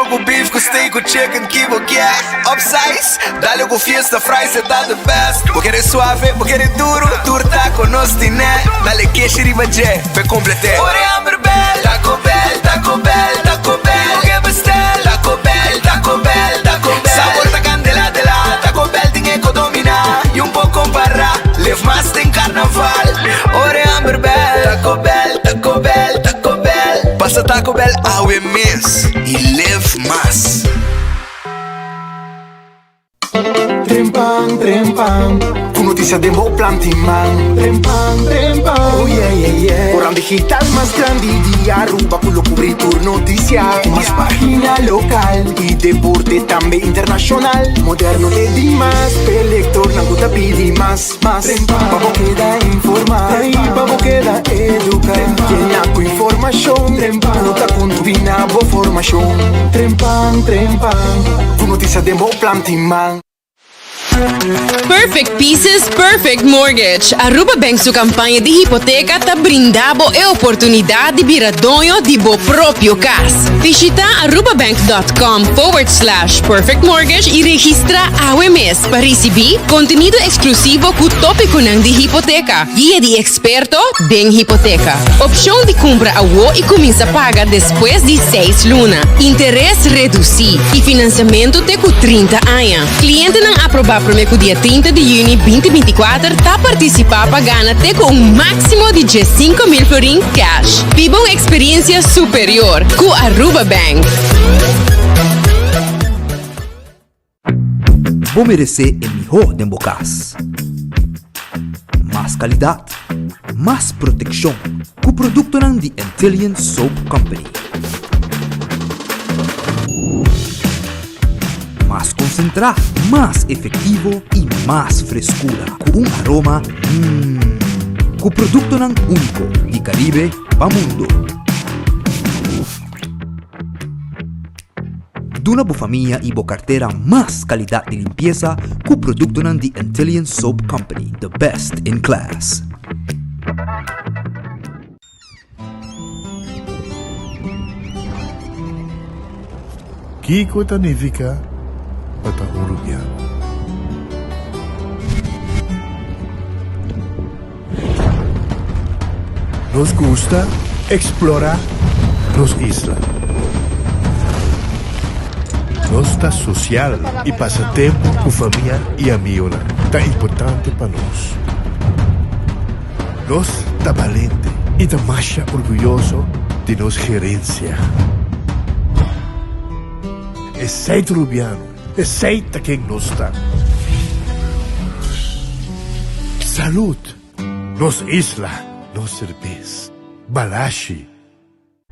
com beef, com steak, com chicken, que vou quer. Upsize, dá-lhe com fiesta, fries, cê tá the best. Vou querer suave, vou querer duro, turta com nós tiné. Dá-lhe queixe, riba jé, foi completé. Ore Amber Bell, Taco Bell, Taco Bell, Taco Bell. Vou que bestel, Taco Bell, Taco Bell, Taco Bell. Sabor da candela de lá, Taco Bell tem que dominar. E pouco para, live mais tem carnaval. Ore Amber Bell, Taco Bell, Taco Bell, Taco Bell. Passa Taco Bell ao mês e live mais. Trempang, trempang, com notícia de bom plantiman. Trempang, trempang, oh yeah, yeah, yeah. Corang digital más grande de Aruba, pulo cubrir tur noticia. Más página local y deporte también internacional. Moderno de dimas, pelector, nanguta pidi más. Pabo queda informar, pabo queda educar. Llena con información, nota con tu vinabo formación. Trempang, trempang, con notícia de bom plantiman. Perfect Pieces, Perfect Mortgage. Aruba Bank su campanha de hipoteca tá brindando a oportunidade de virar dono de bo próprio casa. Visita arubabank.com/perfect mortgage e registra AWMS para receber conteúdo exclusivo com tópico de hipoteca, guia de experto em hipoteca, opção de compra a WO e começa a pagar depois de 6 lunas, interesse reduzido e financiamento até com 30 anos. Cliente não aprovar para o dia 30 de junho 2024 está participar pagando até com um máximo de 5.000 florin cash. Viva uma experiência superior com Aruba Bank. Vou merecer o melhor de bocas. Mais qualidade, mais proteção com o produto de Intelligent Soap Company. Mais concentrado, mais efetivo e mais frescura, com aroma com produto único de Caribe para mundo. Duna bo família e bo carteira mais qualidade de limpeza com produto de Intelligent Soap Company, the best in class. Kiko Tanivika Bata Uruguiano. Nos gusta explorar nos islas. Nos está social e passatempo com família e amigos. Tá importante para nós. Nós tá valente e tá mais orgulhoso de nossa gerência. Aceita Rubiano, aceita quem nós está. Salud, nos isla, nos cerveza, balashi.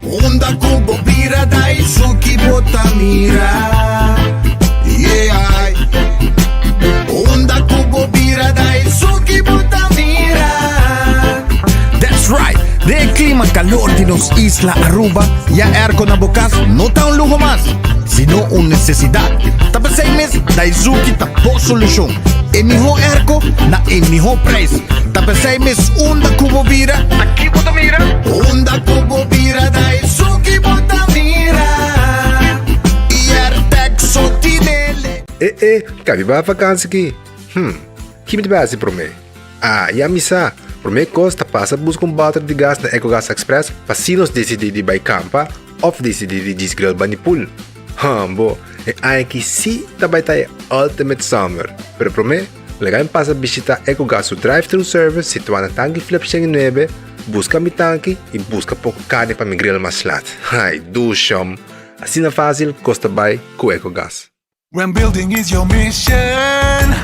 Onda kubo bira dai suki botamira. Yeah. Onda kubo bira dai suki botamira. That's right. De clima calor de nos isla Aruba, ya erco na bocas no tá un lujo más, sino una necesidad. Tapa 6 meses, Daisuki tapo solución. El mejor erco na el mejor precio. Tapa 6 meses, onda cubo vira. Aquí bota mira. Onda cubo vira, Daisuki bota mira. E Airtech sotinele. Cabe ba vakansie aqui? Que me base para mim? Ya misa. Por mim costa passa busca balde de gás na EcoGas Express para se nós decidir de ir campa ou decidir de desgrill banipul. Bo, aqui sim também tá Ultimate Summer. Pero por mim, legal passa visitar EcoGas o drive-thru service situado na tanque Flip 9, busca mi tanque e busca pouco carne para me grill mais lat. Ai, do chão. Assim é fácil, costa bem com EcoGas. When building is your mission,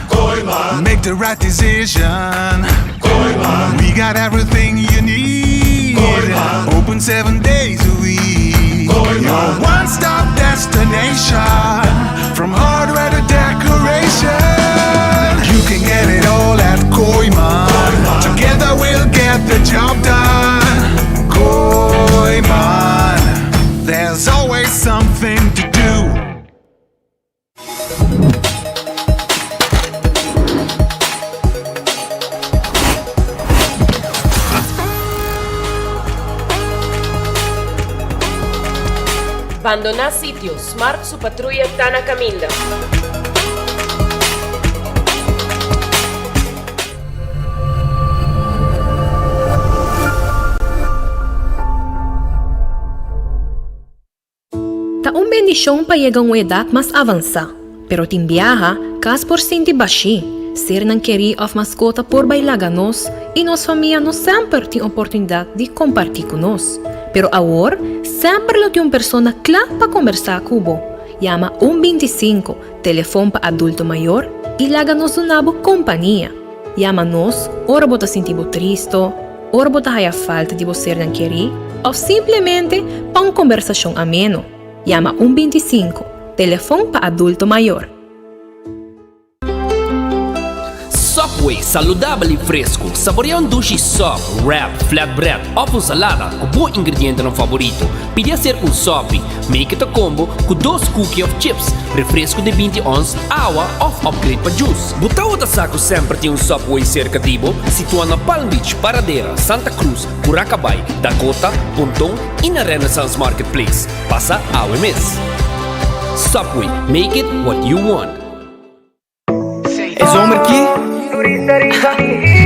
Koiman. Make the right decision. Koiman. We got everything you need. Koiman. Open 7 days a week. Koiman. Your one-stop destination. From hardware to decoration. You can get it all at Koiman. Together we'll get the job done. Koiman. There's always something to do. Abandonar sitio. Smart su patrulla Tana Caminda. Taong bendisyon pa yegang edad mas avansa, pero timbiaha kas por sinti bashi, ser ng querer of mascota por bailaganos e nos família nos sempre tem oportunidade de compartilhar conosco. Pero agora, sempre lo tem uma pessoa clara para conversar com você. Llama 125, telefone para adulto maior e laga-nos uma boa companhia. Llama-nos, ora bota sentir triste, ora bota a falta de você não querer, ou simplesmente para uma conversação ameno. Llama 125, telefone para adulto maior. Subway, saludável e fresco. Saboreia um duche soft, wrap, flatbread ou salada com bom ingrediente no favorito. Pide a ser um sop, make it a combo com 2 cookies of chips, refresco de 20 ons, água ou upgrade para juice. Butaw da saco sempre tem um Subway cerca de você, situado na Palm Beach, Paradera, Santa Cruz, Curacabay, Dakota, Pontong e na Renaissance Marketplace. Passa a UMS. Subway, make it what you want. Es hombre aquí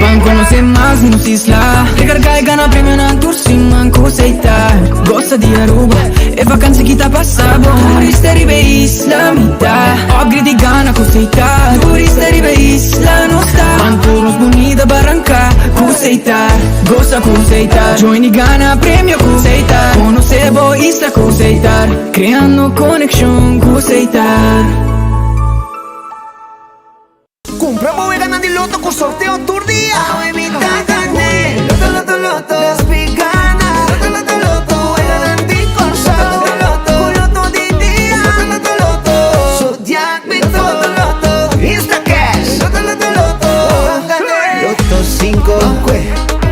Van conocer más minus isla Recarga e gana premio na tour sin manco aceitar Gosta de Aruba E vacanze que tá passado Turista ribe isla mitad Upgrade e gana aceitar Turista ribe isla não está Van turnos bonita barranca aceitar Gosta aceitar Join e gana premio aceitar Conocer boa isla aceitar Creando conexão aceitar Compra e gana de loto con sorteo tour día. Evita gané. Loto, loto, loto. Las picanas. Loto, loto, loto. El Atlántico Loto, loto, loto di día. Loto, loto, loto. Zodiac Victor. Loto, loto. Instacash. Loto, loto, loto. Loto 5.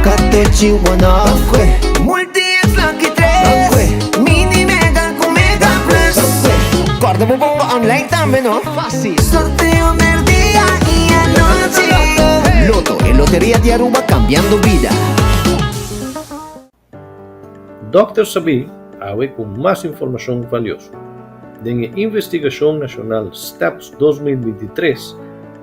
Catechi 1. Multi es Lucky 3. Mini Mega con Mega Plus. Guarda bomba online también, ¿no? Fácil. Sorteo del día y anoche. Loto, en Lotería de Aruba cambiando vida. Dr. Sabi awe com mais informação valiosa. Den Investigação Nacional STEPS 2023,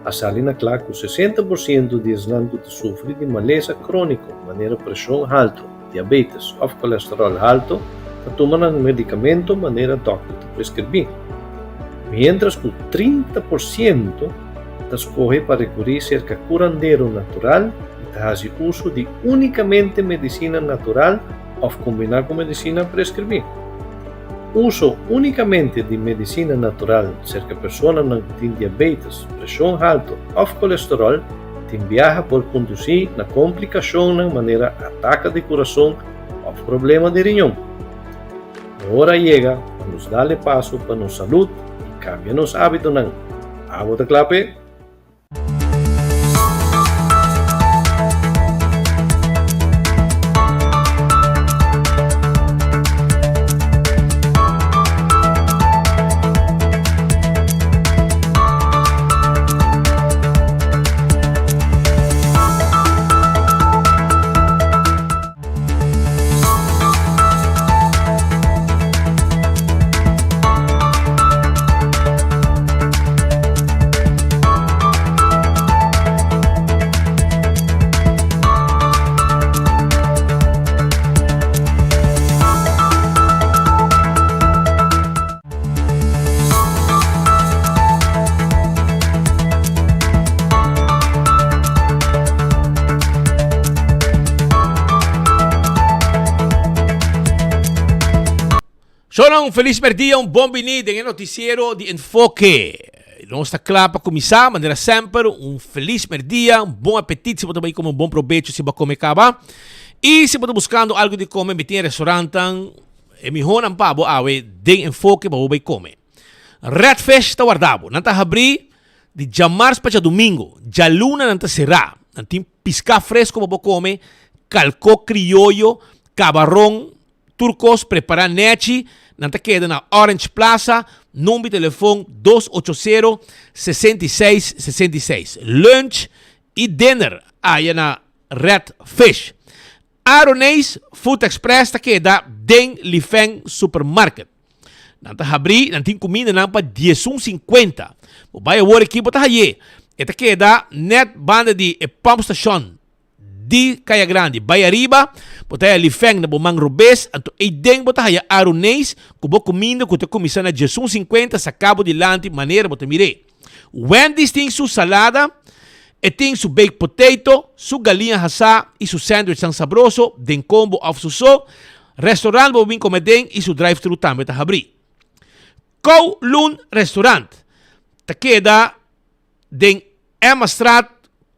a salina claro que 60% de islantes sofrem de maleza crônica, maneira pressão alta, diabetes ou colesterol alto, para tomar um medicamento maneira doctor prescrever. Mientras que 30% escolhe para recorrer cerca curandeiro natural e faz uso de unicamente medicina natural ou combinar com medicina prescrever. Uso unicamente de medicina natural cerca pessoas que têm diabetes, pressão alta ou colesterol tem viaja por conduzir na complicação na maneira ataque de coração ou problema de riñón. Agora chega para nos dar passo para nossa saúde e cambia nos hábitos. Água da clape. Sonang feliz merdia, bom bem-vindo em noticiero de Enfoque. Não está claro para começar, maneira sempre, feliz merdia, bom apetite, se você também comer bom proveito, se você comer caba. E se você buscando algo de comer, me tem restaurante, é melhor não pabo, de Enfoque para você comer. Redfish está guardado, não está abrir de jamars para domingo, já luna não está será, não tem pisca fresco para você comer, calco criollo, cabarrão, turcos, preparar nechi, nanta queda na Orange Plaza, número de telefone 280-6666. Lunch e dinner aí na Red Fish. Aronês Food Express ta queda den Lifeng Supermarket. Nanta abrir, nanting comida nang pa 10.50. Bobaya war aqui bota haye. Esta queda net banda de pump station di Kaya Grande. Vai arriba, bota aí lifeng na bomang rubes, anto deng bota aí arunês, kubo comida, kuta comissão na 10.50 sa cabo de lante, maneira bota mire. Wendy's tem su salada, e tem su baked potato, su galinha hasa e su sandwich sang sabroso, den combo of su so, restaurant bo bin comeden e su drive-thru tambe ta abri. Kowloon Restaurant, ta queda den Emma Straat,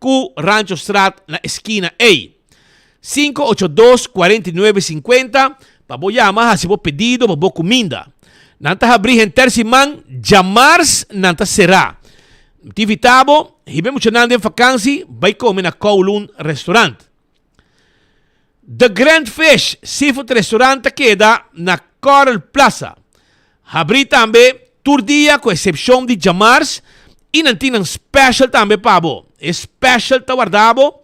ku Rancho Straat na esquina A. 582-4950. Paboyama ha sibo pedido babo comida. Nanta abri en tersimang Jamars nanta será. Tivitabo, hibe mucho nande en vakantie, bij komen na Kowloon Restaurant. The Grand Fish Seafood Restaurant queda na Coral Plaza. Abri tambe tour dia com exceção de Jamars e nantinang special tambe pabo. Special tawardabo.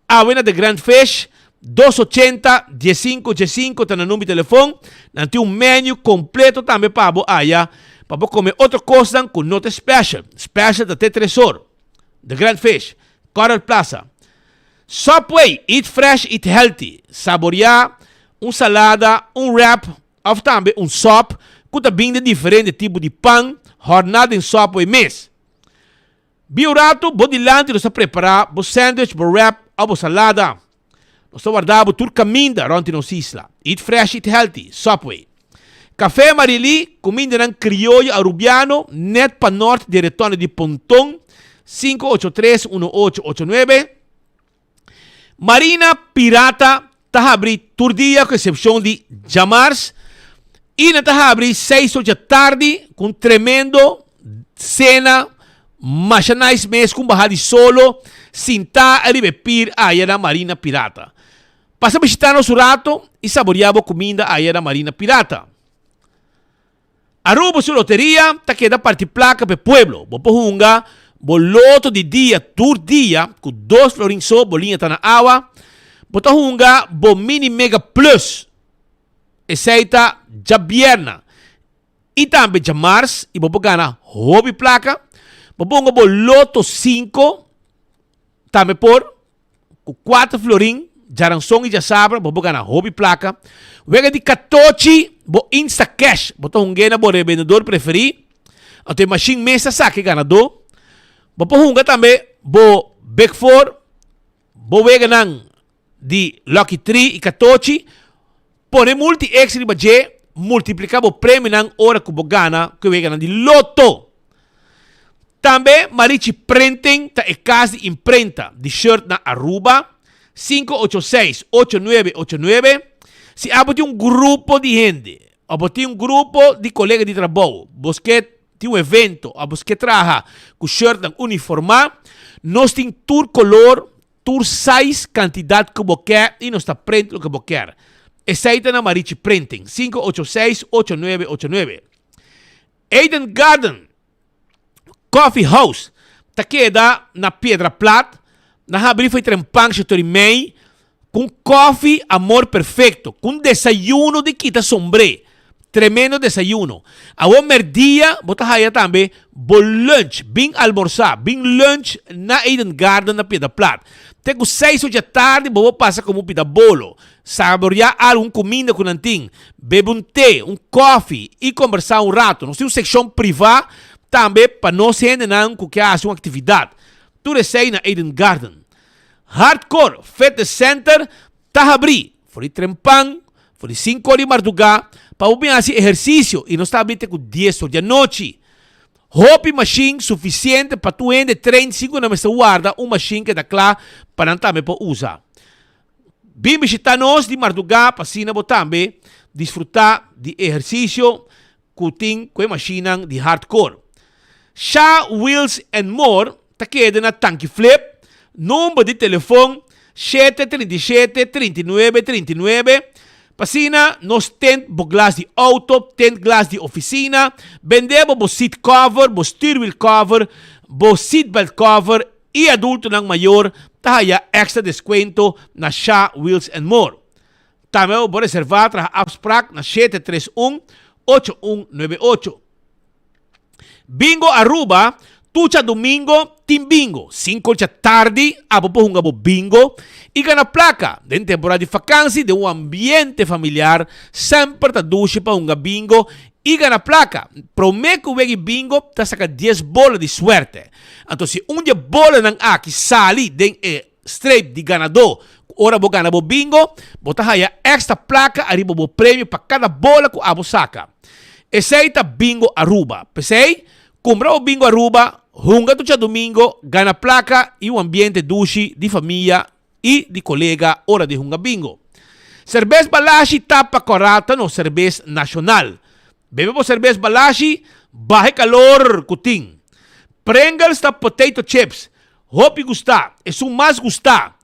Awe na The Grand Fish 280-1515 tá no número de telefone. Nanti um menu completo também pabo aya. Pabo comer outra coisa com nota special. Special da T3 The Grand Fish, Coral Plaza. Subway, eat fresh, eat healthy. Saborear salada, wrap, of também sop, com também de diferente tipo de pão, jornada em Subway mês. Biorato, bodilante, nós preparar bo sandwich, bo wrap, ou bo salada. Nós guardar bo tur caminda, ronti nos isla. Eat fresh, eat healthy, Subway. Café Marili, comida ng criollo arubiano, net pa norte de retorno de Pontong, 583-1889. Marina Pirata, tahabri turdia com exceção de Jamars. E na tahabri 6 da tarde, com tremendo cena, machanais mês com bahali solo, sinta a ribepir aí na Marina Pirata. Passa a visitar nosso rato e saborear a comida aí na Marina Pirata. Aruba su loteria, ta queda parte placa pe pueblo. Bo pohunga, bo loto de dia, tour dia, com 2 florins so, bolinha tá na água. Bo tahunga, bo mini mega plus. Eceita jabierna. E também jamars, e bo gana hobby placa. Bo bonga bo loto 5, também por, com 4 florins, jaransong e jasabra, bo gana hobby placa. Wega de 14, bo Insta Cash, bo tahunga na bo revendedor preferido. Ante machine mesa saque ganador. Bo pohunga também, bo Big Four, bo wega nang di Lucky 3 e 14, pone multi extra baje, multiplica bo prêmio nang ora que bo gana, que wega nang di loto. Também, marichi printing, ta e casa de imprenta, de shirt na Aruba, 586-8989. Se aboti grupo de gente, aboti grupo de colega de trabalho, bosquet, tem evento, a buscar traja com shirt ng uniforma, nós tem tour color, tour size, quantidade que você quer e nós está print o que você quer. Essaita na Marichi Printing, 586-8989. Eden Garden Coffee House, ta queda na Pedra Plata, na abrir foi trempang Chateaurimei, com coffee amor perfeito, com desayuno de quita sombre. Tremendo desayuno. A bom dia, bota haya também, bo lunch, bing almorzar, bing lunch na Eden Garden na Pedra Plata. Tengo 6 da tarde, bo passa como pida bolo, saborear algum comida com nanting, bebe té, coffee e conversar rato. Nós temos seção privada também para nós gente não que haja uma atividade. Tu recei na Eden Garden. Hardcore Fitness Center, tahabri, for trempang, for 5 horas de madrugada, para fazer exercício e não está abrindo com 10 horas da noite. Hopi machine suficiente para tu ende 35 na mesa guarda, machine que dá claro para não também para usar. Bem visitar nós de madrugada para assim também desfrutar de exercício com a machine de hardcore. Shaw Wheels and More, tá queda na Tanque Flip, número de telefone 737-3939. Pasina, nós temos glass de auto, temos glass de oficina, vendemos bo seat cover, bo steering wheel cover, bo seatbelt cover e adulto ng maior, tahaya extra descuento na Shaw Wheels and More. Também bo reservar tra Abspraak na 731 8198. Bingo Aruba, tucha domingo, team bingo. 5 da tarde, abo po hunga bo bingo. E gana placa, den temporada de vacancy, de um ambiente familiar, sempre ta duche pa hunga bingo. E gana placa, prometo que wegi bingo, ta saka 10 bola de suerte. Então, se dia bola nang aki sali, den straight de ganador, ora bo gana bo bingo, bota haya extra placa, arriba bo prêmio para cada bola que abo saca. Esse aí tá bingo Aruba. Pensei? Comprar o bingo Aruba, hunga tucha domingo, gana placa e um ambiente duche de família e de colega hora de hunga bingo. Cerveza Balashi tapa corata no cerveza nacional. Bebe po cerveza Balashi, baje calor kuting. Pringles ta potato chips. Hopi gusta, es un más gusta.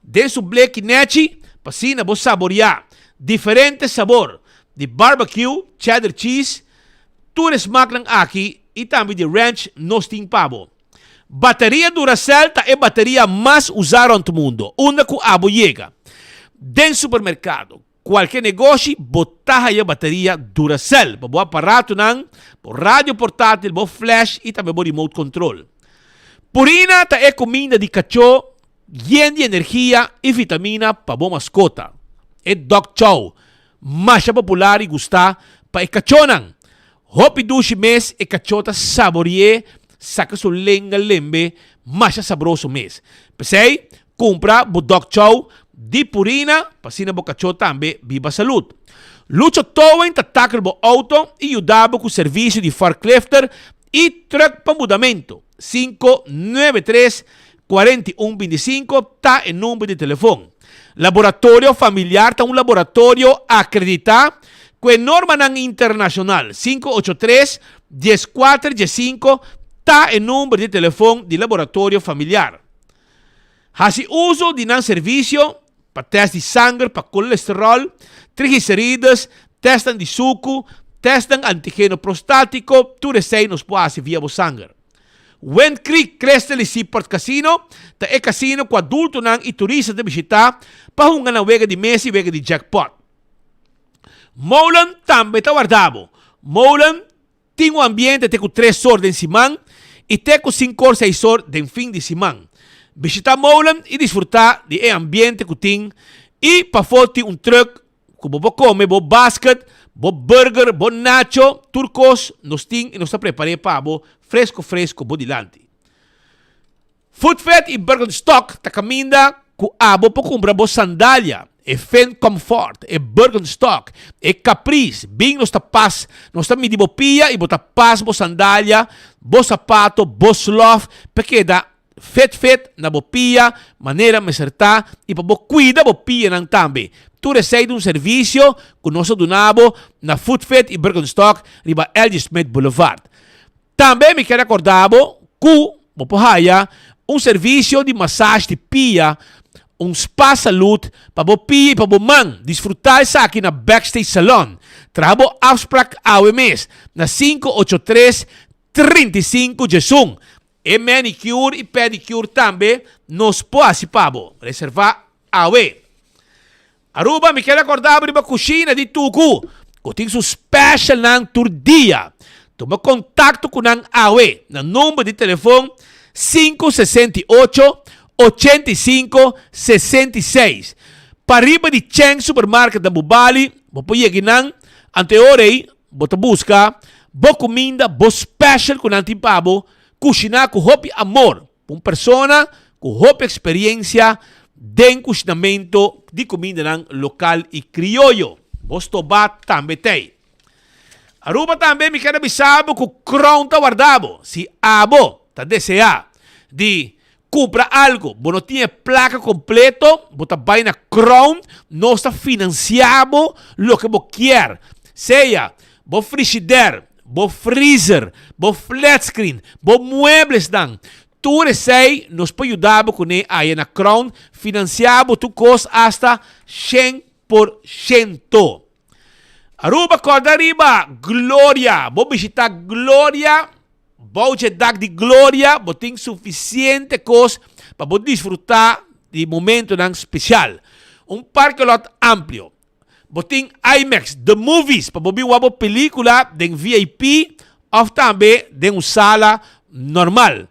De su black nechi, pasina vos saborear. Diferente sabor. De barbecue, cheddar cheese, tudo smaak ng aki e também de ranch nosting pavo. Bateria Duracell é a bateria mais usada no mundo. Uma que abo chega. Den supermercado, qualquer negócio, botar a bateria Duracell. Para aparato nang, por rádio portátil, por flash e também por remote control. Purina é comida de cachorro, llena de energia e vitamina para boa mascota. É Dog Chow. Mais popular e gostar para cachorro. Hopi dushi mes e cachota saborie, saca su lenga lembe, mais sabroso mes. Pensei, compra bo Dog Chow di Purina, pasina bo cachota tambe, viva salud. Lucho Towen tatakal bo auto e ajudava com o serviço de forklifter e truck para mudamento. 593-4125 tá em número de telefone. Laboratório familiar tá um laboratório acreditado com norma internacional 583-1415 tá em número de telefone de laboratório familiar. Hasi uso de nan serviço para teste de sangue, para colesterol, triglicéridos, testan de suco, testan antígeno prostático, tudo isso nos pode via o sangue. When Creek Crystal Seaport Casino, ta é casino com adulto nang e turista de visitar para hunga na wega de mesa e wega de jackpot. Molan também está guardado. Molan tem um ambiente com 3 horas de semana e tem com 5 ou 6 horas de fim de semana. Visitar Molan e desfrutar de ambiente que tem e para foto um truck que você come, bo basket, bo burger, bo nacho, turcos, nos tem e nos está preparado para bo fresco bo dilante. Food Fat e Birkenstock ta caminda com abo para comprar bo sandália. E Fen Comfort, e Birkenstock, e Caprice, bem nos está paz, nos está midi bo pia e bota paz bo sandália, bo sapato, bo sloth, porque dá fet na bo pia, maneira me acertar e para bo cuida bo pia nang tambe. Tu recebe um serviço que nós donamos na Food Fat e Birkenstock riba LG Smith Boulevard. Também me quero acordar que bo pohaya um serviço de massagem de pia, um spa saúde para bo pia e para bo man desfrutar sa aqui na Backstage Salon. Trabo afspraak AWMS na 583-35 Jesung. E manicure e pedicure também nos pode pabo. Reservar AWE. Aruba, me quero acordar para a cozinha de Tucu. Que tem seu special nang turdia. Toma contato com nang AWE. Na número de telefone 568-85-66. Para riba de Cheng Supermarket da Bubali, vou pôr aqui nang anteorei, bota busca, bo comida, bo special com nang tipabo, cozinhar com hopi amor. Uma persona com hopi experiência de cozinamento de comida nang local e criollo. Bostobat também tem. Aruba também me quero avisar que o Crown está guardado. Se abo está desejar de comprar algo, você não tem placa completo, você vai na Crown, não está financiado o que você quer. Seja, você frigideira, você freezer, você flat screen, você muebles dan. Tudo isso nos pode ajudar com aí na Crown, financiado tu custa hasta 100%. Aruba, corda arriba, Glória. Vou visitar Glória. Budget de Glória. Vou ter suficiente coisa para poder desfrutar de momento especial. Um parque lot amplio. boting IMAX, the movies, pabobi wabo pelikula deng VIP of tambe deng sala normal.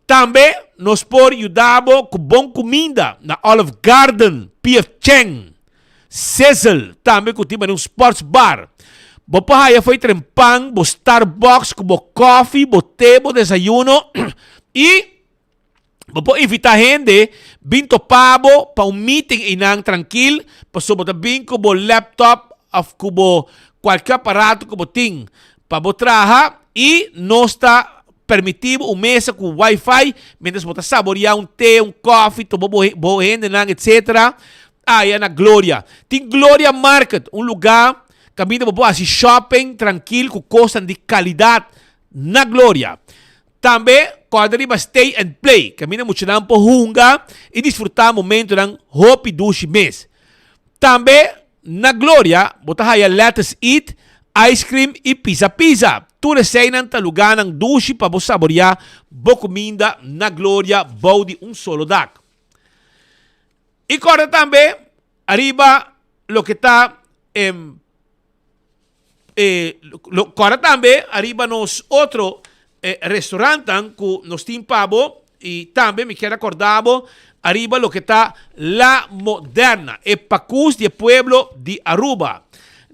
Tambe nos por ayudabo com bom comida na Olive Garden, PF Cheng, Cecil, tambe kutiba ng sports bar. Bo pahaya foi trempang, bo Starbucks, bo coffee, bo té, bo desayuno e bo po invita gente binto pabo pa meeting inang tranquil, pa subo tabing ko bo laptop of kubo qualquer aparato kubo ting pa bo traha e nosta permitivo uma mesa com Wi-Fi, mientras você saborear té, coffee, tomar boa gente, etc. Aí na Glória. Tem Glória Market, lugar que você pode shopping tranquilo, com coisas de qualidade na Glória. Também, quando arriba stay and play, que você pode dar hunga e desfrutar momento ng hopi dushi mês. Também, na Glória, você vai let's eat, ice cream e pizza. Tu receinan talugan ng dushi para você saborear boa comida na Glória, body solo dak. E agora também, arriba, lo que está agora também, arriba nos outro restaurante que nos tem pabo e também me quero acordar arriba lo que está La Moderna, e Pacus de Pueblo de Aruba.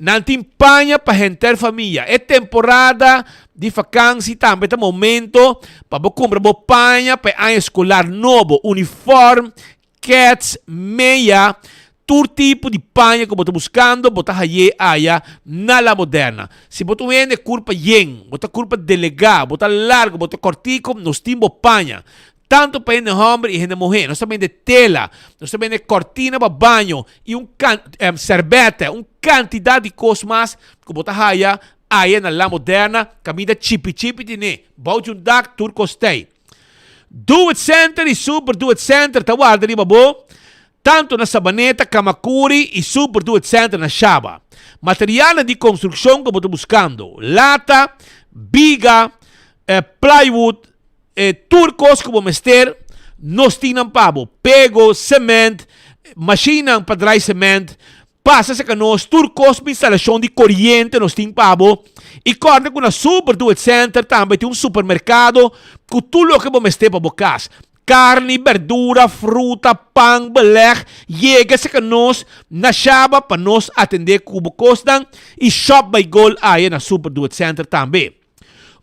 Nantin panha para gente família. É temporada de vacância também, é momento para você comprar panha para ano escolar novo, uniforme, cats, meia, todo tipo de panha que você está buscando, você está na La Moderna. Se você vende curva yen, você curva delegado, você largo, você cortico, nós temos panha. Tanto para gente homem e gente mulher. Nós também de tela, nós também de cortina para banho e servete, quantidade de coisas mais que você aí na La Moderna, camida chipi tine, bauti dak turco stay. Do It Center e Super Do It Center, tawad rin babo, tanto na Sabaneta, Kamakuri e Super Do It Center na Shaba. Material de construção que você está buscando, lata, biga, plywood, turcos como mester, nos tinam pabo, pego, cement, machina para dry cement, passa sa kanos, turcos, instalação de corriente, nos tinam pabo, e corda com a Super Do It Center, também tem supermercado, com tudo que você mester para bocas. Carne, verdura, fruta, pão, beleg, chega sa kanos, na Shaba para nos atender como costan, e Shop by Gold aí na Super Do It Center também.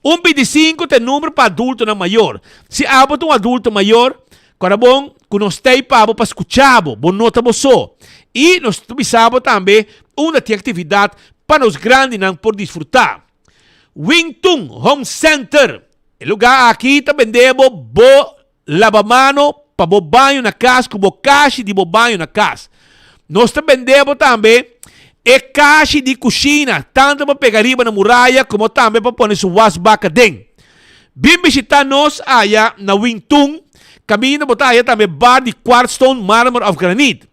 25 tem número para adulto na maior. Se abot um adulto maior, para bom, que nós tem para escutar, bom nota só. E nós tubisamos também uma atividade para os grandes não por desfrutar. Wingtung Home Center. O lugar aqui também vendemos bo lavamano para bo banho na casa, com bo caixa de bo banho na casa. Nós também vendemos também caixa de cozinha, tanto para pegar riba na muralha, como também para pôr sua wasbaca dentro. Vim visitar nós allá na Wingtung, caminho botar allá também bar de quartzstone, mármore of granite.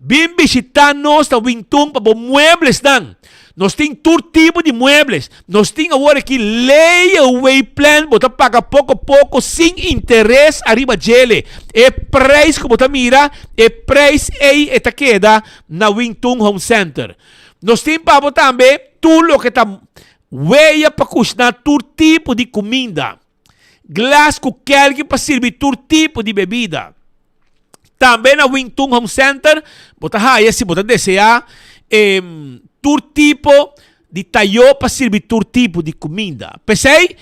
Vim visitar nós na Wingtung para pôr muebles dan. Nós temos todo tipo de muebles. Nós temos agora aqui layaway plan, botar paga pouco a pouco, sem interesse, arriba dele. E preço que botar mira, e preço aí está queda na Wingtung Home Center. Nós temos para também tudo o que está weia para cozinhar todo tipo de comida. Glass com kelgue para servir todo tipo de bebida. Também na Wingtung Home Center, botar aí se botar desejar, todo tipo de talho para servir todo tipo de comida. Pensei,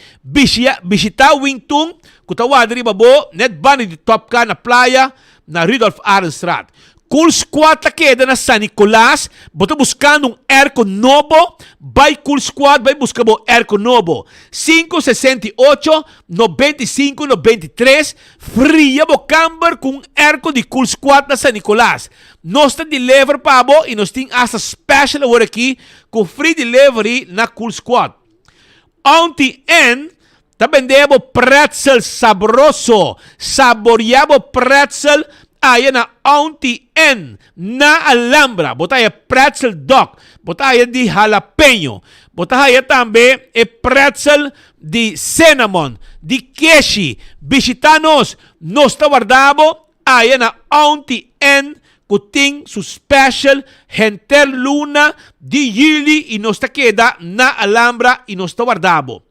visitar o Wingtung, que está lá de Ribabo, net bani de Top Car na praia, na Rudolf Arenstraat. Cool Squad queda na San Nicolás, bota buscando airco novo, vai Cool Squad, vai buscar airco novo. 568-95-93, fria bo camber com airco de Cool Squad na San Nicolás. Nós temos delivery para bo e nós temos essa special agora aqui com free delivery na Cool Squad. Ontem também debo pretzel sabroso, saboreado pretzel aí na Auntie N, na Alhambra. Bota aí pretzel dog, bota aí de jalapeno, bota aí também pretzel de cinnamon, de queijo. Visita-nos, nós está guardado aí na Auntie N, puting su special Henter Luna di Yili e nos queda na Alhambra e nos guardabo.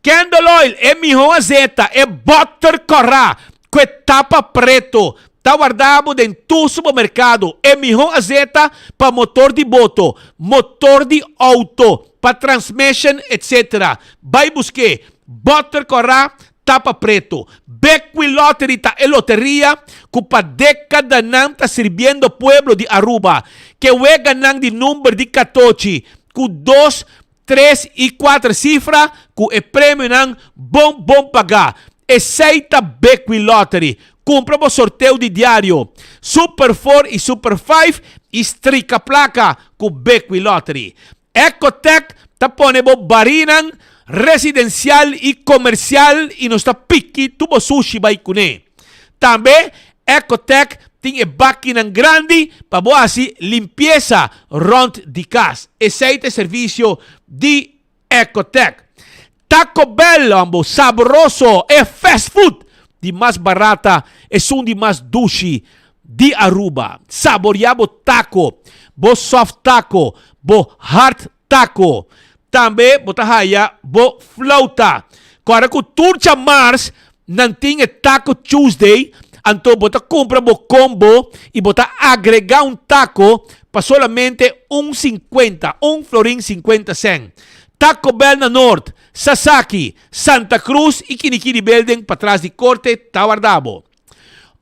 Candle oil é miho azeta, é butter corra, que tapa preto. Tá guardado dentro do supermercado. É miho azeta para motor de moto, motor de auto, para transmission, etc. Vai buscar butter corra, tapa preto. Becqui Lottery ta é loteria que para década não está servindo pueblo de Aruba. Que é ganhando de número de 14, com 2, 3 e 4 cifras, que é prêmio não bom pagar. Aceita Becqui Lottery. Compra o sorteio de diário. Super 4 e Super 5 estrica placa com Becqui Lottery. Ecotech ta pone bo barinan residencial e comercial e nos ta piqui tubo sushi vai kune. Também Ecotech tem máquina grande para boa assim limpeza rond de casa. Aceita serviço de Ecotech. Taco Bell, ambo, saboroso, é fast food de mais barata, é um de mais doce de Aruba. Saboreabo taco, bo soft taco, bo hard taco. Também bota raia, bo flauta. Agora com Turcha Mars, não tem Taco Tuesday, então bota compra bo combo e bota agregar um taco para solamente 1,50, 1 florin 50 cent. Taco Bell na Norte, Sasaki, Santa Cruz e Kinikini Building para trás de corte, Tawardabo.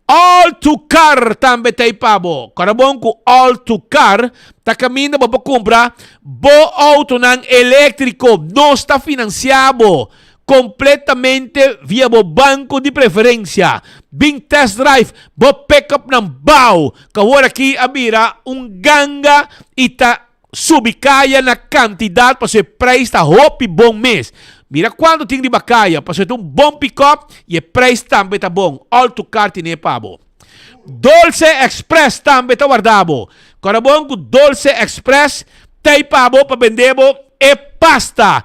All to Car também tem pabo. Carabon com All to Car, tá caminho para comprar bo auto nan elétrico, não está financiado completamente via bo banco de preferência. Bing test drive, bo pick-up ng BAU. Kawara aqui abira ganga ita subicaya na quantidade para ser preço da hopi bom mês. Mira quando tem de bacaya, para ser bom pick-up e o preço também tá bom. All to Car tem pabo. Dolce Express também tá guardado. Agora bom com Dolce Express tem pabo para vender e pasta.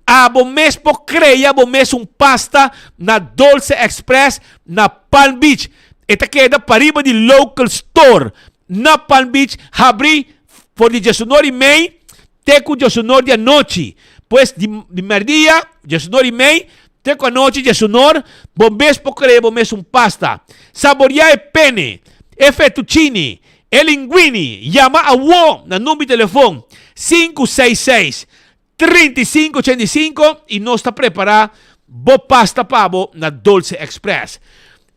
Abo mês po creia, abo mês pasta na Dolce Express na Palm Beach. Esta queda para riba de local store na Palm Beach. Abri por de 19 e meio, teco 19 de noite. Pois de merdia, 19 e meio, teco a noite 19, bom mês po creia, bom mês pasta. Saborear e pene, e fettuccine, e linguine, llama a wo na número de telefone 566 3585 e nós está preparado bo pasta pabo na Dolce Express.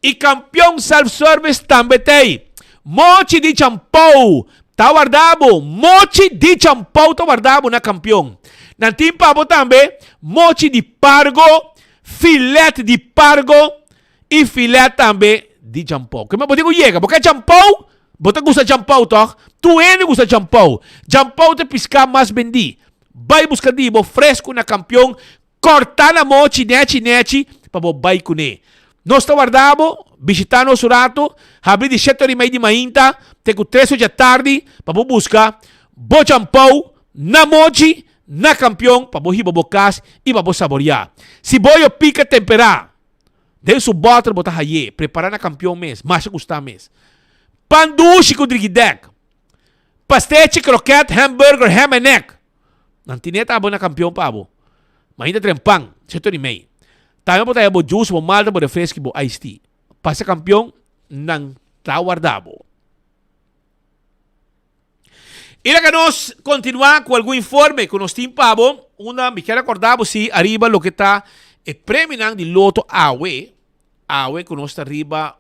E campeão self-service também tem mochi de champou, tá guardado, mochi de champou tá guardado na campeão. Na tim pabo também mochi de pargo, filete de pargo e filete também de champou. Que me digo chega, porque champou, você gosta de champou, toh? Tu ainda gosta de champou. Champou te piscar mais vendi. Vai buscar dibo fresco na campeão, cortar na mochi nete para bo vai kune. Nós está guardado, visitar nosso rato, abrir de 7h30 de manhã, até com 3 da tarde, para buscar bo champou na mochi, na campeão, para bo hibo bocas e para bo saborear. Se boio pica temperar, deu su bottle botar haye, preparar na campeão mês, mas gostar mês. Pandushi com drigidek, pastete, croquete, hamburger, ham and neck. Não tinha tabo na campeão pabo. Mas ainda trempang, 7h30. Tayo po tayo bo juice, bo malta, bo refresco, bo iced tea. Pasa campeão, não está guardado. E lá que nós continuar com algum informe com nós tim pabo, me quero acordar se arriba lo que está o prêmio de loto AWE que nós está arriba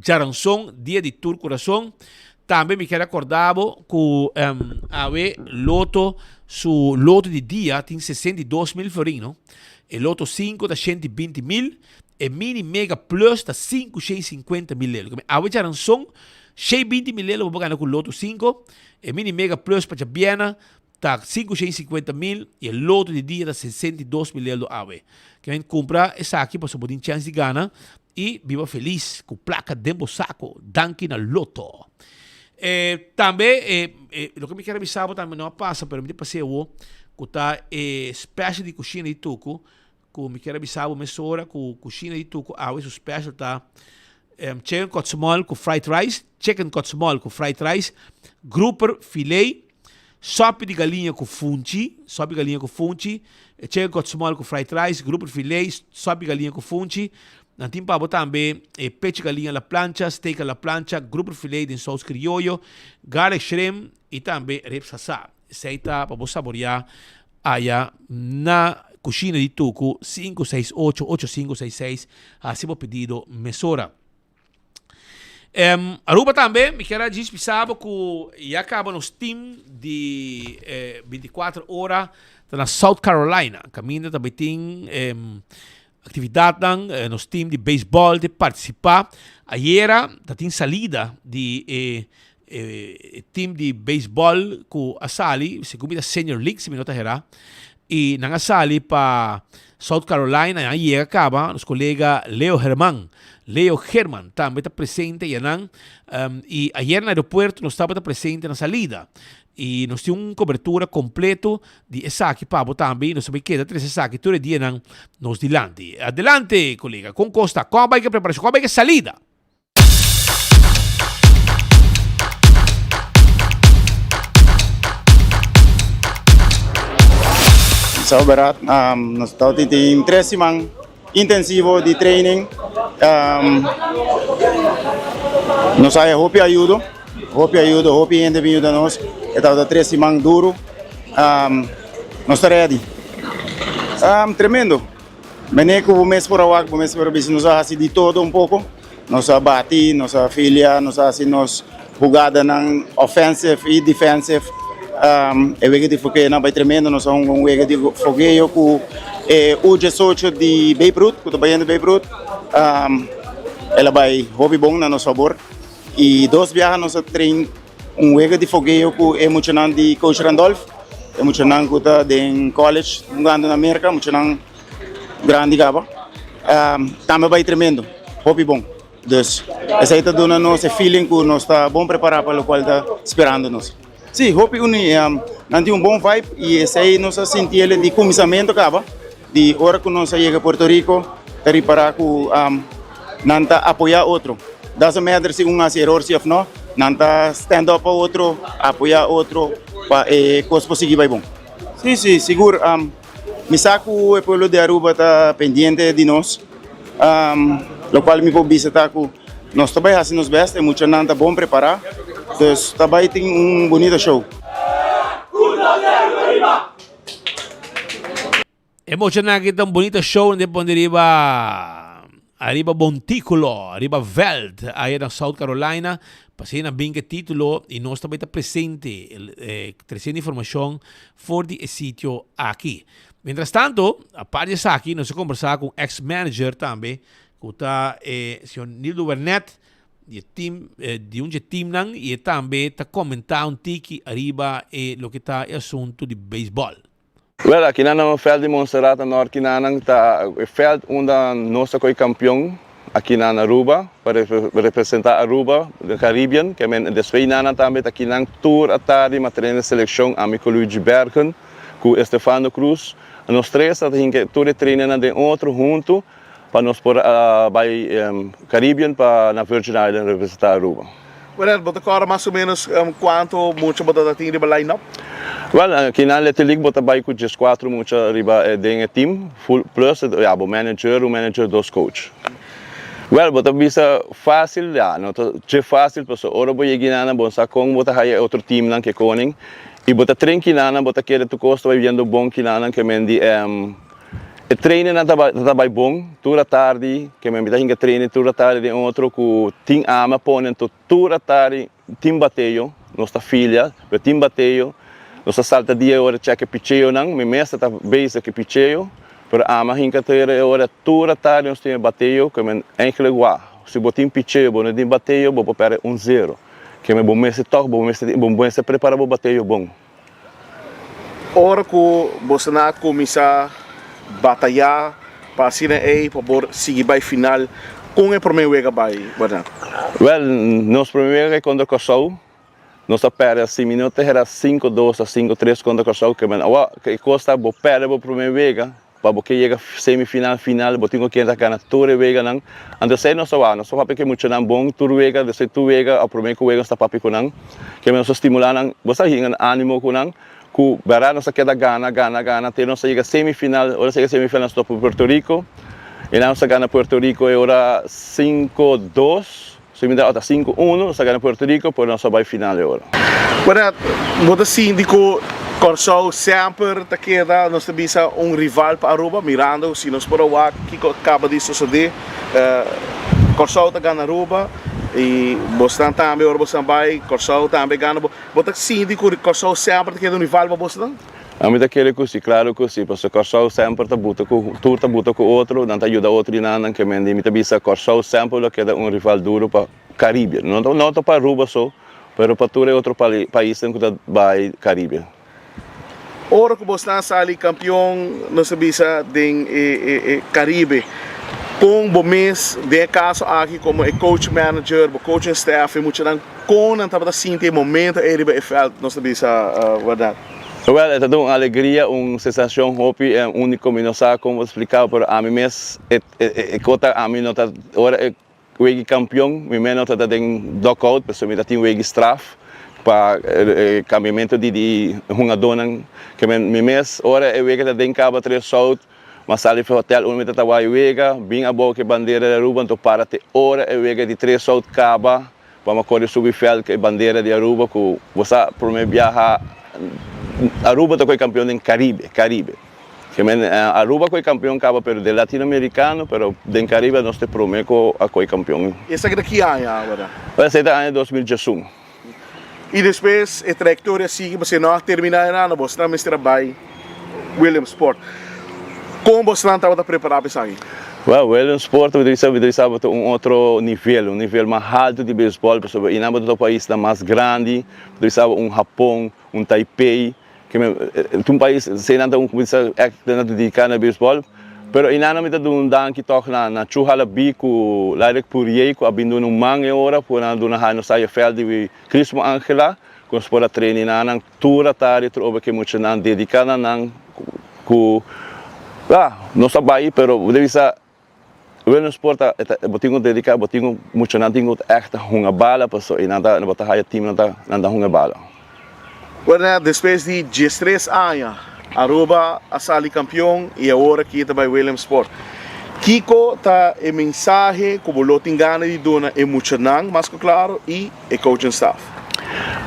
jaranção, dia de tour coração. Também me quero acordar que AWE loto, su loto de dia tem 62 mil florins, o loto 5 da 120 mil, e mini mega plus da 550 mil. AWE jaranção, 620 mil, vou ganhar com o loto 5, e mini mega plus para a Biena, tá 550 mil, e o loto de dia da 62 mil do AWE. Que vem comprar essa aqui para poder chance de ganhar e viva feliz com placa dentro do saco, danke na loto. Também, o que me quero avisar também não passa, mas me passei que está special de cozinha de tuco, que me quero avisar uma hora que cozinha de tuco, a esse special está chicken cut small com fried rice, chicken cut small com fried rice, grouper filet, sopa de galinha com fungi, chicken cut small com fried rice, grouper filet, sopa de galinha com fungi. Nanti pa também peixe galinha la plancha, steak la plancha, grouper filet de sauce criollo, garlic shrimp e também ribs assado. Seita para você saborear aí na cozinha de Tucu 568-8566 assim pedido mesura. Aruba também, me quero dizer que já acaba nos team de 24 horas na South Carolina. Caminho também tem atividade nos team de beisebol de participar. Ayer tem salida de team de beisebol com a Sali, segundo a Senior League, se me nota herá. E na Sali para South Carolina, aí acaba, os colegas Leo Herman também está presente e ayer no aeroporto nós estava presente na salida e nós tínhamos uma cobertura completa de Esaki Pabo também, nós sabemos que três Esaki todo dia nos dilante. Adelante, colega, com Costa, qual vai que preparação, qual vai que salida? Sa Berat, nós estamos em 3 semanas intensivo de training. Nós aí hope ajuda nós. Estamos 3 semanas duro. Nós estamos ready. Tremendo. Meneco o mês por awak, o mês por bis, nós fazemos de todo pouco. Nós bate, nós filia, nós fazemos jogada na offensive e defensive. É wege de fogueio não vai tremendo, nós somos wege de fogueio com o G18 de Beirut, que está bem de Beirut, ela vai hobby bom na nosso favor e 2 viagens nós treinamos wege de fogueio com emocionante de Coach Randolph, emocionante que está em college, jogando na América, emocionante grande gaba, também vai tremendo, hobby bom. Dus, essa aí está dando nosso feeling que nós está bom preparado para o qual está esperando nós. Sim, hope nanti bom vibe e esse aí nós sentimos de começamento acaba de hora que nós chega a Porto Rico para parar com nanta apoiar outro. Doesn't matter se erro se não, nanta stand up outro, apoiar outro para coisa seguir vai bom. Sim, seguro. Me saco o pueblo de Aruba está pendente de nós, lo qual me vou visitar com nós também fazemos nos best, é muito nanta bom preparar. Dus daarbij tem bonito show. Emocionante que bonito show onde arriba Montículo, arriba Veld, aí na South Carolina, passei na bem que título e nós também está presente, trazendo informação for de sítio aqui. Mientras tanto, a parte disso aqui, nós vamos conversar com o ex-manager também, que está o senhor Nildo Burnett, de um team e também está comentando tiki arriba lo que está o assunto de beisebol. Well, aqui no feld de Montserrat Norte, aqui está o feld onde nós somos campeão aqui na Aruba para representar Aruba, do Caribbean, que é depois também aqui na tour à tarde, mas treina seleção amigo Luigi Bergen com Estefano Cruz. Nós três estamos treinando de outro junto. Para nós por Caribbean para na Virgin Islands representar Aruba. Well, bota agora mais ou menos quanto muito bota tem de line-up? Well, aqui na Little League bota vai com 4 muito riba de team, full plus o manager, 2 coach. Well, bota bisa fácil não é fácil, porque ora boa ginana bom sacong bota aí outro team lá que koning e bota trein kinana bota querer tu costa vai vendo bom kinana que mendi o treino não está bom, toda a tarde, que me invita a treinar toda a tarde de outro que tem ama ponen toda a tarde tem bateio, nossa filha, tem bateio, nossa salta dia hora checa picheio não, me mestra tá base que picheio, pero ama hinca ter hora toda a tarde nós tem bateio, que me encle igual, se botin picheio, bom tem bateio, bom para 1-0, que me bom mês toque, bom se prepara para bateio bom. Ora que você não começar batalhar para seguir para final com o primeiro jogo vai, verdade? Well, nosso primeiro jogo contra o Kosovo, nossa perde 5 minutos era 5-2 a 5-3 contra o Kosovo, que costa bo perde o primeiro jogo, para porque chega semifinal, final, botinho que entra ganha toda vega nang. Ando sei não só papi que muito nang bom, toda vega, depois tu vega, a primeira vega está papi com nang, que me estimular nang, você hingan ânimo com nang, que bara nossa queda gana, ter nossa chega semifinal, ora chega semifinal stop Puerto Rico, e nossa gana Puerto Rico é ora 5-2. Se me dá 5-1, se ganha Puerto Rico, por nós vai final agora. Agora, você síndico Corsão sempre te queda, nós temos rival para Aruba, mirando, se nós por lá, que acaba de suceder, Corsão está ganhando Aruba, e você também, agora você vai, Corsão também ganha, você síndico Corsão sempre te queda rival para você? A mim daquele que claro que sim, porque Corsão sempre está buta com outro, não te ajuda outro e nada, que me diz, bisa Corsão sempre queda rival duro para Caribe, não para Aruba só, mas para todo outro país que vai Caribe. Ora que você está ali campeão, nós bisa em Caribe, com o mês de caso aqui como coach manager, coaching staff, e muito não com não estava sentindo momento ele vai fazer nós bisa verdade. Well, é uma alegria, uma sensação, hope é único, não sei como explicar, mas a mim mesmo, a mim não está, agora o campeão, me não está dando knockout, porque me tem o straff para caminhamento de uma dona que me mesmo, agora eu vejo que tem cabo 3 solto, mas ali no hotel onde está o vega, bem a boa que bandeira de Aruba, então para te hora eu vejo de 3 solto caba, para correr subir fel que bandeira de Aruba, que você para me viajar Aruba foi campeão em Caribe. Aruba foi campeão acaba pelo de latino-americano, pero em Caribe nós te prometo a foi campeão. Essa aqui é agora. Essa é ano 2021. E depois a trajetória sigue, você não terminar ano, você não trabalha Williams Sport. Como você não estava preparado para isso aqui? Well, Williams Sport sabe outro nível mais alto de beisebol, porque em ambos país mais grande, sabe Japão, Taipei, que é um país sem nada dedicado ao beisebol, pero em nada me dá danke toch na chuhala bico, lá por aí, com abindo no mangue hora, por na dona Hano saia fel de Crismo Angela, com os para treinar na tura tari, trobe que muito não dedicada na com não sabe pero deve ser Williams Sport botinho dedicado, botinho muito não tinha echt uma bala, pessoal, e nada não botar aí time nada uma bala. Bueno, depois de 13 anos, Aruba a sali campeão e agora aqui também Williams Sport. Kiko tá a mensagem como o tingana de dona é muito não, mas claro e é coaching staff.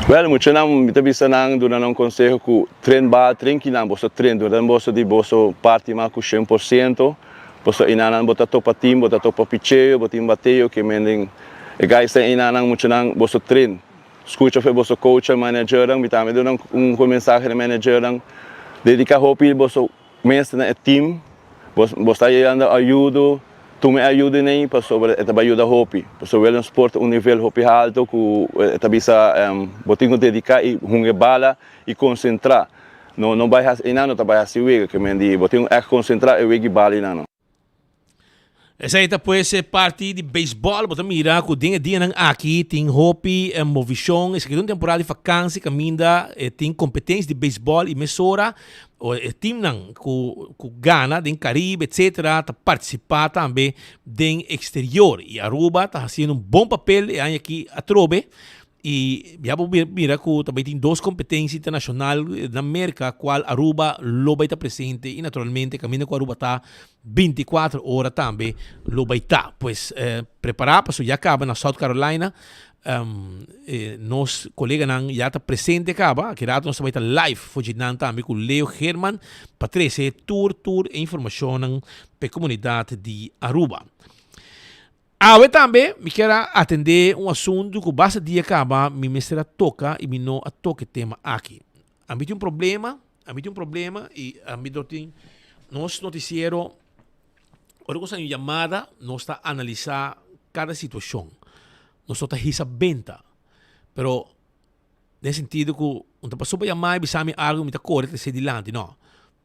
Well, muito não, me tá bisando dona um conselho que trein que não, você treino, dona você de você parte mais com 100%. Você inanan bota topa team, bota topa picheio, bota bateio, que mending e guys tem inanan muito não, você treino. Escuta foi você coach, manager, me também deu um mensagem de manager, dedica hopi você mestre na team, você aí anda ajuda, tu me ajuda nem para sobre esta ajuda hopi, para sobre o esporte nível hopi alto, que esta bisa botinho dedicar e hunge bala e concentrar. Não vai inano tá vai assim wega, que mendi botinho é concentrar e wegi bala inano. Essa aí depois é parte de beisebol, bota mira que tem dia nang aqui tem hopi, movição, esse aqui é uma temporada de vacância, caminda, tem competência de beisebol e mesora, o time nang que Ghana, tem Caribe, etc, tá participar também do exterior e Aruba tá fazendo bom papel e aqui a trobe. E já mira que também tem 2 competências internacionais na América, qual Aruba lo vai estar presente e naturalmente caminho com Aruba está 24 horas também lo vai estar. Pois preparar para já acaba na South Carolina, nos colegas já está presente acaba, que rato nós vai estar live fugindo também com Leo Herman para trazer tour e informação para a comunidade de Aruba. Eu também me quero atender assunto que basta dia acaba me mestra toca e me não a toque tema aqui. A mim tem um problema e a mim tem nosso noticiero, ora com uma chamada, nós está analisar cada situação, nós está recebendo, pero nesse sentido que não passou para chamar e bisame algo me está correto se dilante, não,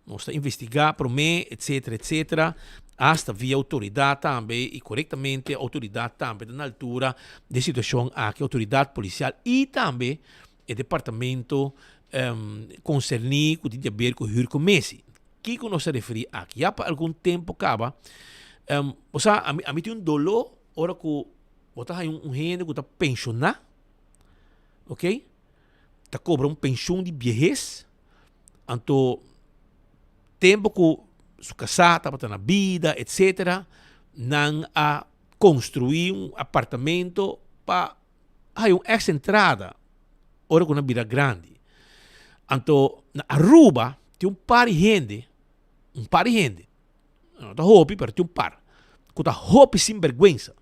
nós está investigar, prometer, etc. Hasta via autoridade também e corretamente a autoridade também na altura de situação aqui, autoridade policial e também o departamento concernido que tem a ver com o comércio. aqui que nós se referir aqui, já para algum tempo acaba, o sea, a mim tem dolor, hora que botar aí gente que está pensionar, ok? Está cobra pensão de viejez, então, tempo que sua casa está na vida, etc., não a construir apartamento para essa entrada, hora que uma vida grande. Então, na Aruba, tem par de gente, não está hopi, mas tem par, que está hopi sem vergüenza,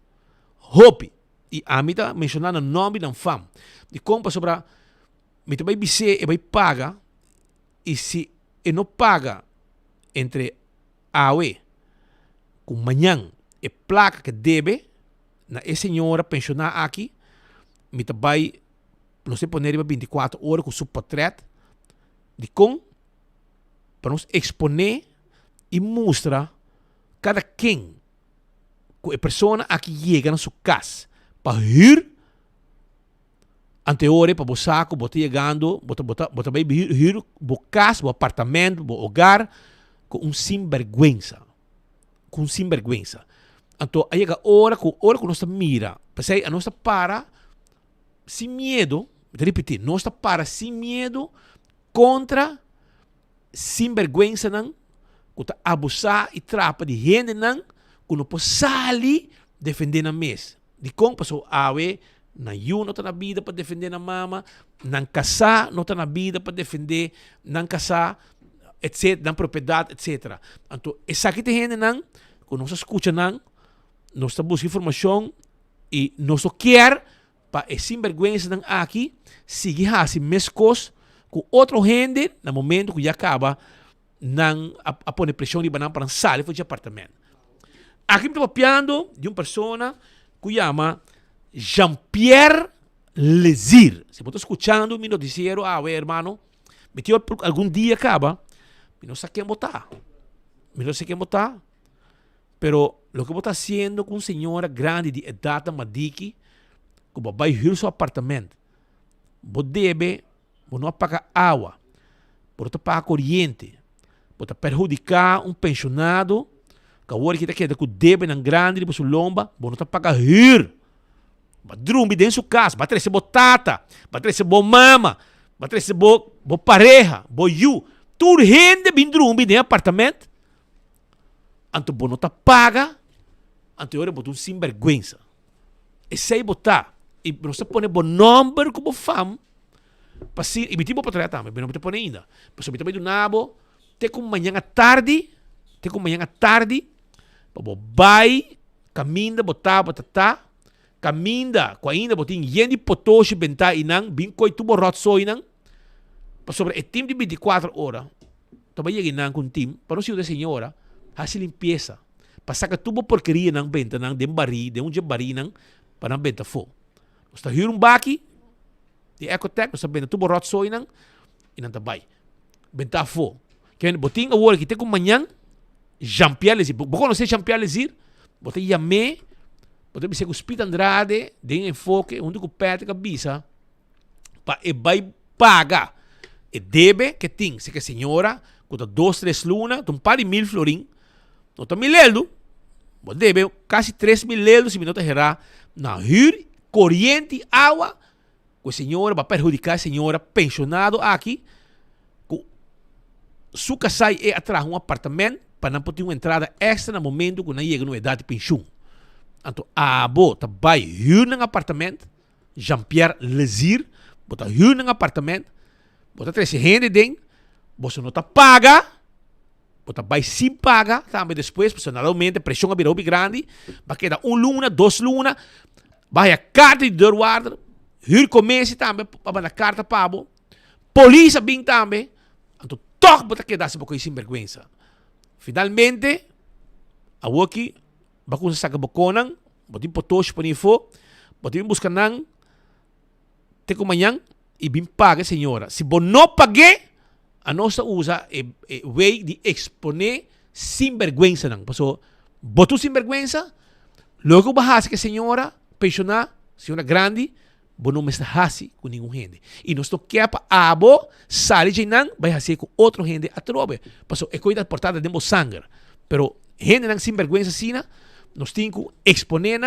hopi. E a mim está mencionando o nome da fama. De como sobre, me vai dizer e vai pagar, e se ele não paga entre AOE, com manhã, e placa que deve, na essa senhora pensionar aqui, me vai, não sei, poner 24 horas com o seu portrait, de como, para nos exponer e mostrar cada quem, que a pessoa aqui chega na sua casa, para ir, anterior para o saco, botar chegando, botar bem ir, o casa, o apartamento, o hogar, com sinvergüenza. Com sinvergüenza. Então, aí chega a hora que nós mira, a nossa para, sem medo, vou repetir, nós para sem medo, contra sinvergüenza não, que tá abusar e trapa de gente não, que não pode sair defender na mesa. De como passou a ver, na não está na vida para defender na mama, não casar não está na vida para defender, não casar, etc., na propriedade, etc. Então, essa aqui tem gente não, que não se escuta não, não está buscando informação e não se quer para esse sinvergüenza não aqui, seguir assim mesmas coisas com outra gente, no momento que já acaba, não a pôr pressão de banana para sair de apartamento. Aqui me estou papiando de uma pessoa que chama Jean-Pierre Lezir. Se você está escutando meu noticiero, hermano, me algum dia acaba, eu não sei quem votar. Pero lo que você está haciendo com uma senhora grande de idade, madiki, que vai ir seu apartamento, você deve, você não paga água, você paga corrente, você perjudicar pensionado, que agora que está com deve na grande de sua lomba, você não paga rir. Vai dormir dentro de sua casa, vai trazer tata, vai trazer mama, vai trazer pareja, you. Tudo gente vem dormir dentro do apartamento, então você não paga, então agora você sem vergüenza. Esse aí botar, e você põe o número como fam, e me tipo para trás também, não te põe ainda. Mas me também do nabo, tem como manhã à tarde, vai, caminha, botar, caminha, com ainda, botin, gente potoshi, bentar, inang, bem coi tubo rotso, inang, para sobre o time de 24 horas, também chega inang com time, para não ser da senhora, hace limpeza, para sacar tubo porcaria, nang, benta, nang, de um jabari, nang, para não benta fogo. Você está um baki, de Ecotec, você benta tubo rotso, inang, e não vai, benta fogo. Que botin a hora que tem com manhã, Jean-Pierre Lezir, você conhece Jean-Pierre Lezir? Você chamei, você me segue Hospital Andrade, de enfoque, onde o pé a bisa, para e vai pagar. E deve que tem, se que a senhora, com 2, 3 lunas, um par de 1.000 florim, não está 1.000 euros, você deve quase 3.000 euros, se me não está na rir, corrente, água, que a senhora vai perjudicar a senhora pensionado aqui, que sua casa é atrás um apartamento, para não poder uma entrada extra no momento que não chega na idade de pensão. Então, a bota vai ir num apartamento, Jean-Pierre Lezir, bota ir num apartamento, bota 3 gente dentro, você não está paga, bota vai sim paga, também depois, personalmente, pressão a virou grande, vai quedar 1 luna, 2 luna, vai a carta de deurwaarder, ir comece também, para a carta para polícia bem também, então, toch bota quedar se pouco sem vergüenza. Finalmente, a waki, bakun sa kabakonan, botin potos panifo, botin buscanan, te kumanyan, e bim paga, senhora. Se bo não pague, a nossa usa way de exponer sem vergüenza não. Paso, botu sem vergüenza, logo bahas que senhora, pensionar, senhora grande, Bono me está hasi com nenhum gente. E nós não quer para abo, sali de não, vai fazer com outro gente a trobe. Passou, é coisa portada de sangue. Pero, gente não sem vergonha assim, nós temos que exponer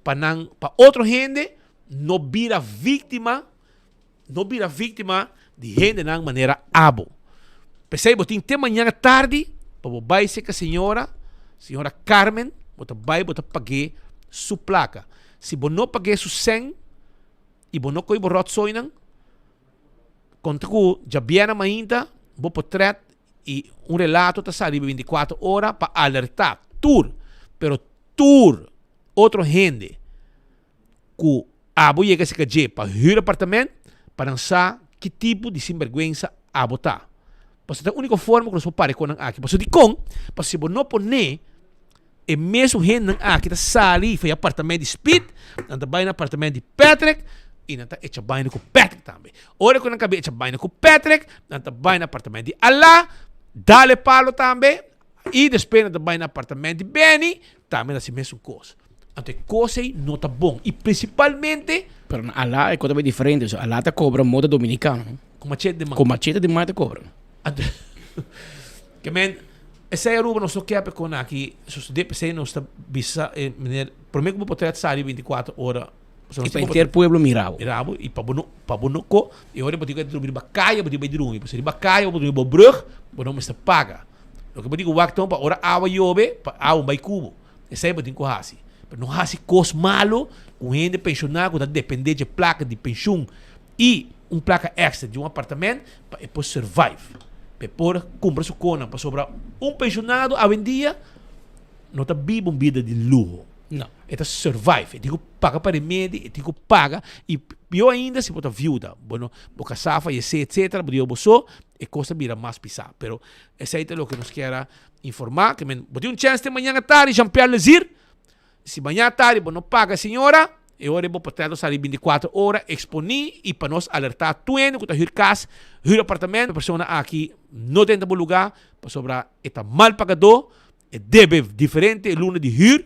para outro gente, não vira vítima de gente de maneira abo. Pensei, você tem amanhã tarde, para vai ser que a senhora Carmen, você vai pagar sua placa. Se você não pagar sua 100, e você não coibo rotzoy nang, conta que já viene ainda, você pode e relato está salindo 24 horas para alertar. Pero outro gente, que abo chega a se para o apartamento, para lançar que tipo de sinvergüenza abo tá. Porque é a única forma que nós podemos parar com aqui. Porque se você não põe, é mesmo gente aqui está sali, foi apartamento de Speed, anda vai no apartamento de Patrick, e não está echa vai com Patrick também. Ora quando acabei echa vai com Patrick, anda vai no apartamento de Allah, dale palo também, e depois anda vai no apartamento de Benny, também é a mesma coisa. Então, coisa não está bom. E principalmente... Pero Allah é coisa bem diferente. Allah te cobra moda dominicana. Com machete de mão. Com machete de mão te cobra. Que men, essa é a ruba nós não queremos com aqui. Se você não está bisa, por mim como pode sair 24 horas. E para ter pueblo mirado. Mirado e para bono co. E agora pode dormir bacaia, pode dormir. Se bacaia, pode dormir brug, bono me paga. O que pode digo wakton para ora awa yobe, para awa vai cubo. Essa é pode hasi. Pero não hasi cos malo, com gente pensionado, que depende de placa de pensão e placa extra de apartamento para depois survive. Para comprar sua cona, para sobrar pensionado a vendia, não está vivo vida de luxo. Não. Está survive. Digo, paga para remédio, digo, paga. E pior ainda, se você viúva, bueno, boca safa, etc. Porque você, a coisa vira mais pisada. Pero, esse é o que nos quer informar. Que você tem chance de amanhã à tarde, Jean-Pierre Lezir. Se amanhã à tarde, você não paga a senhora, eu vou poder sair 24 horas, exponer e para nós alertar tuendo que está casa, apartamento, a pessoa aqui não tem lugar, para sobrar, está mal pagador, deve diferente, luna de huur,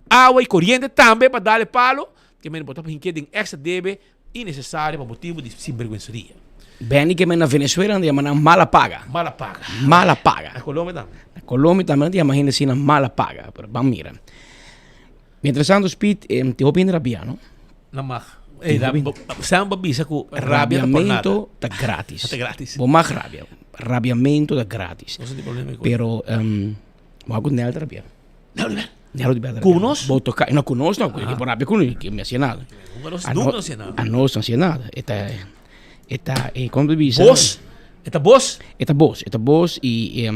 água e corrente também para dar palo, que me botar para que extra deve innecessário para motivo de sinvergüenzaria. Bem que na Venezuela anda chamando mala paga. Mala paga. Mala paga. Na Colômbia também. Na Colômbia também anda chamando assim mala paga, pero vamos mira. Interessante Speed, te opina rabia, no? Não mais. Samba bisa com rabiamento está grátis. Está grátis. Bom mais rabia. Rabiamento está grátis. Não tem problema com. Pero algo nela está rabia. Nela de verdade. Conosco? Vou tocar, não conosco, não, porque por rabia com que me hacía nada. Não hacía nada. A nós não hacía nada. Eta como bisa. Boss. Eta boss. Eta boss e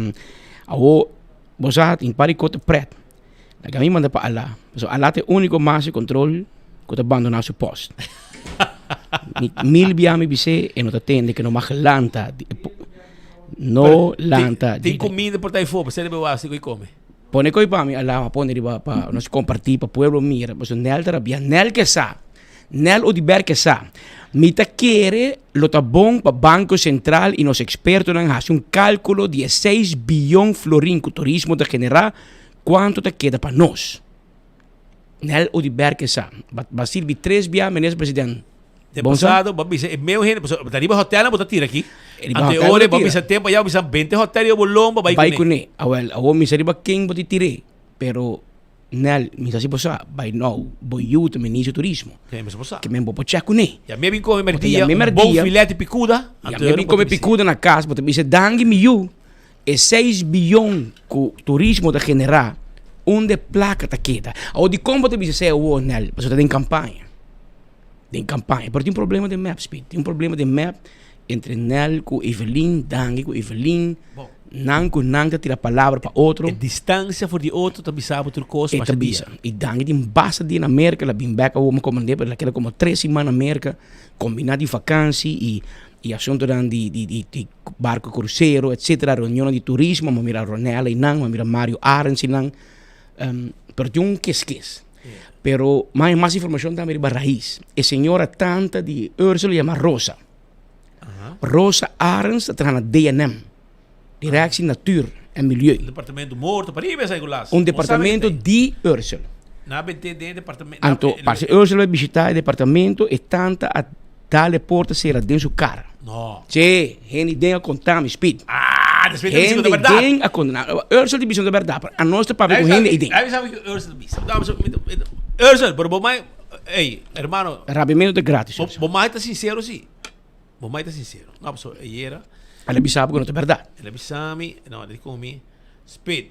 vos hat in paricota preto. A mim manda para Allah. So, Allah é o único mais controle que te abandonar seu posto. Mil biami bise e não te atende que não mais lanta. No lanta. Tem comida por aí fora, você deve assim que come. Pone coi para mim, Allah pone para nós compartilhar para o povo mira. Mas nel terapia, nel que sa, nel o diber que sa. Mita quer lo tá bom para Banco Central e nos expertos não fazem cálculo de 6 bilhões florin que o turismo te generar. Quanto te queda para nós? Nel o diber que sa. Basil bi 3 biya menes presidente. De passado, babisa, é meu gente, dali ba hotel na botar aqui. Ante ore, babisa tempo, ya babisa 20 hotel yo bolomba vai kune. Awel, misari ba king boti tire. Pero nel misa si posa, by now, boy youth ministro turismo. Que me posa. Que me bo pocha kune. Ya me vin come merdia, bom filete picuda. Ya me vin come picuda na casa, botar bisa dangi mi you. E 6 bilhões que o turismo te generar, onde placa te queda. Ou de como te bisa ser o nel, mas você tem campanha. Tem campanha. Pero tem problema de map, Speed. Tem problema de map entre nel com Evelyn, dangi com Evelyn, nan com nan te tira palavra para outro. A distância for de outro te bisa por coisa, mas bisa. E dangi tem basta de na América, la bem back ao comandante, pero aquela como 3 semanas na América, combinado de vacância e assunto de barco cruzeiro, etc. Reunião de turismo, mas mira Ronella e não, mas mira Mario Arens e não. Pero tem esquece. Pero mais informação também de raiz. A senhora tanta de Ursula chama Rosa. Rosa Arens está na DNM. Direção Natuur en Milieu. Departamento morto, para ir ver essa departamento de Ursula. Na BT de departamento. Anto, parce Ursula vai visitar o departamento e tanta a dare porta sera dentro sua cara. No. Sì, gente idea a contar, mi speed. Después te digo de verdad. Gente idea a contar. Ursula dice de verdad, a nostra papi con gente idea. Aí sabe que Ursula dice. Ursula, pero bomai, ei, hermano. Rapimento de grátis. Bomai tá sincero, sim. Bomai tá sincero. Não, pessoal, aí era. Ela sabe que não é verdade. Ela sabe, não, ele comi. Speed.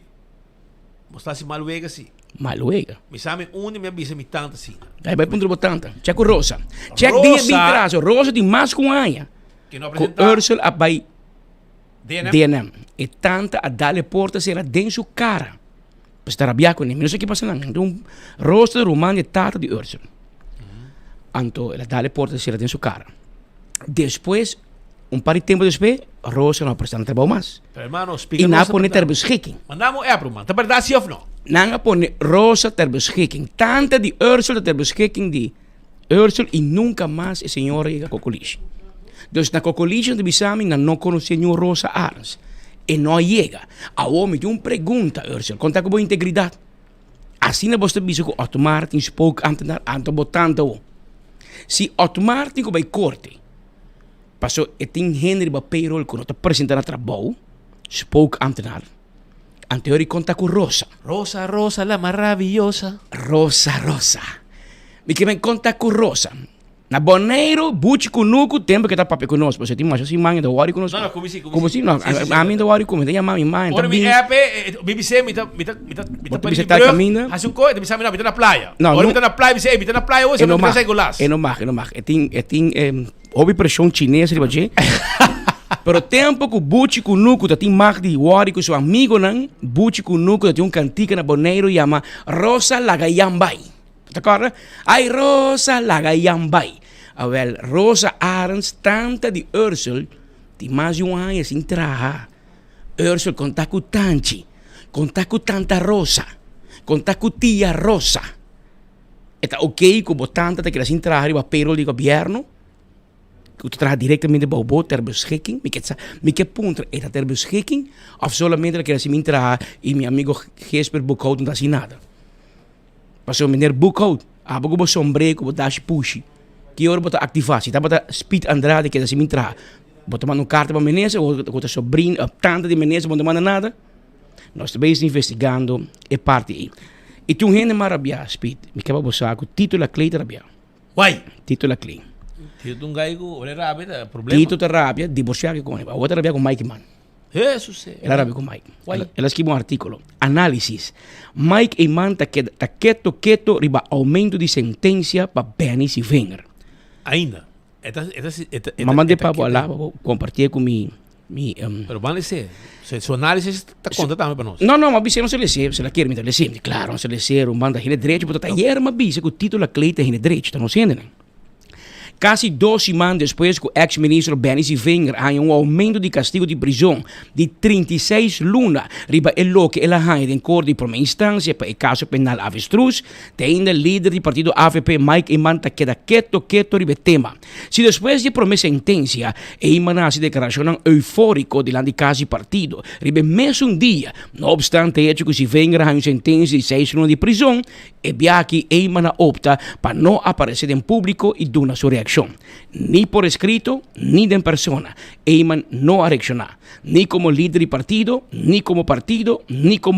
Mostrar-se maluega, sim. Maluega? Mi sabe onde me avisa mi tanta, sim. Aí vai punto tanta. Check o Rosa. Check dia bem traço. Rosa de mais com anha. Que não Com apresenta. Ursula a vai DNM. DNM. E tanta a dar porta sera dentro sua cara. Para estar rabiar com ele. Não sei o que passa lá. Então, Rosa de Romano é tata de Ursula. Anto, ela dá porta sera dentro sua cara. Depois, par de tempo depois, Rosa não apresenta trabalho mais. Hermano, explica. E não põe ter beschikking. Mandamos pro man. Tá verdade, sim ou não? Não põe Rosa ter beschikking. Tanta de Ursula ter beschikking de Ursula e nunca mais a senhora chega a Cocoliche. Então, na Cocoliche, de Bissami, não conhece a Rosa Arns. E não chega. A homem tem uma pergunta, Ursula. Conta com boa integridade. Assim, você bisa que Otto Martin spoke anto botando. Se Otto Martin vai corte, passou e tem Henry ba payroll quando está apresentando trabalho, spoke antenar. Anterior conta com Rosa. Rosa, Rosa, la maravillosa. Rosa. Me que me conta com Rosa. Na Boneiro, Buchi Kunuku, tempo que tá papi conosco. Você tem mais assim, mãe da Wari conosco. Não, como assim? Como assim? Não, a mim da Wari como tem a mãe, Ora, mi BBC, mi tá você tá caminhando? Hace um coisa, mi sabe não, mi tá na praia. Não, Ora, mi tá na praia, mi tá na praia hoje, não tá sem golas. É não mag. Tem houve pressão chinesa, riba je. Pero tempo que Buchi Kunuku tá tem mag de Wari com seu amigo não, Buchi Kunuku tá tem um cantiga na Boneiro chama Rosa Lagayambay. Tá claro? Ai Rosa Lagayambay. Wel, Rosa Arns, tanta de Ursula, die mais de ano assim traha. Ursula conta com Tanchi, conta com tanta Rosa, conta com tia Rosa. Eta ok, como tanta que assim traha riba payroll de governo, que traha diretamente para o bot ter beschikking, me que ponto é ter beschikking, of solamente que assim traha e meu amigo Jesper Boekhout não assim nada. Passou meneer Boekhout, abo como sombrero, como dash pushi. Que hora bota ativação, tá bota Speed Andrade que é assim entrar. Bota manda carta para Menezes, ou bota sobrinho, tanta de Menezes, não manda nada. Nós estamos investigando e parte aí. E tu gente marabia Speed, me quebra o saco, título a Clay rabia. Uai, título a Clay. Título gaigo, olha rabia, problema. Título rabia, divorciado com ele. Outra rabia com Mike Man. Jesus. Ela rabia com Mike. Ela escreveu um artículo. Análisis. Mike Eman tá quieto riba aumento de sentença para Benny Sivenger. Ainda. Mamãe de papo lá, compartilhar com mi. Pero vale ser. Su análisis está conta também para nós. Não, mas você não se lê, se ela quer me lê, claro, não se lê, manda ele direito, porque tá hier mas bisa que o título Cleita ele direito, tá não sendo, né? Quase 2 semanas depois que o ex-ministro Benny Sivenger ganhou um aumento de castigo de prisão de 36 lunas, riba o que ela ganha em cor de primeira instância para o caso penal avestruz, tem o líder do partido AVP Mike Eman queda quieto riba tema. Se depois de promessa sentença, Eman hace declaração eufórico diante do caso partido, riba mesmo dia, não obstante hecho que Sivenger ganhou sentença de 6 lunas de prisão, e que Eman opta para não aparecer em público e dar sua reação. Ni por escrito, ni de persona. Eman no ha reaccionado. Ni como líder de partido, ni como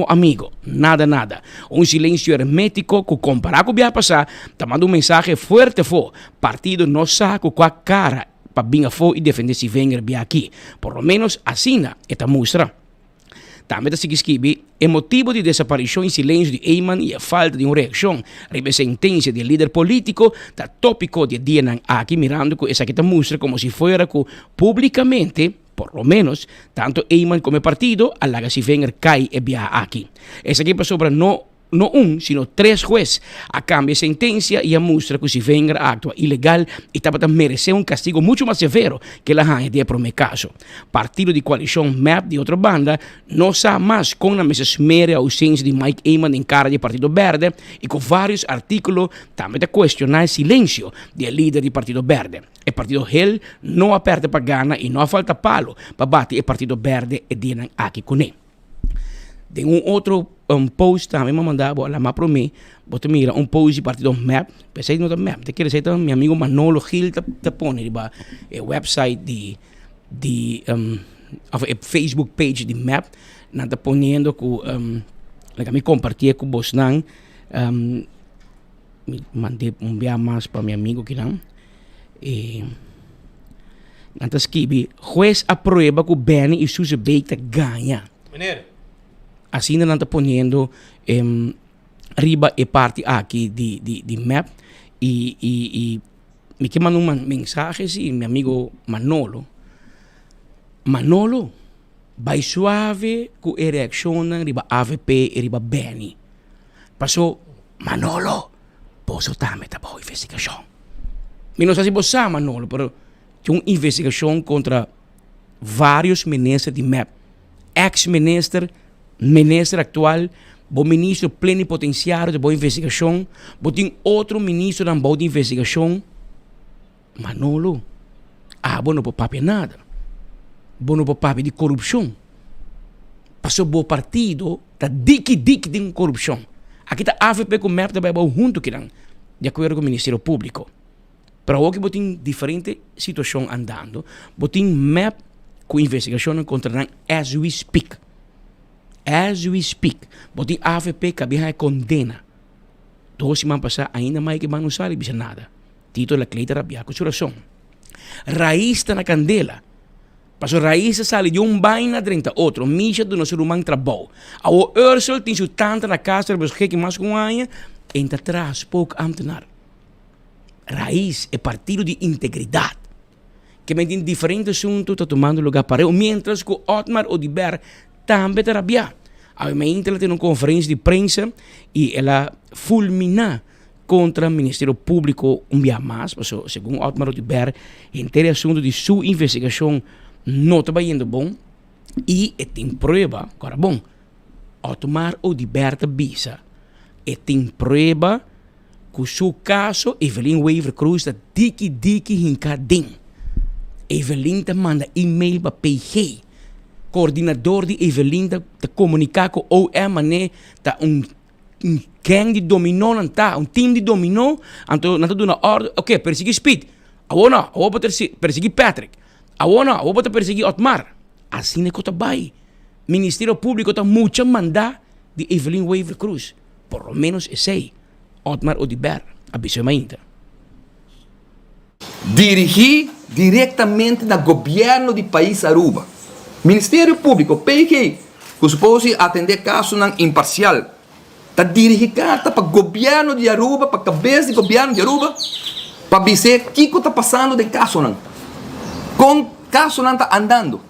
amigo. Nada. Un silencio hermético que comparado con lo que va a pasar, está mandando un mensaje fuerte fo. Partido no sabe con cara para vir fo y defender si Wenger aquí. Por lo menos así esta muestra. Também se escreve, o motivo de desaparição em silêncio de Eman e a falta de uma reação, a sentença do líder político, da tópico de Dienan aqui mirando que essa aqui mostra como se fuera que publicamente, por lo menos, tanto Eman como o partido, a la que se Wenger cai e via aqui. Essa aqui sobre no sino 3 jueces a cambio de sentencia y a muestra que si Wenger actúa ilegal y estaba merece un castigo mucho más severo que la gente de primer caso. Partido de coalición MAP de otra banda no sabe más con la mesma ausencia de Mike Eman en cara de Partido Verde y con varios artículos también de cuestionar el silencio del líder del Partido Verde. El Partido Hell no aperta para gana y no falta palo para bater el Partido Verde y tienen aquí con él. Tem outro post também me mandava lá mais para mim, você mira post de partido map, pensei no map, te quer dizer meu amigo Manolo Gil te põe riba website de Facebook page de map, na te ponendo com me compartilha com vos nan mandei via mais para meu amigo que não e nanta escrevi juez aprueba que Benny e Suzy Beita ganha. Meneer. Assim não está ponendo riba e parte aqui de map e me que mandou uma mensagem e meu amigo Manolo vai suave com a reação riba AVP e riba Benny. Passou Manolo, posso também tá boa investigação. Eu não sei se você sabe Manolo, pero tinha uma investigação contra vários ministros de map, ex-ministro atual, o ministro plenipotenciário de boa investigação, tem outro ministro da boa investigação. Manolo, bom não pode nada. Bom não pode de corrupção. Passou bom partido, tá dique de corrupção. Aqui tá AVP com MEP também junto que não, de acordo com o Ministério Público. Para o que tem diferente situação andando, tem MEP com investigação contra as we speak. As we speak, tem AVP que a condena. 2 semanas passadas, ainda mais que não sabe bisa nada. Tito la cleita rabia com suração. Raiz está na candela. Passou raiz sale de baina 38, misha do nosso rumang trabalho. O Ursel tem seu tanta na casa, mas que mais com aia, entra atrás pouco amtenar. Raiz é partido de integridade. Que me tem diferentes assuntos, está tomando lugar para eu, mientras que Otmar Odiber também está rabiando. A minha tem uma conferência de imprensa e ela fulmina contra o Ministério Público dia mais, segundo Otmar Odiber, inteiro assunto de sua investigação não está indo bom e tem prova, agora bom, Otmar Odiber está bisa e tem prova que o seu caso, Evelyn Weaver Cruz está dique hincadinho. Evelyn te manda e-mail para PG, coordenador de Evelyn te comunicar com o OM, tá gang de dominó, um time de dominó, então não está ordem, ok, perseguir Speed, vou perseguir Patrick, vou perseguir Otmar, assim é que está bem. Ministério Público está muito mandar de Evelyn Weaver Cruz, por lo menos esse Otmar Odiber, avisou ainda. Dirigir diretamente no governo do país Aruba. Ministério Público, PG, que supõe atender casos imparcial, está dirigindo carta para o governo de Aruba, para a cabeça do governo de Aruba, para dizer o que está passando de caso não. Com caso não está andando.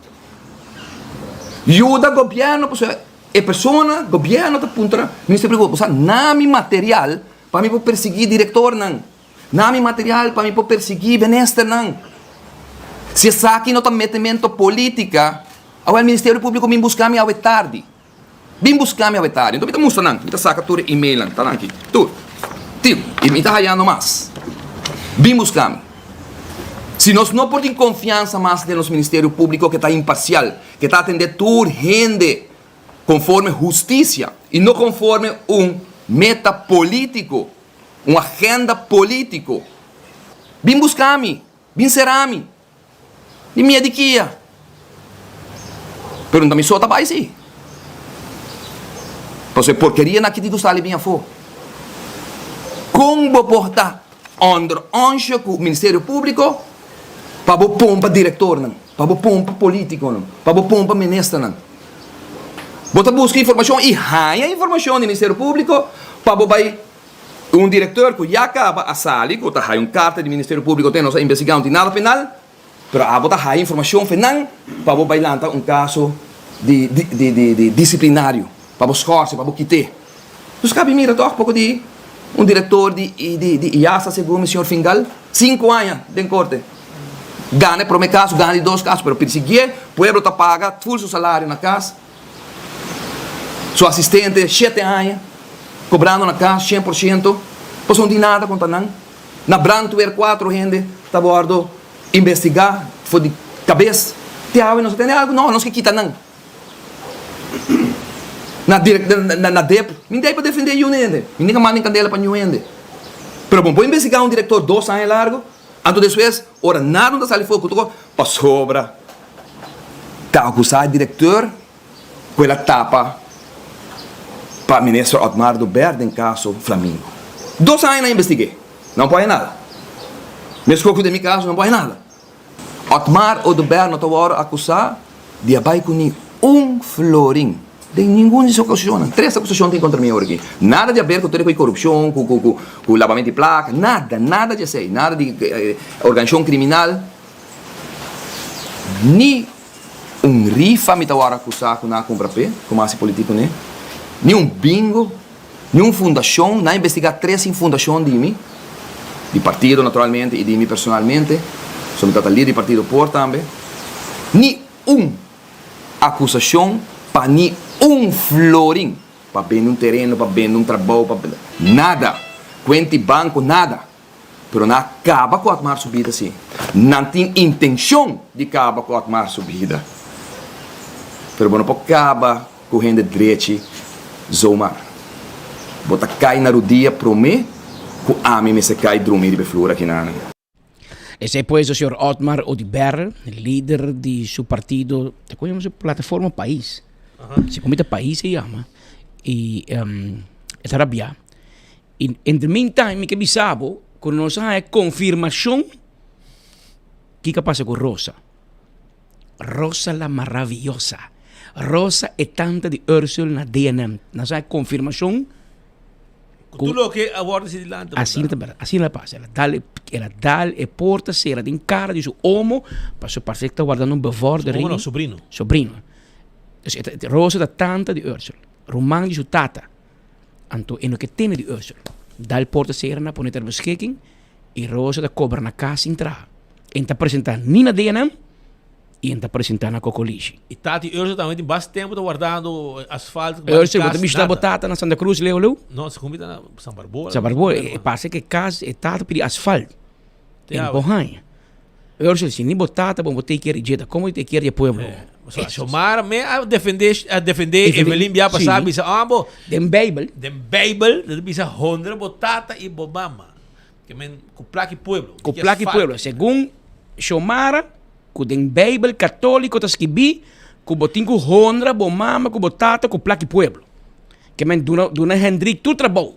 Ajuda o governo, a pessoa, governo está apontando, Ministério Público, nami material para me perseguir diretor não. Nami material para me perseguir benester não. Se essa aqui não está metimento política, o Ministério Público me buscar-me ao tarde. Vim buscar-me ao tarde. Então, me mostra não. Me saca tudo e-mail, tá aqui. Tudo. Tio, e me está rayando mais. Vim buscar-me. Se nós não podemos confiança mais no Ministério Público que está imparcial, que está atendendo tudo gente conforme justiça e não conforme meta político, uma agenda político. Vim buscar-me. Vim será-me. E minha diquia. Pero não me solta mais aí. Porque porqueria na que tu sale bem a fo. Como portar under anjo com o Ministério Público para pompa diretor não, para pompa político não, para pompa ministro não. Bota busca informação e raia informação do Ministério Público para vai diretor que já acaba a sali, que está uma carta do Ministério Público tem nossa investigação de nada penal. Pero abota a informação final para bailar caso de disciplinário, para escorcer, para quitar. Então, cabe mira toch pouco de diretor de IASA, segundo o senhor Fingal, 5 anos de corte. Gana por caso, gana de 2 casos, pero perseguir, o pueblo está paga full seu salário na casa. Seu assistente, 7 anos, cobrando na casa 100%, pois não tem nada contra não. Na Brandwehr 4 gente está a bordo investigar, foi de cabeça. Te não tem algo, não que quita não. Na DEP, ninguém para defender o ende. Ninguém manda em candela para o ende. Pero bom, pode investigar um diretor 2 anos largo, antes depois, ora nada não sai fogo, para sobra. Tá acusado o diretor, com ela tapa para o ministro Otmar do Verde em caso Flamengo. 2 anos não investiguei, não pode nada. Mesmo que de meu caso, não pode nada. Otmar ou do Verde não está acusado de abai com florim. De nenhuma dessas acusações. 3 acusações tem contra mim aqui. Nada de a ver com corrupção, com lavamento de placa, nada de sei, nada de organização criminal. Ni rifa me estava acusado com nada compra pé, como assim político, né? Ni bingo, ni fundação, na investigar 3 fundação de mim, de partido naturalmente e de mim personalmente, sou ali de partido por também. Ni acusação para ni florim, para vender terreno, para vender trabalho, para nada. Cuente banco, nada. Pero não acaba com a Otmar subida assim. Não tem intenção de acabar com a Otmar subida. Pero não pode acabar com a gente direita, Zomar. Bota cai na rodia para mim, que a mim se cai dormir de flora aqui na. Ese é pues o senhor Otmar Odiber, líder de su partido, te conhecemos plataforma País. Se comita País se chama. E é Arabia. E in the meantime, que bisabo, quando nós há confirmação que passa com Rosa. Rosa la maravilhosa. Rosa é tanta de Ursula na DNM. Nós há confirmação. Tu lo que aborda se dilante. Assim ela passa. Ela dá e porta se ela tem cara de seu homo, para seu parceiro que está guardando bevor de ringue. Sobrino. Rosa da tanta de Ursula. Román de seu tata. Anto, en o que tem de Ursula. Dá a porta se ela põe ter beschikking e Rosa da cobra na casa entrar. En está apresentando nem na DNM e está apresentando na Cocolixe. E Tati Ursula também tem bastante tempo guardando asfalto. Ursula, você me está botata na Santa Cruz, Leo? Não, se comida na São Barbola. São Barbola, passa que casa é tata para asfalto. Em Bohanha. Ursula, se nem botata, vamos ter que ir dieta. Como ter que ir de pueblo? Somar me a defender Evelyn Bia passar bisa ambo. Dem Bible, bisa Honda botata e bobama. Que men com plaque pueblo. Com plaque pueblo, segundo Xomara, com dem Bible católico tas que bi, com botin com Honda, bomama, com botata, com plaque pueblo. Que men duna Hendrik tu trabalho.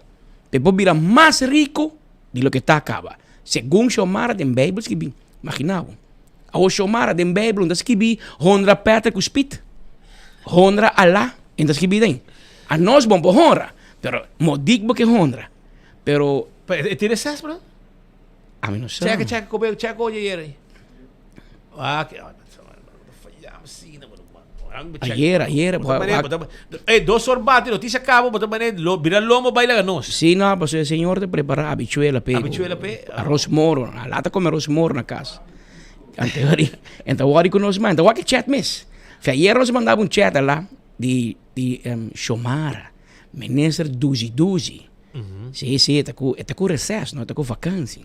Depois vira mais rico de lo que está acaba. Segundo Xomara dem Bible que bi. Imaginava. A Xomara dem Bible das que bi, Honda Petra com spit. Honda Allah, en das que bi den. A nós bom por Honda, pero modig que Honda. Pero ¿Tienes sas, bro? A mí no sé. Checa oye ayer. Que ayer. Dos sorbates, notícia acabou, botar mané, virar lomo, baila ganos. Sim, não, mas o senhor te prepara habichuela pe. Arroz moro, a lata come arroz moro na casa. Então, o com nós manda, o que chat mes. Ayer nós mandava chat lá de Xomara, ministro Duzi. Sim, está com recesso, não está com vacância.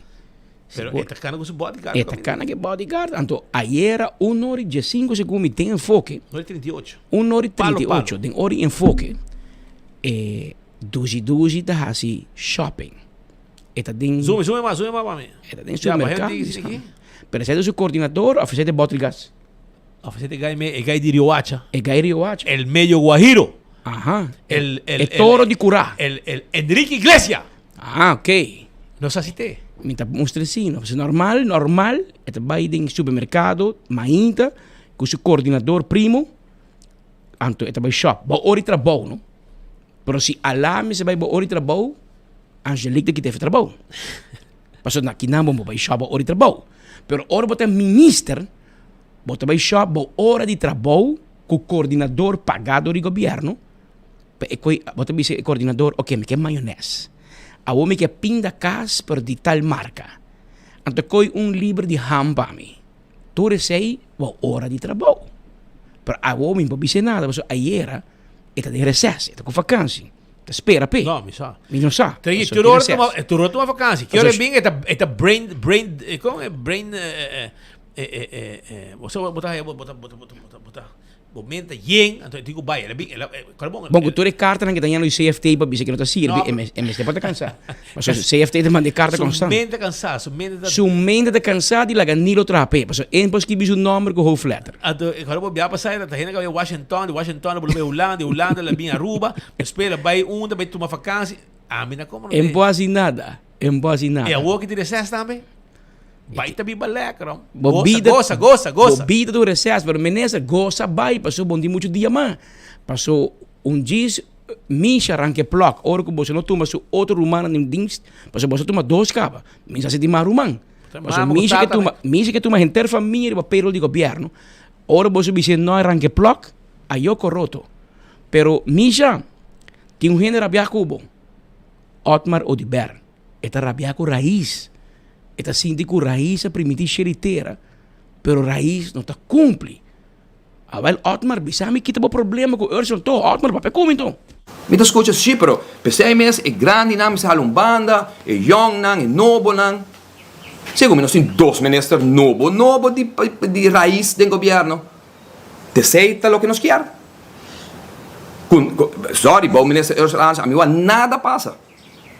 Pero esta cana com seu bodyguard. Esta cana que bodyguard. Então, ayer 1h15 segundos tem enfoque. 1h38. 1h38, tem hora enfoque. Duzi está assim, shopping. Eta tem... Zoom mais, mami. Eta tem supermercado. Pero esse é o seu coordenador, oficial de bottle gas. Oficial de gai de Riohacha. Gai Riohacha. El medio guajiro. Ajá. El toro de Curá. El Enrique Iglesias. Ah, ok. Não se assiste. Me tá mostrando assim, normal, eta vai em supermercado, mainta, com seu coordenador primo, anto eta vai shop, ba ori trabalho, não? Pero se alá me se vai ba ori trabalho, Angelique que teve trabalho. Passou na kinamo mo vai shop ba ori trabalho. Pero ora bota minister, bota vai shop ba hora de trabalho com o coordenador pagado do governo. E coi bota vice coordenador, ok, me quer maionese. A homem que pinda casa por de tal marca. Então, coi livro de ham para mim. Tu recei, hora de trabalho. Pero a homem não pode nada, mas ayer está de recesso, está com vacância. Espera, pe. Não, me sa. Me não sa. Tu rota uma vacância. Que hora bem esta brain, como é brain, você botar momento yen, então digo vai, Bom, tu de carta não que tem no CFT para dizer que não está sirve, MST pode cansar. Mas o CFT te manda carta constante. Sumente de cansado e la ganilo trape. Mas em pos que bisu número com half letter. Agora vou viajar para sair da gente que Washington, de Washington para Holanda, lá bem Aruba, espera vai vai tomar vacança. Ah, mina como não. Em quase nada. É o que te recesso também. Vai também balé, não. Goza. Bobida do recesso, mas menesa goza vai, passou bom dia muito dia mais. Passou dia Misha arranque plok, ora que você não toma seu outro rumano em dienst, passou você toma 2 capa. Misha se toma rumano. Passou Misha que toma inteira família para payroll de governo. Ora você dice não arranque plok, aí eu corroto. Pero Misha tem gente rabia cubo. Otmar Odiber. Eta rabia com raiz. Eta síndico raiz a permitir xeriteira. Pero raiz não está cumpre. Aval Otmar bisa me kita problema com Ursula to. Otmar papai como então? Me tá escuta sim, pero pensei mesmo é grande nome se halumbanda, é young nang, é nobo nang. Segundo nós tem 2 ministros nobo de raiz do governo. Te aceita o que nós quer. Sorry, bom ministro Ursula, a mim nada passa.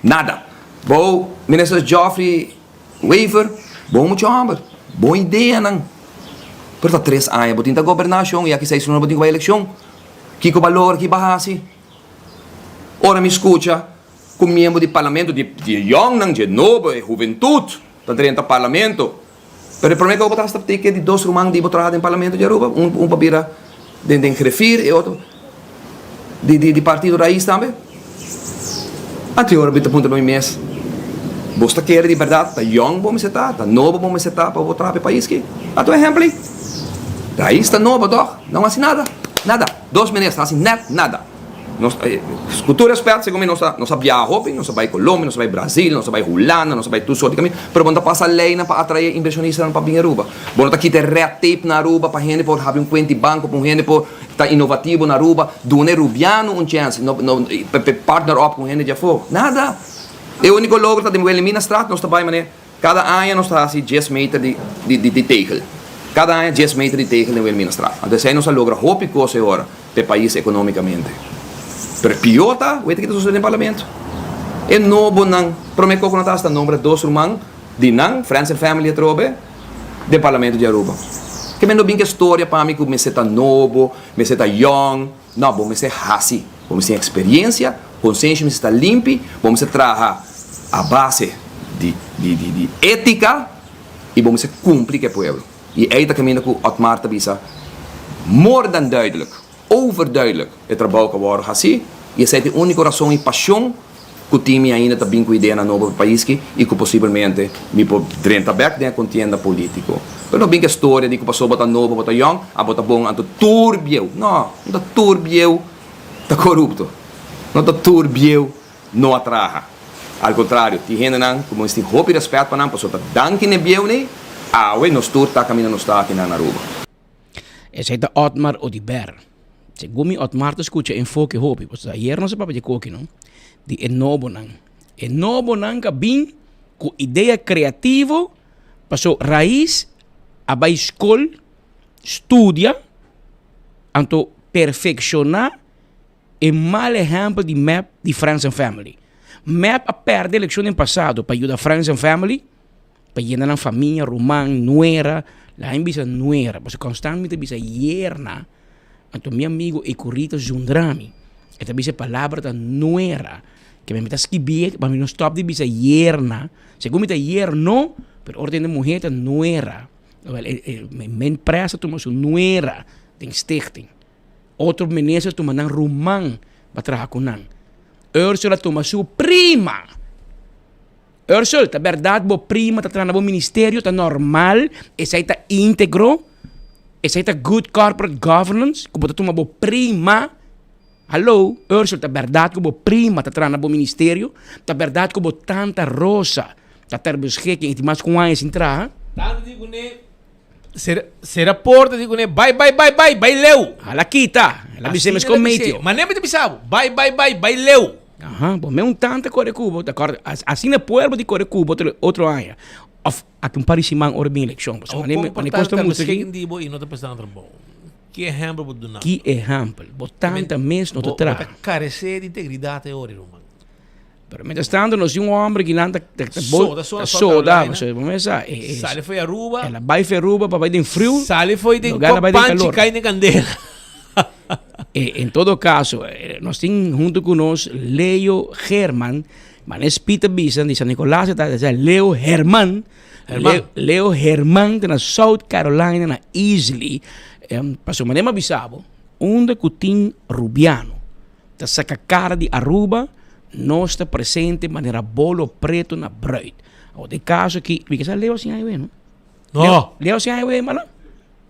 Nada. Bom ministro Geoffrey Weaver, bom muito homem, boa ideia não. Pero tá 3 anos, botin da governação e aqui 6 anos botin com a eleição. Que valor, que bahasi. Ora me escuta, com membro de parlamento de young não, de novo, de juventude, tá dentro do parlamento. Pero para mim que eu botar esta ticket de 2 romanos de botar em parlamento de Aruba, para vira de refir e outro de partido raiz também. Até agora, bita punta no mês. Bosta quer de verdade, tá young bom me setar, tá novo bom me setar para votar para o país que. A tu exemplo, raiz está novo, doch, não assim nada, 2 meses, assim nada. Nós, com todo respeito, segundo nós viajamos, nós vai Colômbia, nós vai Brasil, nós vai Holanda, nós vai tudo só de caminho, pero quando passa a lei para atrair inversionistas para vir a Aruba. Quando aqui tem red tape na Aruba para gente por abrir conta de banco, para gente por estar inovativo na Aruba, doar rubiano chance, partner up com gente de fogo. Nada. O único logro está de eliminar estrato, nós trabalhamos, né? Cada ano nós está assim 10 metros de tegel. Cada ano 10 metros de tegel de eliminar estrato. Então, aí nós logra roupa e coisa agora para o país economicamente. Pero pior tá, o que está sucedendo no parlamento. É novo não, prometo que não está esta nome 2 irmãos de não, Friends and Family trobe, do parlamento de Aruba. Que me não bem que história para mim que me seta novo, me seta young, não, vou me ser hasi, vou me ser experiência, consciência me está limpo, vou me ser trabalhar a base de ética e vou me ser cumprir que é povo. E aí está caminho que o Otmar está more than duidelijk. Overduidelijk het trabalho que agora assim e essa é a única razão e paixão que o time ainda está bem com a ideia na novo país e que possivelmente me pode drenta back da contienda política. Mas não bem que a história de que passou a botar novo, botar young, a botar bom, a turbio. Não está turbio, está corrupto. Não está turbio, não atraja. Al contrário, tem gente não, como este roupa e respeito para não, passou a danke ne bieu ne, nós tour está caminhando está aqui na Aruba. Esse é o Otmar Odiber. Segumi Otmar te escucha enfoque hopi, pues ayer no se papi de coque, ¿no? De enobo nan ka bin com ideia criativo, passou raiz, a escola, estudia, anto perfeccionar e mal exemplo de map de Friends and Family. Map a perde a eleição em passado para ajudar Friends and Family, para llenar a família, román, nuera, la bisa nuera, pues constantemente bisa yerna. Então, meu amigo e currito Jundrami, esta bisa palavra da nuera, que me metas escrever, para mim não stop de bisa yerna, segundo me yerno, pero ordem de mulher da nuera. Men pressa toma sua nuera, tem stichting. Outro ministro toma nan román, para trabalhar com nan. Ursula toma sua prima. Ursula, tá verdade, bo prima, tá trabalhando no ministério, tá normal, essa aí tá íntegro. Essa é good corporate governance, que você toma boa prima. Hello, Ursula, tá verdade que boa prima tá trabalhando no ministério, tá verdade que boa tanta rosa, tá terbusque que tem mais com anos entrar. Tanto digo né, será porta digo né, bye leu. Ela quita, ela me chama com meio. Mas nem me bisabo, bye leu. Aham, bom, me tanta core cubo, tá correto? Assim na puerta de core cubo outro ano. Aqui parecimang ora bem eleição, mas nem custa muito aqui. Não e não está pensando bom. Que exemplo você dá? Que exemplo. Botanta mês no te traz. Carecer de integridade hoje, Roman. Pero mientras tanto, nós temos um homem que anda soda, você começa. Sale foi Aruba. Ela vai para Aruba para ir em frio. Sale foi de Copanche, cai na candela. Em todo caso, nós temos junto com nós Leo Herman, mas Peter Bisan de San Nicolás, Leo Herman. Leo Herman na South Carolina, na Easley. Para maneira bisabo, onde que Rubiano, tá saca cara de Aruba. Nós está presente de maneira bolo preto na bruid. O de caso que você leu assim aí, não? Não. Leu assim aí, mano.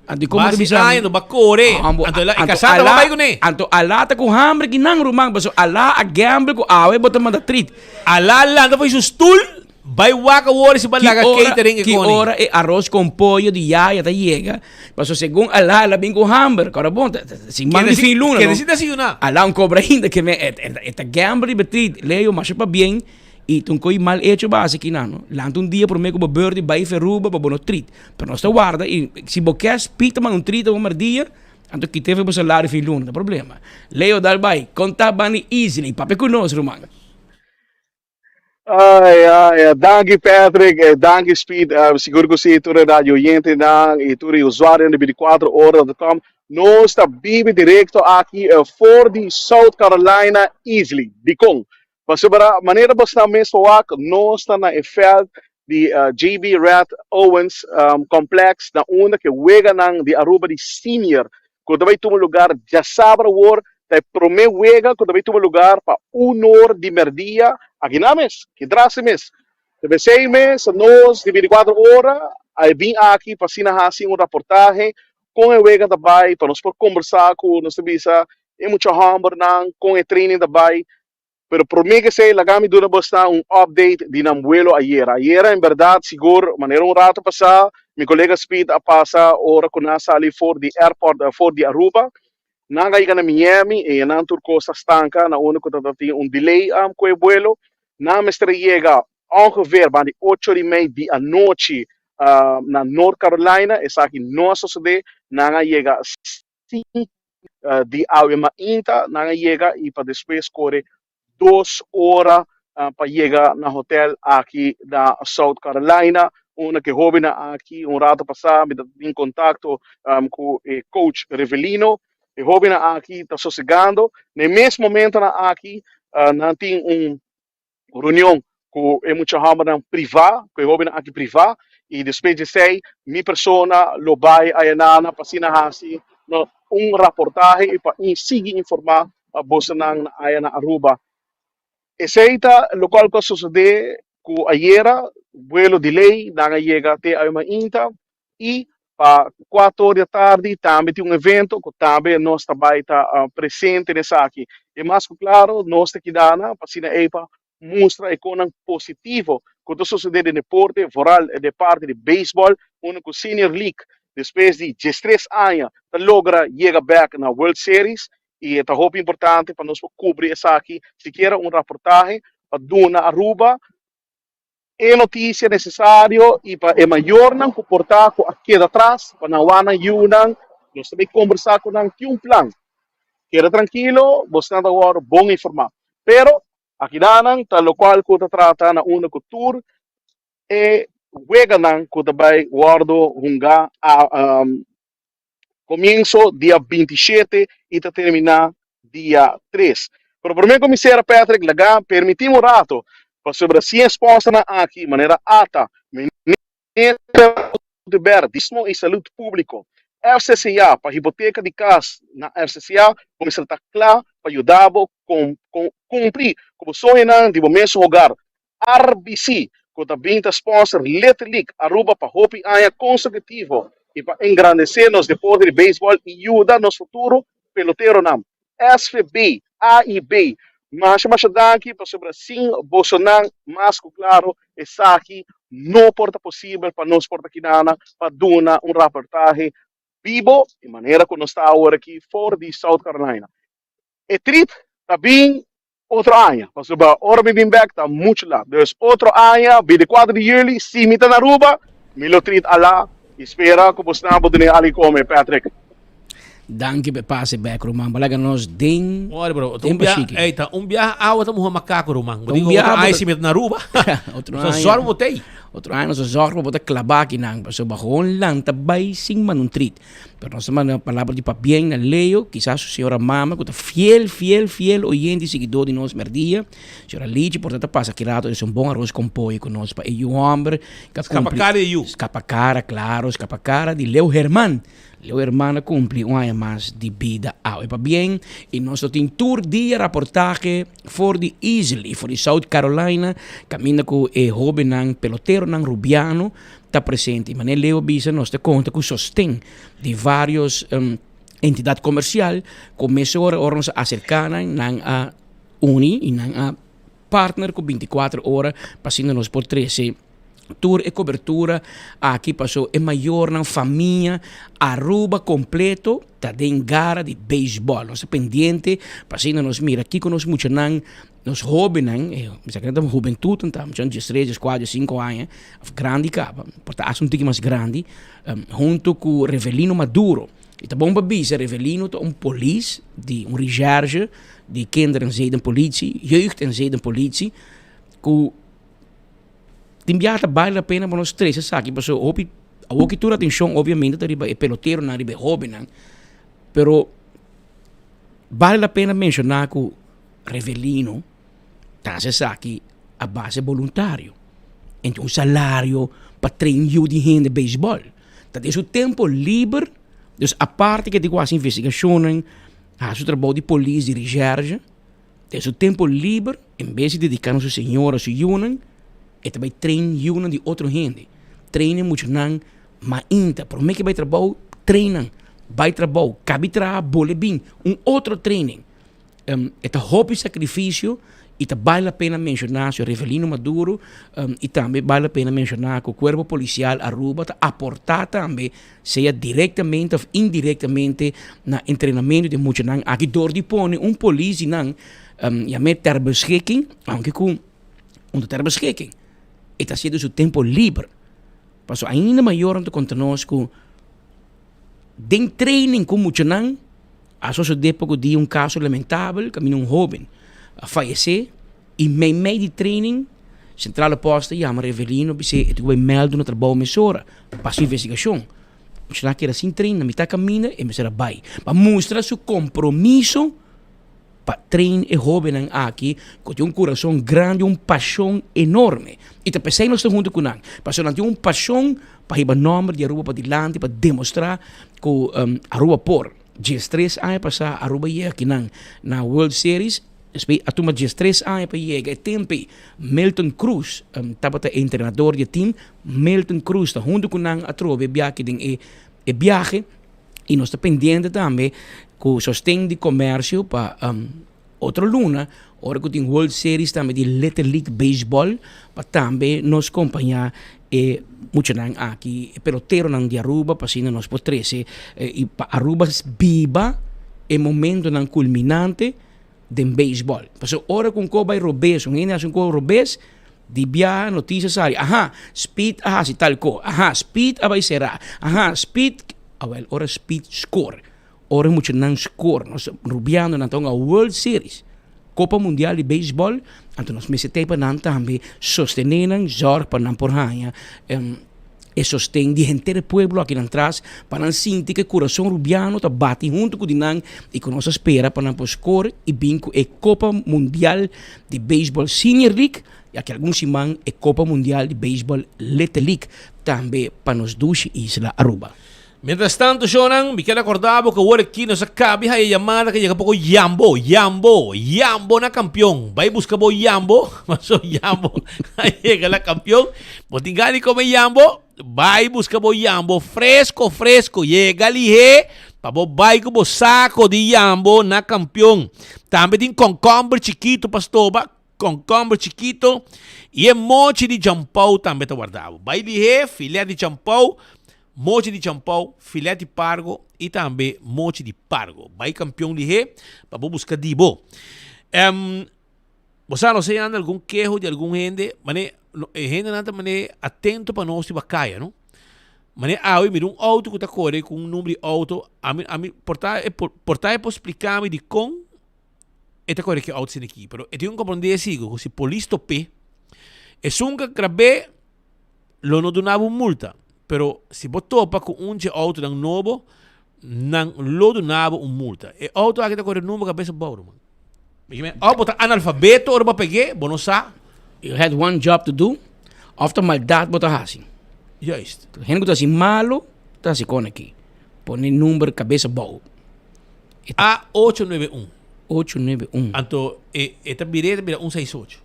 Andi como que bisa? Mas não bakore. Anto lá casado ba bago ni? Anto alata com hambre que nang rumang baso ala a gamble ko awe bota manda treat. Ala ando foi sustul. Vai waka wori si balaga catering que hora é arroz com pollo de yaya tá chega. Paso segundo ala la bingo hambre, cara bom. Se manda fim luna. Que decida si una. Ala un cobra ainda que me esta gamble betrit leo mas para bem. E tu coi mal hecho base aqui não. Lanto dia por mim como bird vai ferruba para bono treat. Pero nós guarda e se boqueas pita man un treat um dia, anto que teve o salário fim luna, não problema. Leo dal vai, conta bani easily, pape conosco, Romano. Danke Patrick, danke Speed, seguro que você é rádio oyente e tu é usuário de 24horas.com. Nós está vive direto aqui for the South Carolina Easley, Dicon. Mas sobre a maneira basta mesmo nós está na EFL de JB Rat Owens Complex na onda que wega nang de Aruba de Senior. Quando vai tomar lugar já sabe o war, tá prome wega quando vai tomar lugar para 1 hora de merdia. Aqui na mes, que trace mes. Deve 6 meses, nós, de 24 horas, aí vim aqui para assim um reportagem com o Wega também, para nós por conversar com nós bisa, e muito hambre com o training também. Pero por mim que sei, lagami dura basta update de nambuelo ayer. Ayer, em verdade, seguro, maneira rato passar, meu colega Speed a passa hora com nós ali for the airport, for the Aruba. Nanga iga na Miami e na Turcosta stanca, na única que tem delay com o vuelo. Na mestre chega ongeveer bij 8:30 da noite na North Carolina, e aqui não sucede, nanga chega 5 de Alma Inta, nanga chega e para depois corre 2 horas para chegar na hotel aqui na South Carolina, uma que jovem aqui, rato passado, em contato com o coach Revelino, e jovem aqui está sossegando, no mesmo momento aqui, não tem reunião com muito hambre privado, com o aqui privado, e depois de sei, minha pessoa lo vai a na passina assim, reportagem para seguir informar a bolsa na Aruba. Essa local que sucede com ayer, vuelo delay, na chega até a uma inta, e para 4 horas da tarde também tem evento que também nós também está presente nessa aqui. E mais claro, nós aqui dana, passina EPA, mostra economia positivo quando sucede no deporte, foral de parte de beisebol, com Senior League, depois de 13 anos, logra chegar back na World Series, e é muito importante para nós cobrir isso aqui, se quer reportagem para Duna Aruba, é notícia necessária e para é maior não comportar com aqui atrás, para não há nenhuma, nós também conversar com um plano, queda tranquilo, você não agora bom informar, pero aqui danan, tal qual que trata na uma cultura, e wega nan que também guardo hunga começo dia 27 e terminar dia 3. Pero por mim, comissário Patrick, laga permitimos rato para sobre si resposta na aqui, maneira ata, ministério de Berdismo e Saúde Público, FCCA, para hipoteca de casa na FCCA, começar a estar claro para ajudar com cumprir como sonho de momento lugar RBC, que também está sponsor League Aruba para hopi aia consecutivo e para engrandecer nos deportes de beisebol e ajudar nos futuro peloteiro nam SVB, AIB, mas daqui para sobre sim Bolsonaro, mas claro, essa aqui não porta possível para nós porta aqui para dar reportagem vivo de maneira que nós está agora aqui for de South Carolina. E trip também outro ano, porque a hora de vir back está muito lá. Então, outro ano, 24 de julho, se me está na Aruba, me lo treat lá, espera que você não pode ali comer, Patrick. Danke pe passe back Roman. Balaga nos ding. Olha, bro. Ding bashiki. Eita, viaje awa ta muha macaco, Roman. Um Digo, viaje, ai, si met na Aruba. Só zorg botei. Outro ano nós zorg bota klabaki nang. Paso bahon lang tabay sing manuntrit. Pero nós man palavra de papien na leo. Quizás a senhora mama que tá fiel oyente e seguidor de nós merdia. Senhora Lichi, portanto passa que rato é um bom arroz com pollo com nós. Pa e o homem. Escapacara e you. Escapacara, claro. Escapacara de Leo Herman. Leo Hermana cumpre um ano mais de vida. E para bem, e nós temos tour de reportagem for the Easily, for the South Carolina, caminha com o jovem pelotero rubiano, está presente. Mas Leo Bisa nós te conta com o sostém de vários entidades comerciais, começou a nos acercar a Uni e a partner com 24 horas, passando nos por 13 tour e cobertura aqui passou é maior na família Aruba completo tá den gara de beisebol nossa pendiente passando nos mira aqui com nós muito nos jovens estamos juventude estamos já de 3, 4, 5 anos grande capa porta assunto que mais grande junto com Revelino Maduro e tá bom para bisa Revelino tá polícia de recherche de kinderen zeden politie jeugd en zeden politie com Timbiata vale a pena para nós três, sabe? Porque a ouquitura atenção, obviamente, é pelotero, não é jovem, pero vale a pena mencionar que o Revelino tá se sabe a base voluntário, então um salário para treinar de gente de beisebol, tá de seu tempo livre, dus a parte que de quase investigação, a seu trabalho de polícia, de recherche, de seu tempo livre, em vez de dedicar a sua senhora, a sua união e também treina de outra gente. Treina muito não, mas ainda, por mim que vai trabalhar, treina, vai trabalhar, cabe trabalhar, bole bem, outro treino. É hobby sacrifício, e vale a pena mencionar o Revelino Maduro, e também vale a pena mencionar que o corpo policial Aruba está aportar também, seja diretamente ou indiretamente, no treinamento de muito não. Aqui door de pone polícia não, e met ter beschikking, aunque com ter beschikking. E está sendo seu tempo livre. Passou ainda maior onde conosco. Den training com muito não. A sua época de caso lamentável, que jovem a falecer. E meio de training, central posta, chama Revelino, e tu vai meldo no trabalho emissora. Passa investigação. Você não quer assim treinar, me está caminhando, e me será vai. Mas mostra seu compromisso para treinar e jovem aqui, que tem coração grande, paixão enorme. E te pensei nós junto com ele. Passou não tem paixão para ir nome de Aruba para dilante, para demonstrar que Aruba por 13 anos passar Aruba ia aqui na World Series. A turma 13 anos para chegar. Tempo Milton Cruz, estava treinador de time. Milton Cruz está junto com ele a trove viagem e viagem. E nós estamos pendentes também com o sostém de comércio para outra luna, hora que tem World Series também de Little League Baseball, para também nos acompanhar muito aqui, pelotero de Aruba, passando nós por 13, e para Aruba viva é momento culminante de beisebol. Porque hora com o vai robês, com robês, de via notícias aí, speed, se tal co, speed, vai será, speed, ora speed score. Ora muito não score, nós rubiano na tonga World Series, Copa Mundial de Beisebol, então nós mesmo para não também sostener zorg para não por ranha, e sostém de gente do pueblo aqui atrás para não sentir que o coração rubiano tá bate junto com o dinang e com nossa espera para não por score e binco é Copa Mundial de Beisebol Senior League e aqui alguns simang é Copa Mundial de Beisebol Little League também para nos duas isla Aruba. Mientras tanto, Shonan, me queda acordado que ahora aquí nos acabe hay llamada que llega poco Yambo na campeón. Va y busca bo Yambo, pasó Yambo, ahí llega la campeón. Botingali come Yambo, va y busca bo Yambo, fresco, llega lige, pa bo vai com bo saco de Yambo na campeón. También tem concombre chiquito, pastoba, concombre chiquito, e é mochi de champau também tá guardado. Vai lige, filé de champau, mochi de champau, filé de pargo e também mochi de pargo. Vai campeão de rei para buscar dibo. Você não sei anda algum queijo de algum gente, mas gente nada mané atento para nós de bacaia, não? Mas aí me um auto que tá corre com um número de auto, a mim portar é para explicar me de como é tá corre que auto sem aqui, pero eu tenho que compreender assim, se polícia tope, é sunga grave, lo não donava multa, pero se botopa com auto ng novo, não lo donava multa. E auto aqui tá corre número cabeça bauro, man. Oh, botar analfabeto ou para pegar, bom não sabe. You had one job to do, after maldade botar assim. Juist. Gente que tá assim malo, tá assim com aqui. Põe número cabeça bauro. A891. 891. Anto, esta bireta bira 168.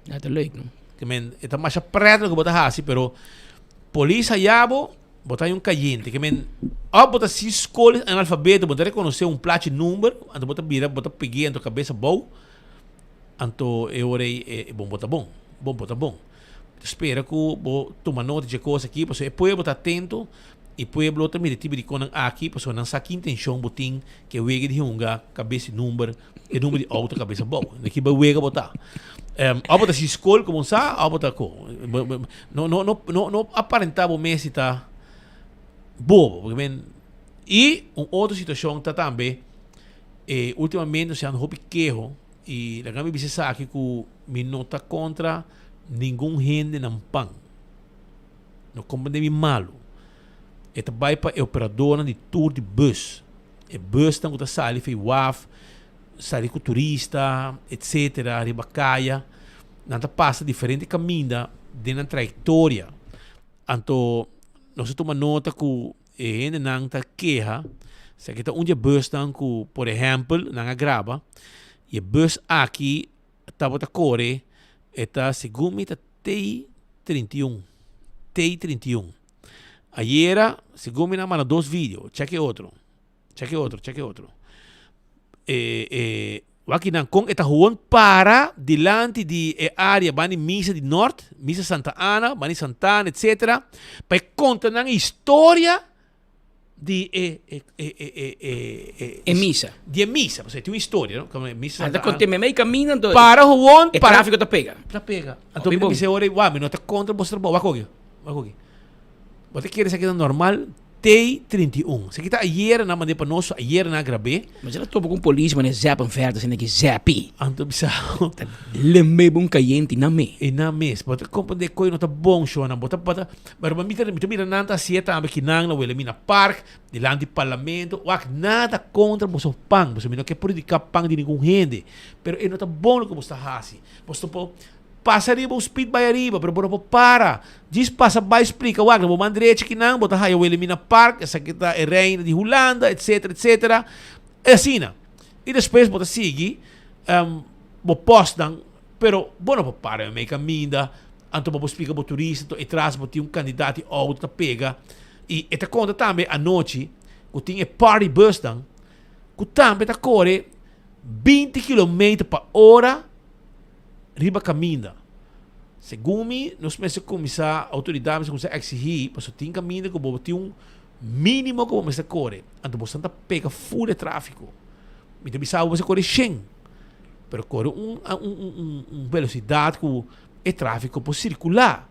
Dat is leuk, no? Que men, esta mais preto que botar assim, pero polícia yabo botar um caliente, que men, botar se escolhe analfabeto, botar reconhecer plate número, anto botar bira, botar peguei anto cabeça bom, anto eu orei bom botar bom botar bom. Espera que vou tomar nota de coisa aqui, porque depois botar atento e pueblo também tipo de conan aqui, porque não sabe que intenção botin que o wega de hunga cabeça número e número de auto cabeça bom, daqui vai wega botar. Botar se escolhe como sa, botar co. Não aparentava o mês tá bobo, porque men e outra situação tá também ultimamente se ando quejo e la gami bisa aqui que me nota contra nenhum gente não pan. Não compreende malo. Esta vai para a operadora de tour de bus. E bus tem que sair fei waf, sair com turista, etc. Ribacaia, não passa diferente caminho dentro da trajetória. Então nós toma nota que gente não tá queja, se que tá bus tem que, por exemplo, não grava, e bus aqui tá bota corre eta segundo tá T31. Ayer, segundo me manda 2 vídeos, cheque outro. Aqui não com eta Juan para delante de área bani misa de norte, misa Santa Ana, bani Santana, etc. Para contar na história de misa. De misa, você tem uma história, não? Como misa. Até quando tem meio caminho, para Juan, o para tráfico tá pega. Então me dice ora, me não tá contra você bom, vai comigo. Você quer isso aqui normal? T31. Se kita ayer na mande para nós, ayer na gravei. Mas ela topa com polícia, mas é zap verder, assim que zapi. Anto bisa. Lembe bom caliente na me. E na mes, bota compreende coi não tá bom show na bota. Mas mira nanta sieta ambe kinang na wele mina park, dilante parlamento, wak nada contra moso pang, moso mino que predicar pang de nenhum gente. Pero e não tá bom como está hasi. Posto po passa arriba o speed by arriba, pero por para. Diz passa by explica, wag, vou mandar que não, bota aí o elimina park, essa aqui tá é reina de Holanda, etc, etc. É assim, né? E depois bota sigue, vou postar, pero bueno para meio caminho, anto vou explicar para o turista, e traz para candidato outro pega. E esta conta também à noite, que tinha party bus dan, que também tá corre 20 km/h riba caminho. Segundo me, nós começamos a começar, a autoridade começar a exigir, para o tem caminho que vou ter mínimo que você corre. Então você não pega full de tráfego. Me também sabe você corre 100, pero corre velocidade que é tráfego por circular.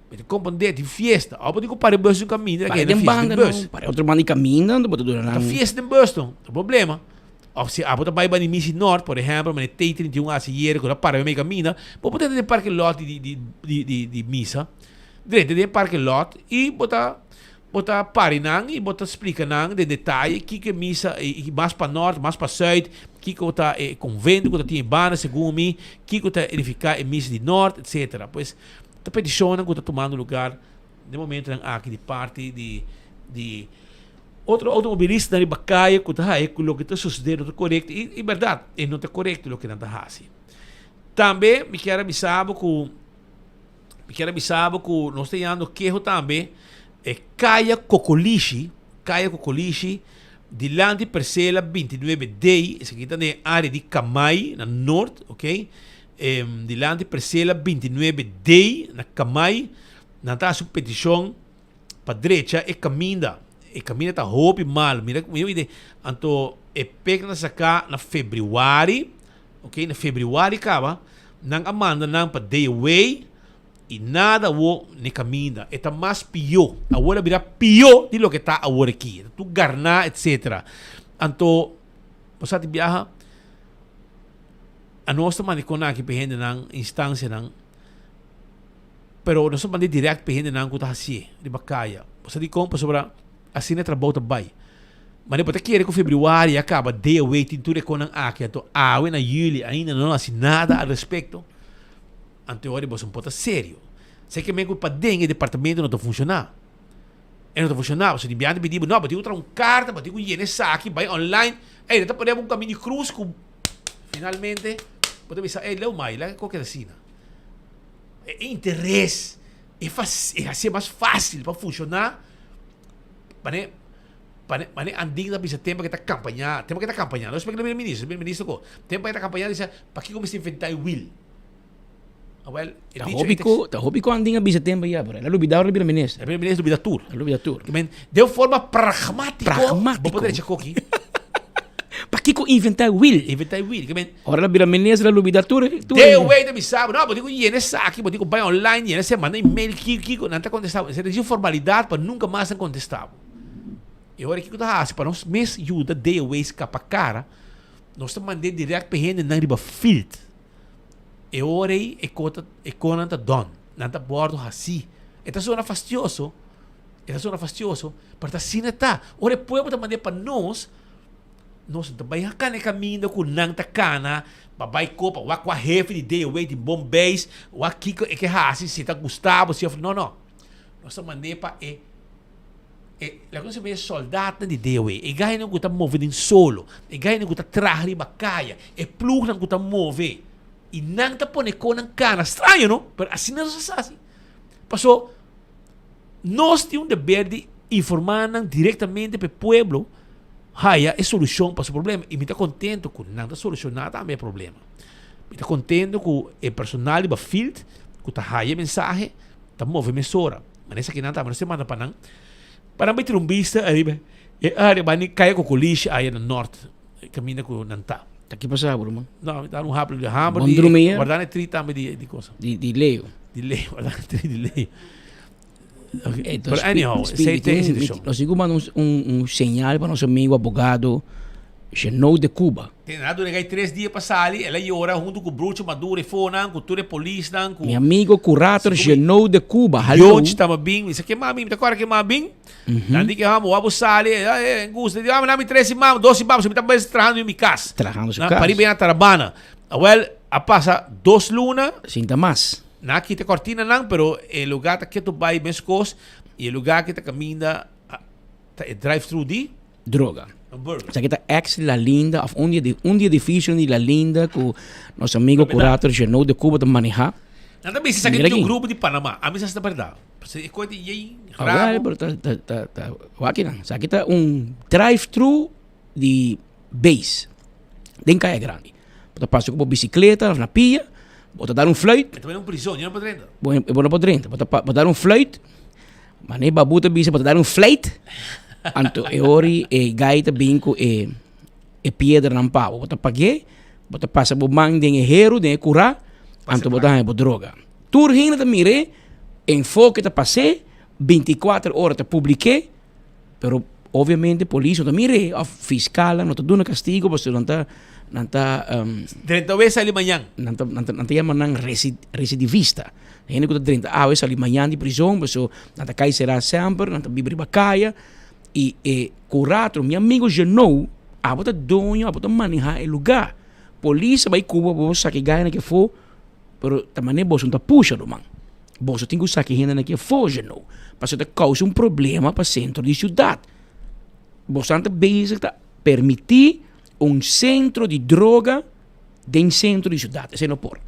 Mas compreender de fiesta, ou pode comprar bus no caminho, para de banda não, para outro banda caminho, não pode durar nada. Fiesta de bus não, o problema. Ou se a bota vai para Misi Norte, por exemplo, mas tem 31 assim hier, quando para meio caminho, pode ter de parque lot de missa, direito de parque lot e bota pare nang e bota explica nang de detalhe que missa e mais para norte, mais para sul, que tá convento, que tem banda segundo mim, que tá edificar missa de norte, etc. Pois tá peticionando que tá tomando lugar de momento aqui de parte de outro automobilista na Bacaia que está o que está sucedendo não está correto e verdade, não está correto o que não está assim. Também me quero avisar que nós temos queijo também Caia Cocolichi dilante parcela 29D, essa aqui está na área de Camai, na norte, ok? Dilante parcela 29D na Camai, na tá sua petição para direita e caminha. E caminha tá roupa mal. Mira, anto pega na saca na Februari, ok? Na Februari acaba, nang amanda nang pa day away e nada wo ne caminha. Está mais pior. Agora virá pior de lo que está agora aqui. Tu garnar, etc. Então, você te viaja, a nossa manicona que pehende na instância não, pero nós mande direto pehende na kuta assim, de bacaya. Você de compra sobre assim é trabalho também. Mas depois que ele com februário acaba de waiting tudo com aqui, então na julho ainda não assim nada a respeito. Então agora você pode sério. Sei que mesmo para dentro do departamento não está funcionando. Não está funcionando. Você devia pedir, não, bater outra carta, bater com INSS aqui, vai online. Está podendo um caminho de cruz com finalmente pode pensar, leu mais, lá qualquer assim. É interesse. É assim mais fácil para funcionar. Para anding da bisa tempo que está campanhando, tempo que está campanhando. Nós pegamos o ministro ko. Tempo que está campanhando diz, para que começa a inventar will. Well, tá hobby ko anding a bisa tempo ya, pero ela lubidar o ministro. O ministro lubidatur. Lubidatur. De forma pragmática. Pragmático. Vou poder dizer aqui. Para que inventar will? Inventar will. Ora ela ministro da lubidatur. De wait me sabe, não, digo INSS aqui, digo vai online, INSS manda e-mail aqui, não está contestado. Isso é formalidade para nunca mais ser contestado. E agora que está assim, para nós mesmos ajuda de ways capa cara, nós estamos mandando direto para gente na riba field. E agora é quando está done, não está bordo assim. Está sendo fastidioso, para estar assim está. Agora depois está mandando para nós também a cana caminho com não está cana, babai copa, o aqua jefe de day away de Bombay, o aqui que é assim, se está Gustavo, se não, nós estamos mandando para la cosa è soldata di Deus. E gai non gusta muovere in solo. E gai non gusta trarre baccaia. E plug non gusta muovere. E non ta pone con un cana. Strano, no? Per assim não se sabe. Passou. Nós temos um dever de informar diretamente para o povo. Haya é solução para o problema. E me está contento com não está solucionado também o problema. Me está contento com o personal do field, que está haya mensagem, está movendo mensura. Mas nessa aqui não está, mas você manda para não. Para mim, trumbista, área vai cair com o lixo aí no norte, caminha com o Nantá. Tá aqui passar, irmão? Não, dá um rápido de hamburgo. Bom dormir. Guardar 30 também de coisa. De leio. De leio, guardar 30 de leio. Então, anyhow, nós vamos mandar um sinal para nosso amigo advogado Genou de Cuba. Tem nada, eu 3 dias para sair, ela llora junto com o Bruto Maduro e Fonan, com o polícia, com meu amigo curator Genou de Cuba. Hello. Eu estava bem, isso aqui é mami, me agora que é mami. Nandi que vamos, vamos sair, gusta, digo, nami 13 mam, 12 mam, você me está bem trabajando em minha casa. Trabajando em sua casa. Para ir bem a Tarabana. Well, a passa 2 lunas. Sinta mais. Na aqui te cortina não, pero o lugar que tu vai bem coisas e o lugar que tu caminha drive-thru de droga. Sa kita ex La Linda, of un dia difícil de La Linda com nosso amigo curator Genou de Cuba de manejar. Nada bem, se sabe um grupo de Panamá, a mim essa é verdade. Você coisa e rabo. Aqui não, sa kita drive-thru de base. Den Caia Grande. Você passa com bicicleta na pia, bota dar flight. Também não prisão, não pode renda. Bom, não pode renda. Bota dar flight. Mas nem babuta bisa bota dar flight. Anto ori gaita binko piedra ng pau. Bota pague, bota passa bo mang ding hero ding cura, anto bota bo droga. Tur hina ta mire, enfoque ta passe, 24 horas ta publique, pero obviamente polícia ta mire, a fiscala não ta duna castigo, porque não ta 30 vezes ali manhã. Não ta yaman nang recidivista. Hina ko ta 30 vezes ali manhã de prisão, porque não ta cai será sempre, não ta bibri bacaya. E curator, meu amigo Genou, bota dono, bota manejar o lugar. Polícia vai Cuba, você sabe que ganha que for, pero também você não tá puxa, man. Você tem que saber que ainda que for Genou, para você causa problema para o centro de cidade. Você está basic tá permitir centro de droga dentro centro de cidade, isso não pode.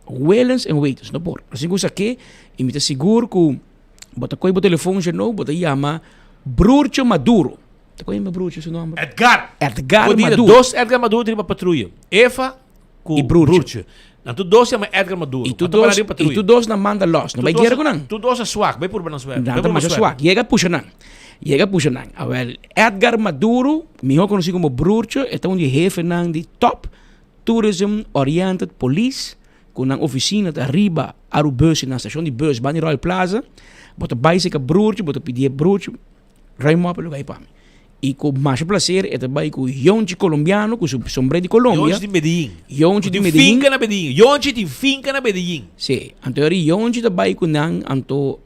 Wellens and waiters, não pode. Assim que você quer, e me seguro que bota coi o telefone Genou, bota chama Bruto Maduro. Qual é o Bruto, seu nome? Edgar Maduro. Dois Edgar Maduro tem uma patrulha. Eva com Bruto. Não, tu dois chama Edgar Maduro. E tu dois não manda los. Não vai guerra com não. Tu dois é swag, vai por banan swag. Não, mas é swag. Chega puxa não. Edgar Maduro, melhor conhecido como Bruto, é um de jefe de top tourism oriented police com a oficina da arriba, a bus na estação de bus, Bani Royal Plaza, bota bike que broodje, bota pedir broodje, rijmo op lugar para mim. E com mais prazer, é também com o Yonchi colombiano, com o sombrero de Colômbia. Yonchi de Medellín. Yonchi de Medellín. Finca na Medellín. Yonchi de finca na Medellín. Sim, então Yonchi também com nan, então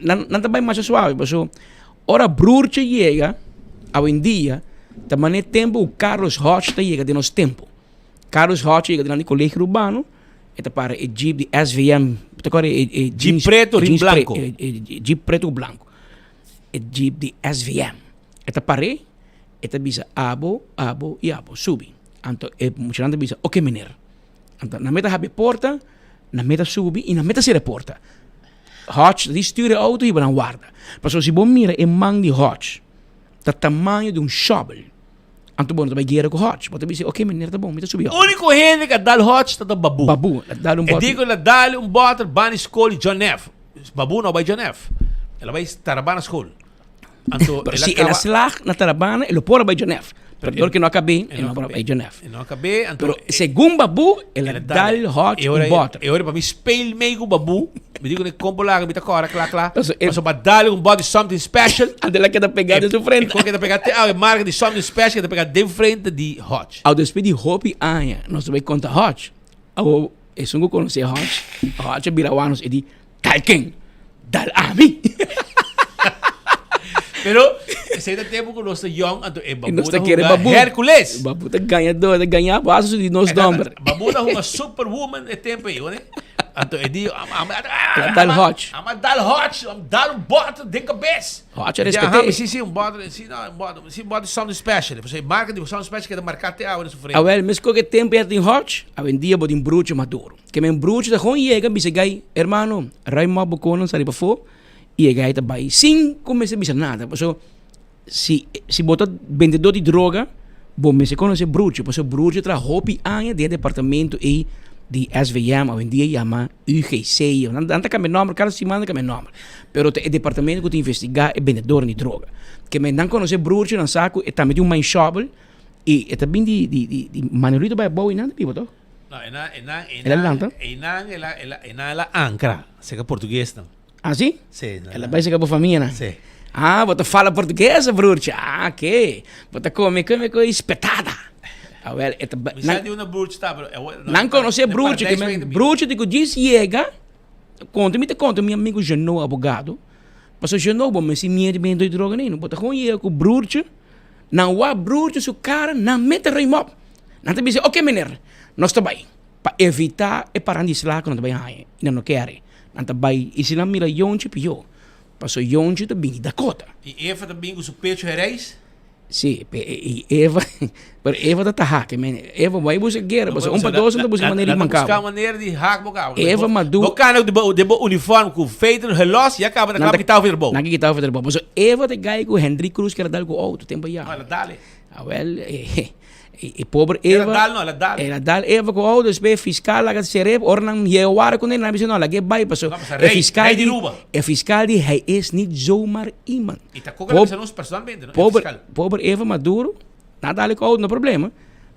não também mais suave, mas ora broodje chega, hoje em dia, também é tempo o Carlos Hodge chega de nosso tempo. Carlos Hodge chega de nosso colégio urbano, é para o Jeep de SVM, Jeep preto ou Jeep branco? Jeep preto ou branco. É Jeep de SVM. Eta pare, eta bisa abo, subi. Anto e muchiranda bisa, ok meneer. Anto na meta habe porta, na meta subi e na meta se reporta. Hodge, die stuurde auto hier aan guarda. Maar zoals je bom mira, een man die Hodge, dat tamanho de shovel. Anto bom, também guerra com Hodge. Mas bisa, ok meneer, tá bom, meta subi. O único gente que dá Hodge está Babu. Babu, dá botter. E digo, dá botter, bani escola John F. Babu não vai John F. Ela vai estar na escola. Anto, pero si ela slag na Tarabana, ele pôr by John F. Pero que não acabei, ele não pôr by John F. Não acabei, pero segundo Babu, ele dá o hot e bota. Eu para mim speel mee com Babu. Me digo que combo lá, me tá cora, claro. Mas para dar um body something special. Andela que tá pegado de frente. Que tá pegado a marca de something special que tá pegado de frente de hot. Ao despedir de Hopi Anya, nós vai contar hot. Ao é só conhecer hot. Hot birawanos e de talking. Dal ami. Pero esse é tempo que nós young, então é Babu Hércules. Babu tá ganhador, tá ganhar baixo de nós domber. Babu tá uma superwoman é tempo aí, né? Então é de dal hot. Dal hot, dal bota de cabeça. Hot é respeitei. Sim, bota, sim, bota sound special. Você marca de sound special que é marcar até a hora sofrer. Ah, well, mas que tempo é de hot? Hoje em dia bota um bruxo maduro. Que men bruxo da com chega, bisa gai, hermano, raimo bucono sari para fo. E a gaita vai sem começar a nada. Se botar vendedor de droga, bom, mas se conhece bruxo, porque o bruxo traz Hopi Anya de departamento e de SVM, hoje em dia chama UGC, não tem que nome, cada semana que nome. Pero o departamento que te investigar é vendedor de droga. Que me não conhece bruxo, não saco, e também de um shovel, e também de Manolito vai boa e nada, pipo, to? Não, ela ancra, seja português, não. Ah, sim? Sim. Ela vai chegar para a família, né? Sim. Ah, você fala português, bruxa? Ah, ok. Você come espetada. Ah, well, não conhece bruxa, que bruxa digo diz chega. Conta meu amigo Genoa, advogado. Mas o Genoa, mas se minha de bem de droga nem, não bota com ele com bruxa. Não há bruxa, se o cara não mete remoto. Não te dizer, ok, menino, nós estamos bem. Para evitar e para andar não também há, não quer. Anta bai isila mira Yonchi pio. Passo Yonchi da bem Dakota. E Eva também com o pecho reis? Sim, Eva, pero Eva da tahaque, men. Eva vai buscar guerra, passo para dois não busca maneira de mancar. Buscar maneira de hack bocal. Eva madu. Bocana de uniforme com feito relógio e acaba na capital de bom. Na capital de bom. Passo Eva de gai com Henry Cruz que era dar com outro tempo já. Ela dale. Ah, well, e pobre Eva. Ela dá Eva com o despe fiscal lá que serve ornan yeawara com ele na visão lá que vai passou. É fiscal de hij is niet zomaar iemand. E tá coca na nos personalmente, não? Pobre Eva Maduro, nada ali com no problema.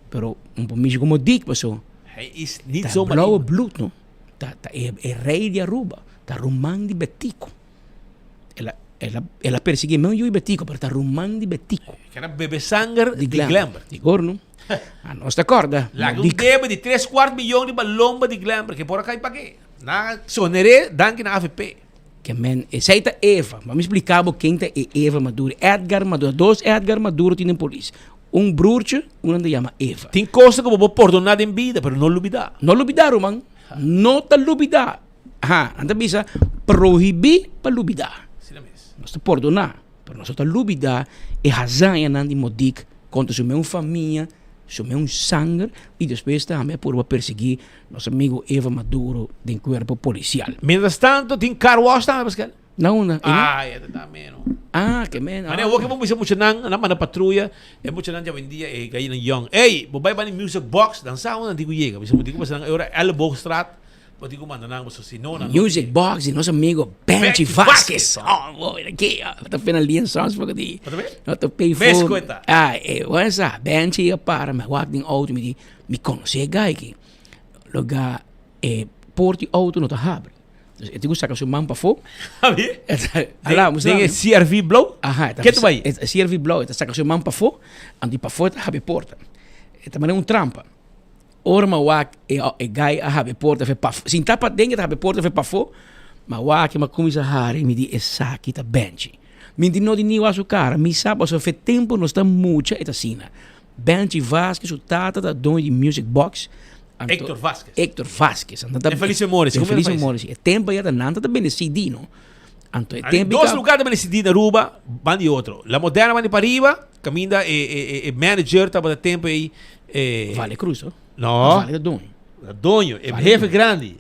Pero um pouco como dic passou. Hij is niet zomaar blauwe bloed, no. Tá é rei de Aruba, tá Román de Betico. Ela perseguiu meu e Betico, pero tá Román de Betico. Que era bebê sangue de Glamber. De gorno. Ah, não está corda. Lá um débito de 3/4 milhão de balomba de Glamber, que por acá paguei. Na sonere, danke na AFP. Que men, essa é Eva. Vamos explicar quem é Eva Maduro. Edgar Maduro. Dois Edgar Maduro tem polícia. Um bruxo, um anda chama Eva. Tem coisa que eu vou perdonar em vida, mas não olvidar. Não olvidar, man. Não te olvidar. Ah, anda bisa proibir para olvidar. Nós te perdonar, mas nós te olvidar e razão não de modic contra sua minha família, sua minha sangue e depois também por perseguir nosso amigo Eva Maduro do corpo policial. Mientras tanto, tem car wash também, Pascal? Não. Ah, é também, não. Ah, que men. Mas eu vou que vamos ver muito na patrulha, é muito já vendia e ganhar no young. Ei, vai para music box, dançar onde digo chega, mas eu digo para na hora Elbow Strat. Music Box e nosso amigo Benji Vasquez. Oh, aqui, tá vendo ali em sons porque de. Não tô payphone. Ah, essa Benji para me walking out me conhece gai que lugar e porti auto não tá abre. Eu tenho que sacar seu mão para fora. Tem CRV Blow? Aha, Que tu vai? CRV Blow, tá sacar seu mão para fora, andi para fora abre porta. Também um trampa. Orma wak e gai abre porta fe para. Sin tapa dentro abre porta fe para fora. Ma wak ma começa a me di essa aqui tá bench. Me di no di niwa su cara, mi sabe se fe tempo não está mucha eta sina. Bench Vasquez o tata da dono de Music Box. Héctor Vasquez. Héctor Vasquez. É Felício Morris. É Felício Morris. É tempo já da nanta também CD, não? Então, é tempo dois lugares também CD na Aruba, van de outro. La Moderna van de para arriba, caminha e manager tá para tempo aí. Vale Cruz, oh? Não. Vale da Donho. Da Donho, é jefe grande.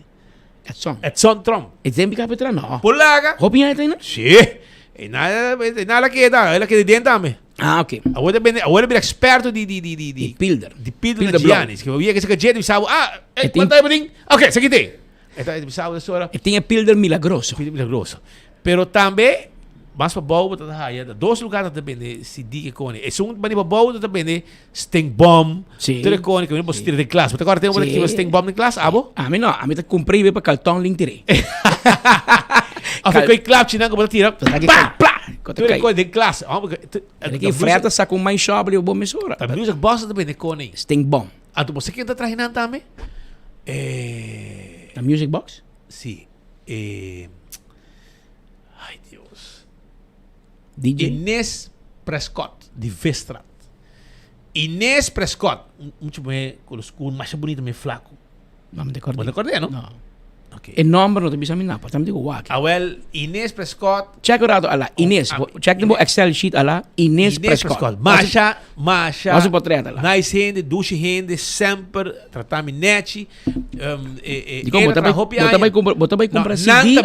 Edson Trump. É tempo que apetra não. Polaga. Hopinha aí, não? Sim. E nada que dá, ela que de dentro também. Ah, ok. Agora é experto de Pilder. De Pilder Giannis. Que eu via que esse dia pensava, quanto é bodinho? Ok, isso aqui tem. Então, eu pensava dessa hora. E tinha Pilder milagroso. Pilder milagroso. Pero também, mas para boa, dois lugares também de CD que cone. E um para boa também de Sting Bomb. Sim. Telefone que eu não tirar de classe. Agora tem um Sting Bomb de classe, abo? A mim não, a mim tá comprei para cartão link tirei. A ficar em clap, não como tira. Plá. Coisa de classe. Aqui freta saca mais chobre o bom mesura. A música bossa também de cone. Sting Bomb. Ah, tu você que tá trazendo também? A Music Box? Sim. Ai, Deus. DJ? Inês Prescott, de Vestrat. Inês Prescott. Muito bem, com os escuros, mais bonito, meio flaco. Não me recordo. Não me recordo, não? Não. Okay. E nome não te bisa minar, porque também digo wak. Well, Inês Prescott. Check it out ala Inês. Check the Excel sheet ala Inês Prescott. Masha. Mas o portrait ala. Nice hand, douche hand, sempre tratar minete. Digo, bota vai comprar CD.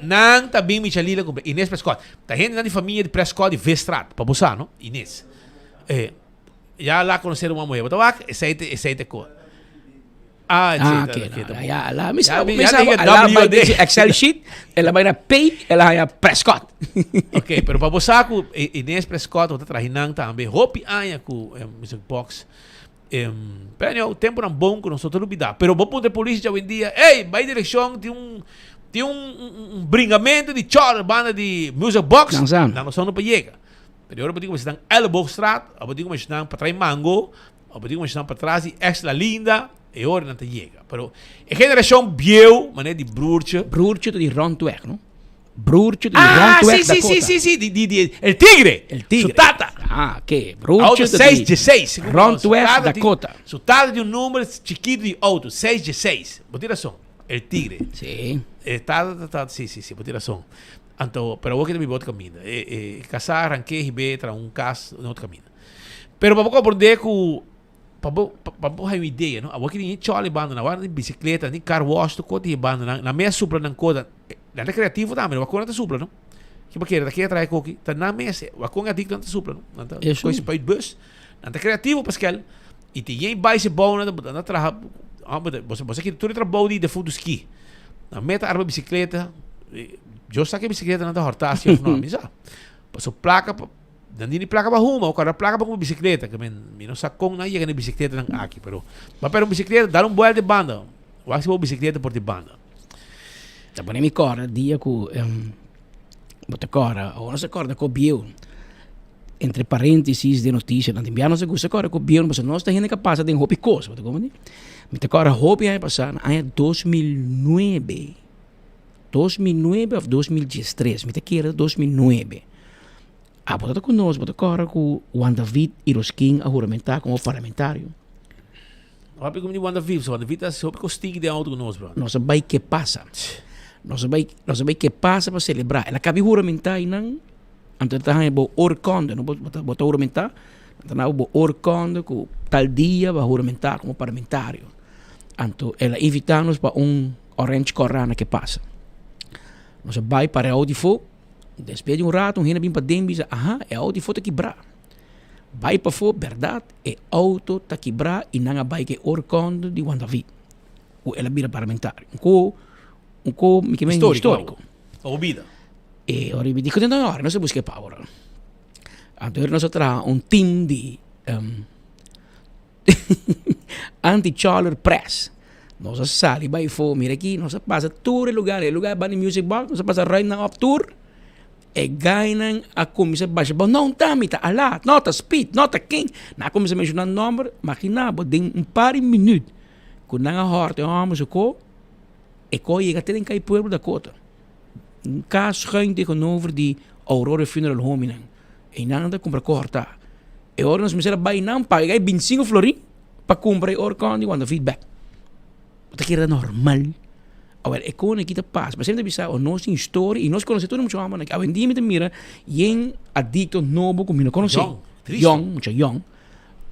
Não tá bem Michalila compra. Inês Prescott. Tá gente na família de Prescott de Vestrat, para buscar, não? Inês. Já lá conheceram uma mulher. Bota vai, esse aí te cor. Ok. Ela me sabe Excel sheet, ela vai na Pay, ela vai na Prescott. Ok, pero para você com Inês Prescott, eu tô trazendo também Hopi Anya com Music Box. Pero o tempo não bom que nós só olvidar. Pero vou poder polícia hoje em dia, vai direção tem um bringamento de chora banda de Music Box. Não só não para chegar. Pero agora digo que estão Elbostraat, eu digo que estão para trás Mango, eu digo que estão para trás de Extra Linda. E ora não te chega. Pero a geração bieu, mané de broertje. Broertje de Ron Tweg, não? Broertje de Ron Tweg da Cota. Sim. El Tigre. Su tata. Ok. Broertje de 616. Ron Tweg da Cota. Su tata de número chiquito de auto. 616. Botiração. El Tigre. Sim. Tata, sim. Botiração. Então, pero vou que me botar caminho. Casar, arranquei, ribe, tra caso, não outro caminho. Pero para pouco aprender com para uma ideia, não? Agora que ninguém chole banda, não de bicicleta, nem car wash, tu de banda, na minha supla não coda, na recreativo também, o coisa supla, não? Que porque daqui atrás coque, tá na mesa, o coisa dic não supla, não? Então, coisa para ir bus, na recreativo Pascal, e tem vai se bom na traha, você que tu trabalha de fundo ski, na meta arma bicicleta, eu saquei bicicleta na hortácia, não, mas já, passou placa Nandini placa para uma, o cara placa para uma bicicleta, que não sacou na chega na bicicleta não aqui, pero vai para uma bicicleta, dar um vuelo de banda, o máximo bicicleta por de banda. Tá bom, me corre dia com bota corre, ou não se corre com bio, entre parênteses de notícia, não tem não se gosta corre com bio, mas nós tá gente que passa tem hobby coisa, bota como me te corre hobby aí passar, aí 2009 ou 2013, me te quer 2009. Bota conosco, bota corre com o Juan David Iroskin a juramentar como parlamentário. Não é como de Juan David é sobre costinho de auto conosco, bro. Não sabe o que passa. Não sabe o que passa para celebrar. Ela acaba de juramentar e não. Então, está em orconde, não bota juramentar. Então, ela orconde com tal dia vai juramentar como parlamentário. Então, ela invita-nos para orange corrana que passa. Nós vai para a Audifo. Depois de rato, um bem para dentro e diz, é auto foto quebrar. Vai para fora, verdade, é auto tá quebrar e não vai que orcondo de Juan David. Ou ela vira parlamentar. Histórico. Ouvida. E ora me dico, não se busca power. Então, nós traz team de anti-Charler Press. Nós sali by fo, mira aqui, nós passa tour lugar bani music box, nós passa right now up tour. E ganham a comissão baixa. Bom, não tá, mita, alá, nota speed, nota king. Na comissão mencionando número, imagina, tem par de minutos. Quando não horta, vamos o co, e co chega até em Pueblo da Cota. Um caso schuin tegenover die Aurora Funeral Home. E nada compra corta. E ora nós me vai não pagar 25 florin para comprar orcão de quando feedback. Porque era normal. Agora, é como que passa. Mas sempre bisa o nosso história e nós conhecemos todo mundo chama, né? Hoje em dia me mira, yen adicto novo como não conhece. Young, muito young.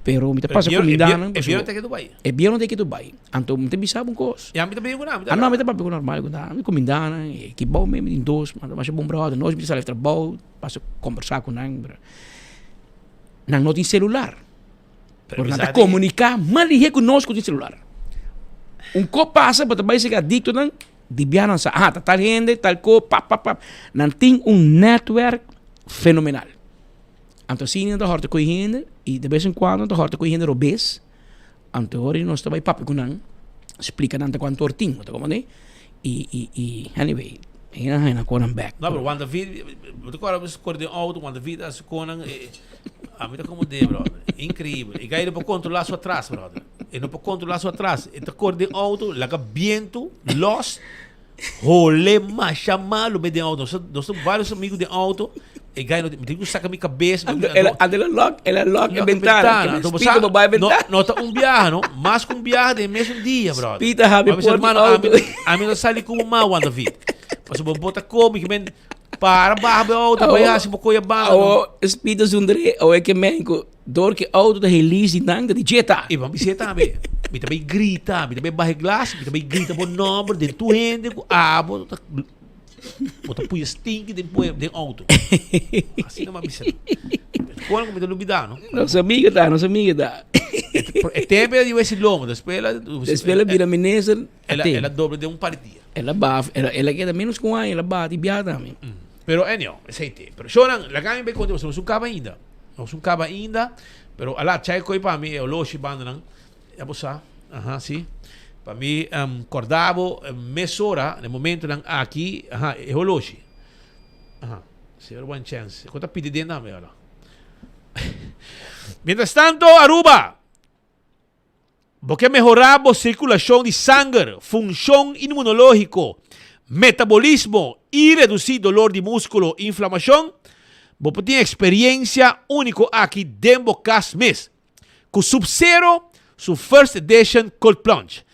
Pero me passa com midana. É bem até que Dubai. É bem até que Dubai. Então me bisa um coisa. E a mim também não. Ah, não, me também normal com midana, que bom mesmo em dois, mas é bom brother. Nós bisa levar trabalho, passa conversar com nang. Nang não tem celular. Por nada comunicar, mal é conosco com celular. Um co passa, mas também se adicto nang di bianan sa tal gente, tal co, pap. Não tem network fenomenal. Então, sim, não horta com gente, e de vez em quando não horta com gente obes. Então, hoje nós também papo com nang, explica nanta quanto ortinho, tá como né? E anyway, ainda conan back. Não, mas quando vi, você cor de auto, quando vi as conan, a mim tá como de, brother, incrível. E aí não pode controlar sua atrás, brother. E não pode controlar sua atrás. E tá cor de auto, laga viento, lost, rolê, macha malo, me de auto. Nós temos vários amigos de auto. E aí não tem que sacar minha cabeça. Ela lock a ventana. Então você não tá viagem, não? Mas com viagem de mesmo dia, brother. Pita habi por auto. A mim não sai como mal, quando vi. Mas eu vou botar como que men para barba auto, vai assim pouco ia barba. O speed zundre, o é que menco, dor que auto da release nanga de jeta. E vamos ser também. Me também grita, me também barre glass, me também grita bom nome de tu rende, bota puia stink de auto. Assim não é bisa. Quando me dá lubida, não? Nossa amiga tá. É tempo de esse longo, da espela vira menesa. Ela dobra de partido. Ela queda menos com a ela bate biada também. Pero anyhow, aceite. Pero choran, la gami bem contigo, nós um caba ainda, pero ala chai coi para mim, eu loshi banda não. É bossa. Sim. Para mim, cordavo mesora no momento não aqui, é o loshi. Se houver one chance. Quanto pedi dentro também, olha. Mientras tanto, Aruba, porque mejorar a circulação de sangue, função imunológica, metabolismo e reduzir dolor de músculo e inflamação, você tem experiência única aqui dentro do mês. Com Sub-Zero, su First Edition Cold Plunge.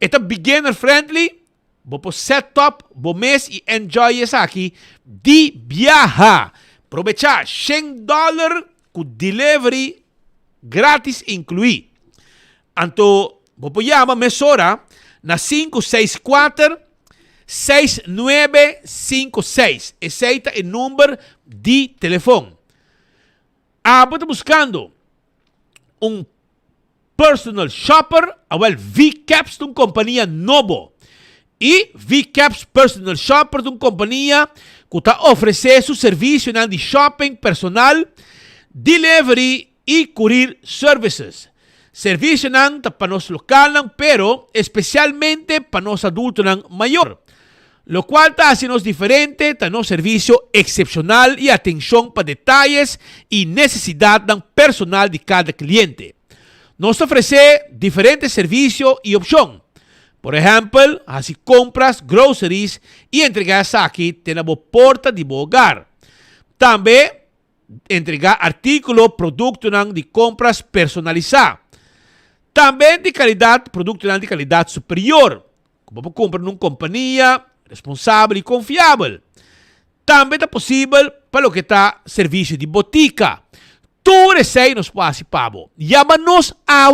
Esta beginner friendly, você set up, você mês e enjoy essa aqui de viajar. Aproveitar $100 com delivery grátis incluído. Então, você chama mesora na 564-6956. Esse é o número de telefone. Você está buscando personal shopper, VCaps de uma companhia nova. E VCaps Personal Shopper de uma companhia que está oferecendo seu serviço de shopping personal, delivery e courier services. Serviço não para nós local, pero especialmente para nós adultos maior. Lo cual está haciendo diferente, está un servicio excepcional y atención para detalles y necesidad personal de cada cliente. Nos ofrece diferentes servicios y opciones. Por ejemplo, así compras, groceries y entregas aquí en la porta de tu hogar. También entregar artículos, productos de compras personalizados. También de calidad, productos de calidad superior. Como comprar en una compañía responsável e confiável. Também é possível para o que está serviço de botica. Tudo isso aí nos pode pago. Chama-nos a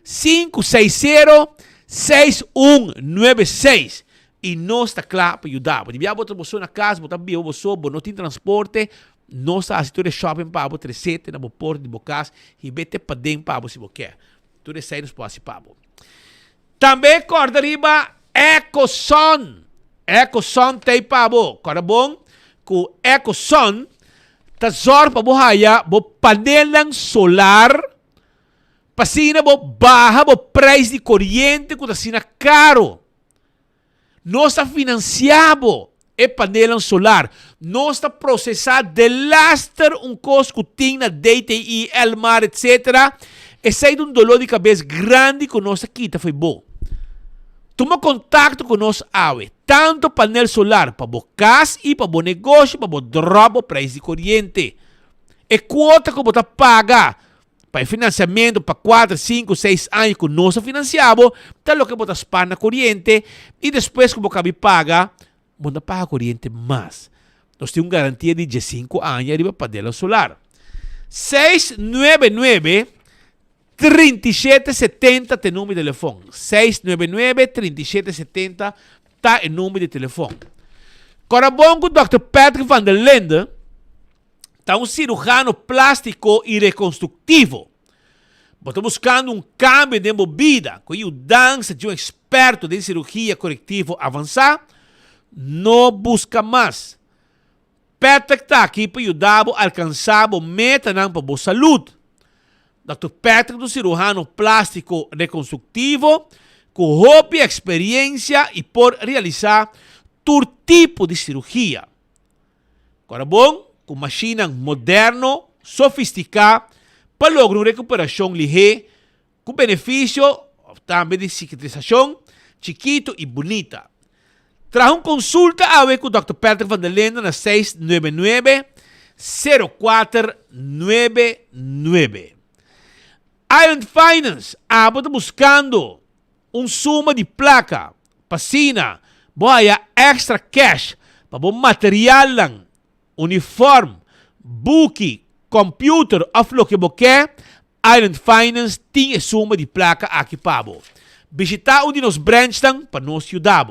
560-6196 e nós está claro para ajudar. Se você botar na casa, botar bem você, não tem transporte, nós está assistendo shopping para você, 37 na porta de casa e bete para dentro para você se você quer. Tudo isso aí nos pode pago. Também corda riba EcoSun. EcoSun tem pabo. Cara bom, com EcoSun, tá zor para buhaya, bo panelang solar Pasina bo baja bo preço de corrente que está caro. Não está financiado e painel solar. Não está processado de laster custo que tem na DTI, Elmar, etc. E sai de dolor de cabeça grande que nós aqui foi bom. Toma contato com nós, tanto painel solar para o casa e para o negócio, para o drop o preço de corrente. E quota que você paga para financiamento para 4, 5, 6 anos que nós financiamos, tal lo que você paga na corrente e depois que você paga, você paga a corrente mais. Nós temos uma garantia de 5 anos para painel solar. 699 3770 tem número de telefone. 699 3770 tá o número de telefone. Agora bom que o Dr. Patrick van der Lende tá cirurgião plástico e reconstrutivo. Estou buscando cambio de vida. Com o dança de experto de cirurgia corretiva avançada, não busca mais. Patrick está aqui para ajudar a alcançar a meta para a boa saúde. Dr. Patrick, do cirurgião plástico reconstrutivo, com roupa e experiência e por realizar todo tipo de cirurgia. Agora bom, com máquina moderno, sofisticada, para lograr uma recuperação ligeira, com benefício também de cicatrização, chiquito e bonita. Traz uma consulta com o Dr. Patrick van der Lende na 699-0499. Island Finance, está buscando suma de placa, pasina, boia extra cash, para material lang, uniforme, buki, computer, of lo que você Island Finance tem suma de placa aqui para visitar um de nos branches para nos ajudar.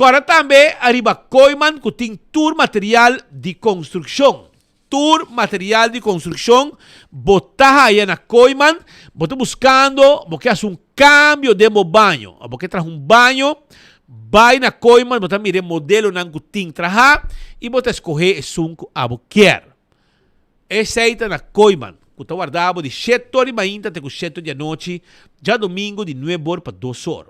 Agora também arriba Koiman que tem tour material de construção. Tour material de construção, botar aí na Koiman, botar buscando, porque faz cambio de banho. Porque traz banho, vai na Koiman, botar mire modelo na gutin traha e botar escorrer o sunco a quer. Esse aí tá na Koiman, que tá guardado de 7h30 até 7h da noite, já domingo de 9h para 2h.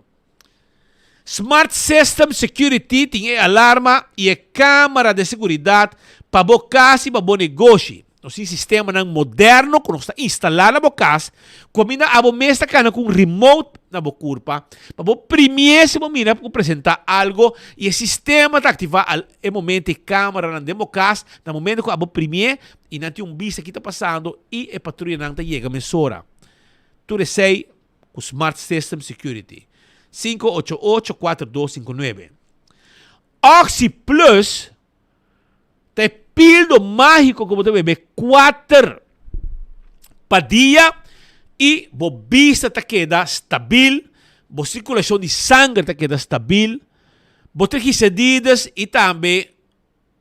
Smart System Security tem alarma e câmera de segurança para a casa e para o negócio. Nosso sistema moderno que está instalado na casa, combina a mesa com remote na curva, para o primeiro momento para apresentar algo e o sistema está ativado no momento de câmera na casa, no momento que o primeiro e não tem vista que está passando e a patrulha não chega a mesura. Tudo isso é o Smart System Security. 588-4259. Oxy Plus tem pildo mágico que você bebe 4 para dia e a vista está queda stabil, a circulação de sangue está queda stabil, a triglicéridos e também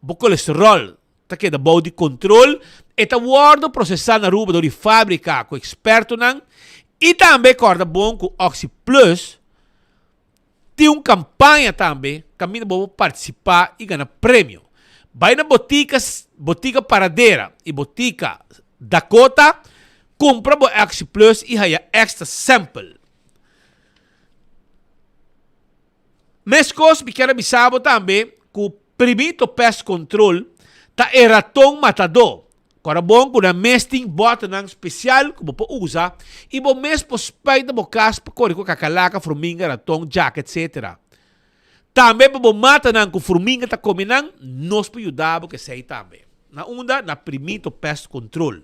o colesterol está queda bom de controle e está guardo processado na rua de fábrica com experto não e também corda bom com Oxy Plus. Tem uma campanha também, caminho para participar e ganhar prêmio. Vai na botica Paradeira e botica Dakota, compra o Oxy Plus e ganha extra sample. Mescos, me quero avisar também que o primeiro pest control está é ratão matador. Agora bom, com a mesting bota especial que você usa e você mesmo respeita a casa para correr com cacalaca, formiga, ratão, jack, etc. Também para você matar com formiga está comendo, nós podemos ajudar porque sei também. Na onda, na primeiro pest control. O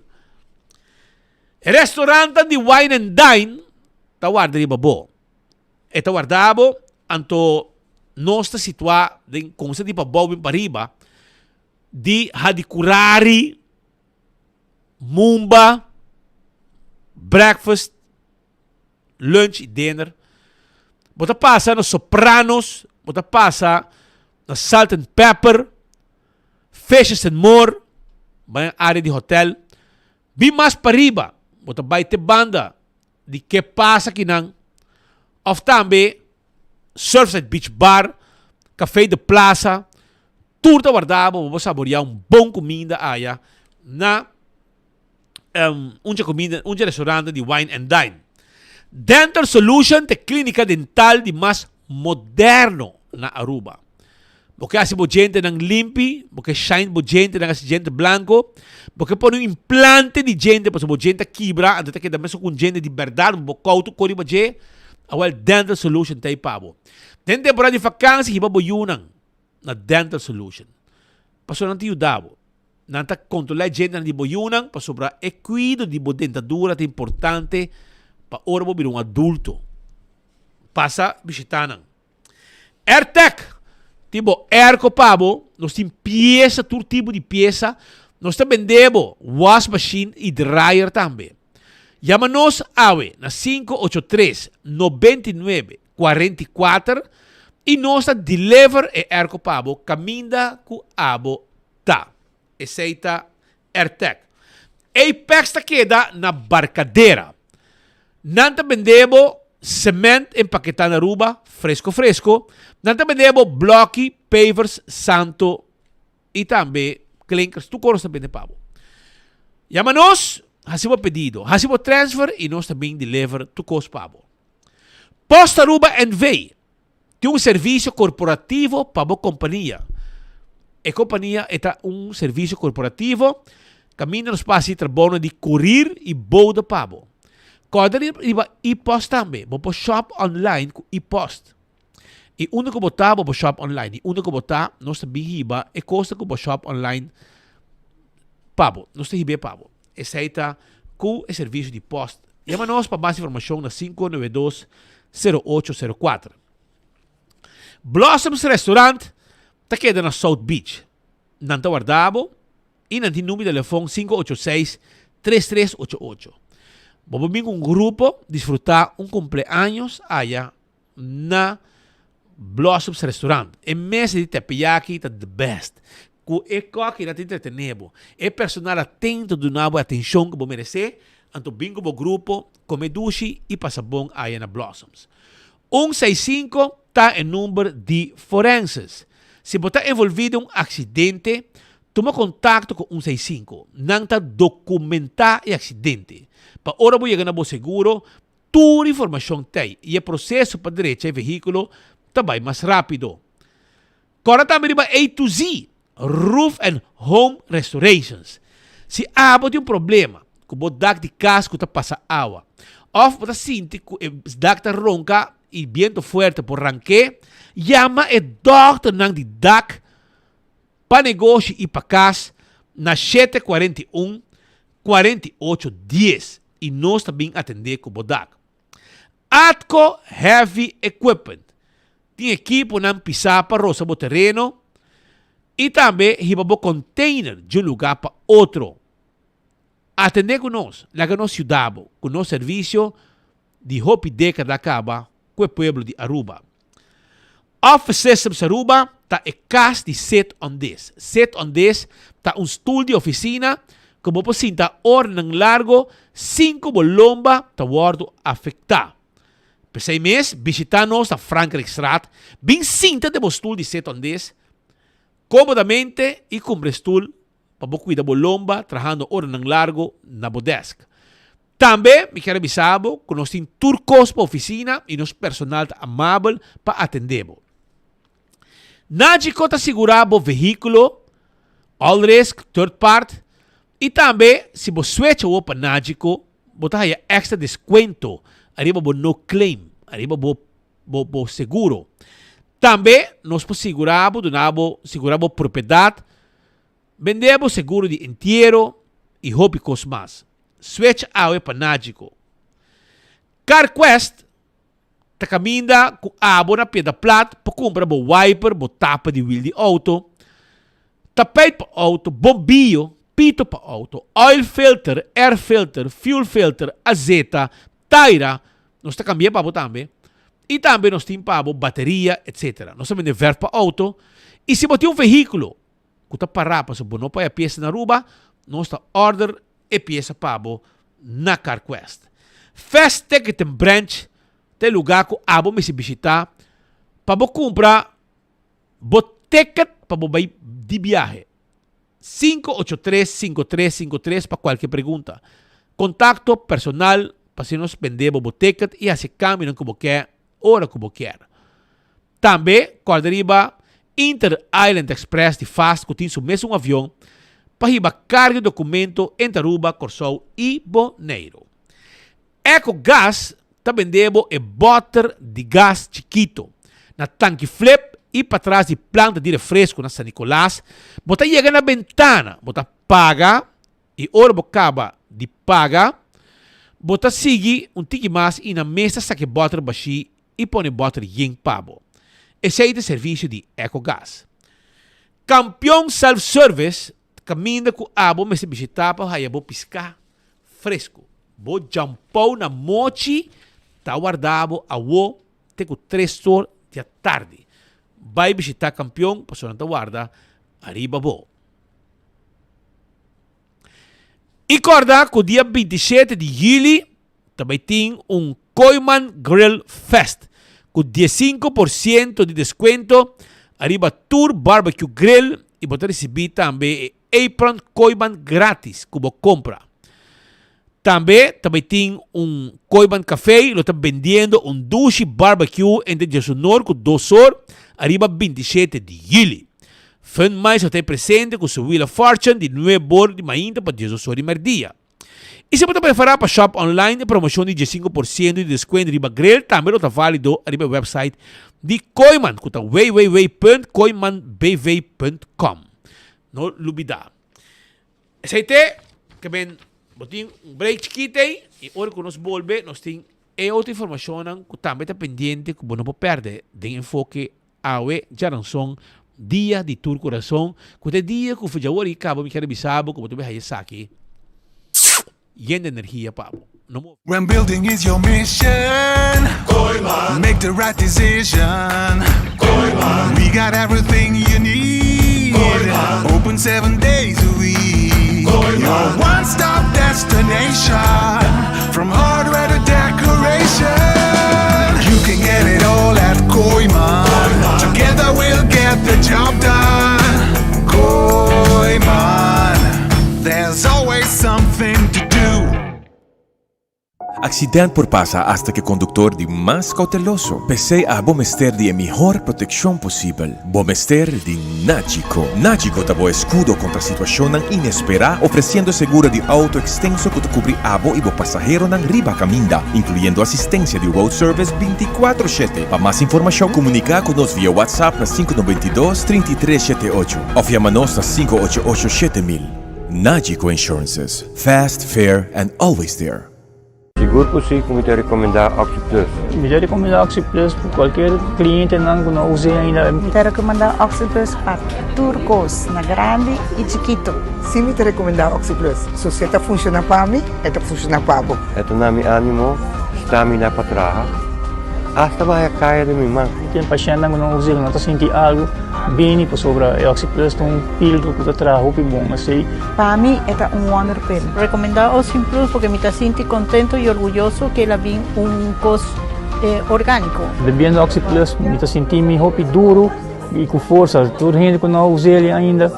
restaurante de Wine and Dine está guardado de babo. Está guardado, anto nós está situado com esse tipo de babo para riba de Hadikurari, Mumba, breakfast, lunch e dinner. Você passa nos Sopranos, você passa na Salt and Pepper, Fishes and More, vai na área de hotel. Bem mais para riba, você vai ter banda de que passa aqui não. Ou também Surfside Beach Bar, Café de Plaza, tudo guardado, você saborear bom comida aí na un restaurante de wine and dine. Dental Solution te clínica dental de mais moderno na Aruba. Porque assim bo gente ng limpi, porque shine bo gente ng gente blanco, porque põe implante de gente, porque bo gente quebra, anda que também só com gente de verdade, bo couto cori bo je, awal Dental Solution tay pabo. Den temporada de vakansie hiba bo yunang na Dental Solution. Paso nanti yudabo. Nanta controlar gente na di bo yunang, pa sobra cuido di bo dentadura te importante pa ora bo bir um adulto. Passa visitanang. AirTech. Tipo, erco pabo, nós temos peça, todo tipo de peça. Nós também vendemos wash machine e dryer também. Chama-nos awe na 583-99-44 e nós deliver e erco pabo caminda com abo ta. Aceita AirTech. Apex ta queda na barcadeira. Nanta vendemos cement empaquetado na Aruba, fresco. Nanta vendemos bloque, pavers, santo e também clinkers. Tu coros também de pavo. Chama-nos, hacemos pedido, hacemos transfer e nós também deliver tu cos pavo. Posta Aruba NV tem um serviço corporativo para a companhia. A companhia é um serviço corporativo caminha nos passos de trabalho de courier e boda pavo. Cada riba e-post também. Vou shop online com e-post. E único botar vou shop online. E único botar nós também riba e custa com shop online pabo. Nós tem riba pabo. Aceita com o serviço de post. Chama-nos para mais informação na 592-0804. Blossoms Restaurant está queda na South Beach. Nanta guardabo e nanti número de telefone 586-3388. Vamos vir um grupo disfrutar um cumpleaños allá na Blossoms Restaurant. E mês de teppanyaki tá the best. Com e coque na entretenebo. E personal atento do nabo atenção que vou merecer. Anto bingo bo grupo, come dushi e passa bom allá na Blossoms. 165 tá em número de forenses. Se você envolvido em um acidente, toma contato com 165. Não tá documentar o acidente. Para ora vou chegar no seguro, toda informação tem. E o processo para direito e veículo também mais rápido. Agora também riba A to Z, Roof and Home Restorations. Se há um problema, que o dak de casco está passa água, ou você sente que o dak está ronca e viento forte por ranque, chama o doctor nang de dak para negócio e para casa na 741 4810 e nós também atender com o dak. Atco Heavy Equipment tem equipo não pisar para roça o terreno e também riba container de um lugar para outro. Atender com nós, lá que nós ajudamos com nosso serviço de hopi década da caba com o pueblo de Aruba. Office Systems Aruba está em casa de Set on This. Set on This está estúdio de oficina que você sinta hora ng largo 5 bolomba ta wardo afectar. Per 6 meses, visita-nos a Frankrijkstraat, bem cinta de estúdio de Set on This, comodamente e com estúdio para você cuidar bolomba, trabajando hora ng largo na bodesk. Também me quero avisar que nós temos turcos para a oficina e nosso personal amável para atender. Nádico está segurado o veículo, all risk, third part, e também, se você switch o para Nádico, você tem extra desconto, arriba o no claim, arriba o seguro. Também, nós podemos segurar a propriedade, vendemos seguro de entierro e hobby mais. Switch awe para Nádico. CarQuest ta caminda com abo na pedra plat para comprar o wiper, o tapa de wheel de auto, tapete para auto, bombillo, pito para auto, oil filter, air filter, fuel filter, azeta, taira, nós ta cambiar para também. E também nós temos para bateria, etc. Nós também ver para auto. E se você tem veículo que está parado para não pagar peça na Aruba, nós ta order e peça pabo na CarQuest. Fast Ticket and Branch tem lugar que abo me se visitar para comprar o ticket para ir de viagem. 583-5353 para qualquer pergunta. Contacto personal para se nos vender o ticket e assim câmbio como quer, hora como quer. Também, quando arriba Inter Island Express de fast, que tem o mesmo avião, para riba carga de documento entre Aruba, Corsou e Bonaire. EcoGás está vendendo e botter de gás chiquito na tanque flip e para trás de planta de refresco na San Nicolás. Bota chega na ventana, bota paga e hora acaba de paga, bota sigue tique mais e na mesa saque botter baixi e põe botter yin pabo. Esse é o serviço de EcoGás. Campeão Self-Service caminha com abo, mas se visitar para aí, vou piscar fresco. Vou jampou na mochi, tá guardado a wo, tenho 3 horas da tarde. Vai visitar campeão, passou na guarda, arriba bo. E corda que o dia 27 de julho também tem Koiman Grill Fest, com 15% de desconto, arriba Tour Barbecue Grill e pode receber também apron Koiman grátis, que você compra. Também tem Koiman Café, ele está vendendo duche barbecue entre Jesunor com 2 horas, arriba 27 de julho. Fun mais está presente com seu Wheel of Fortune de 9 horas de manhã para 10 horas de merdia. E se você preferir para shop online, promoção de 15% de desconto de grill, também está válido no website de Koiman, que está www.koimanbv.com. Não olvidar. Esse aí que vem, botem break chiquito aí, e hora que nós volvemos, nós temos outra informação que também está pendente, que você não pode perder, de enfoque awe já não são dia de Tour Coração, que é dia que o Fujawari acaba me querer avisar, que você vai sair aqui. Yendo energia, Pablo. When building is your mission, Koiman. Make the right decision, Koiman. We got everything you need, Koiman. Open 7 days a week, Koiman. Your one-stop destination, from hardware to decoration. You can get it all at Koiman. Together we'll get the job done. Koiman, there's always something to do. Accidente por pasa hasta que conductor de más cauteloso. Pese a Bomester de mejor protección posible. Bomester de Nagico. Nagico tabo escudo contra situación inesperada, ofreciendo seguro de auto extenso que te cubre abo y bo pasajero nan riba caminda, incluyendo asistencia de road service 24/7. Para más información, comunica con nos vía WhatsApp a 592-3378 o llámanos a 588-7000. Nagico Insurances. Fast, fair, and always there. Seguro que sim, como te recomendar Oxy Plus. Me recomendar Oxy Plus para qualquer cliente que não use ainda. Me recomendar Oxy Plus para turcos, na grande e chiquito. Sim, me recomendar Oxy Plus. Se você está funcionando para mim, está funcionando para você. Ito na mi ânimo, stamina para trabalhar. Hasta vai kaya de minha mão. Tem paciente que não usa, não está sentindo algo bem para sobre o Oxy Plus, tem pílula que trabalha bom, assim. Para mim, é wonder pill. Recomendar Oxy Plus porque me sinto contento e orgulhoso que ela vem costo orgânico. Bebendo Oxy Plus, me sinto me duro e com força. Toda gente que não usa ele ainda,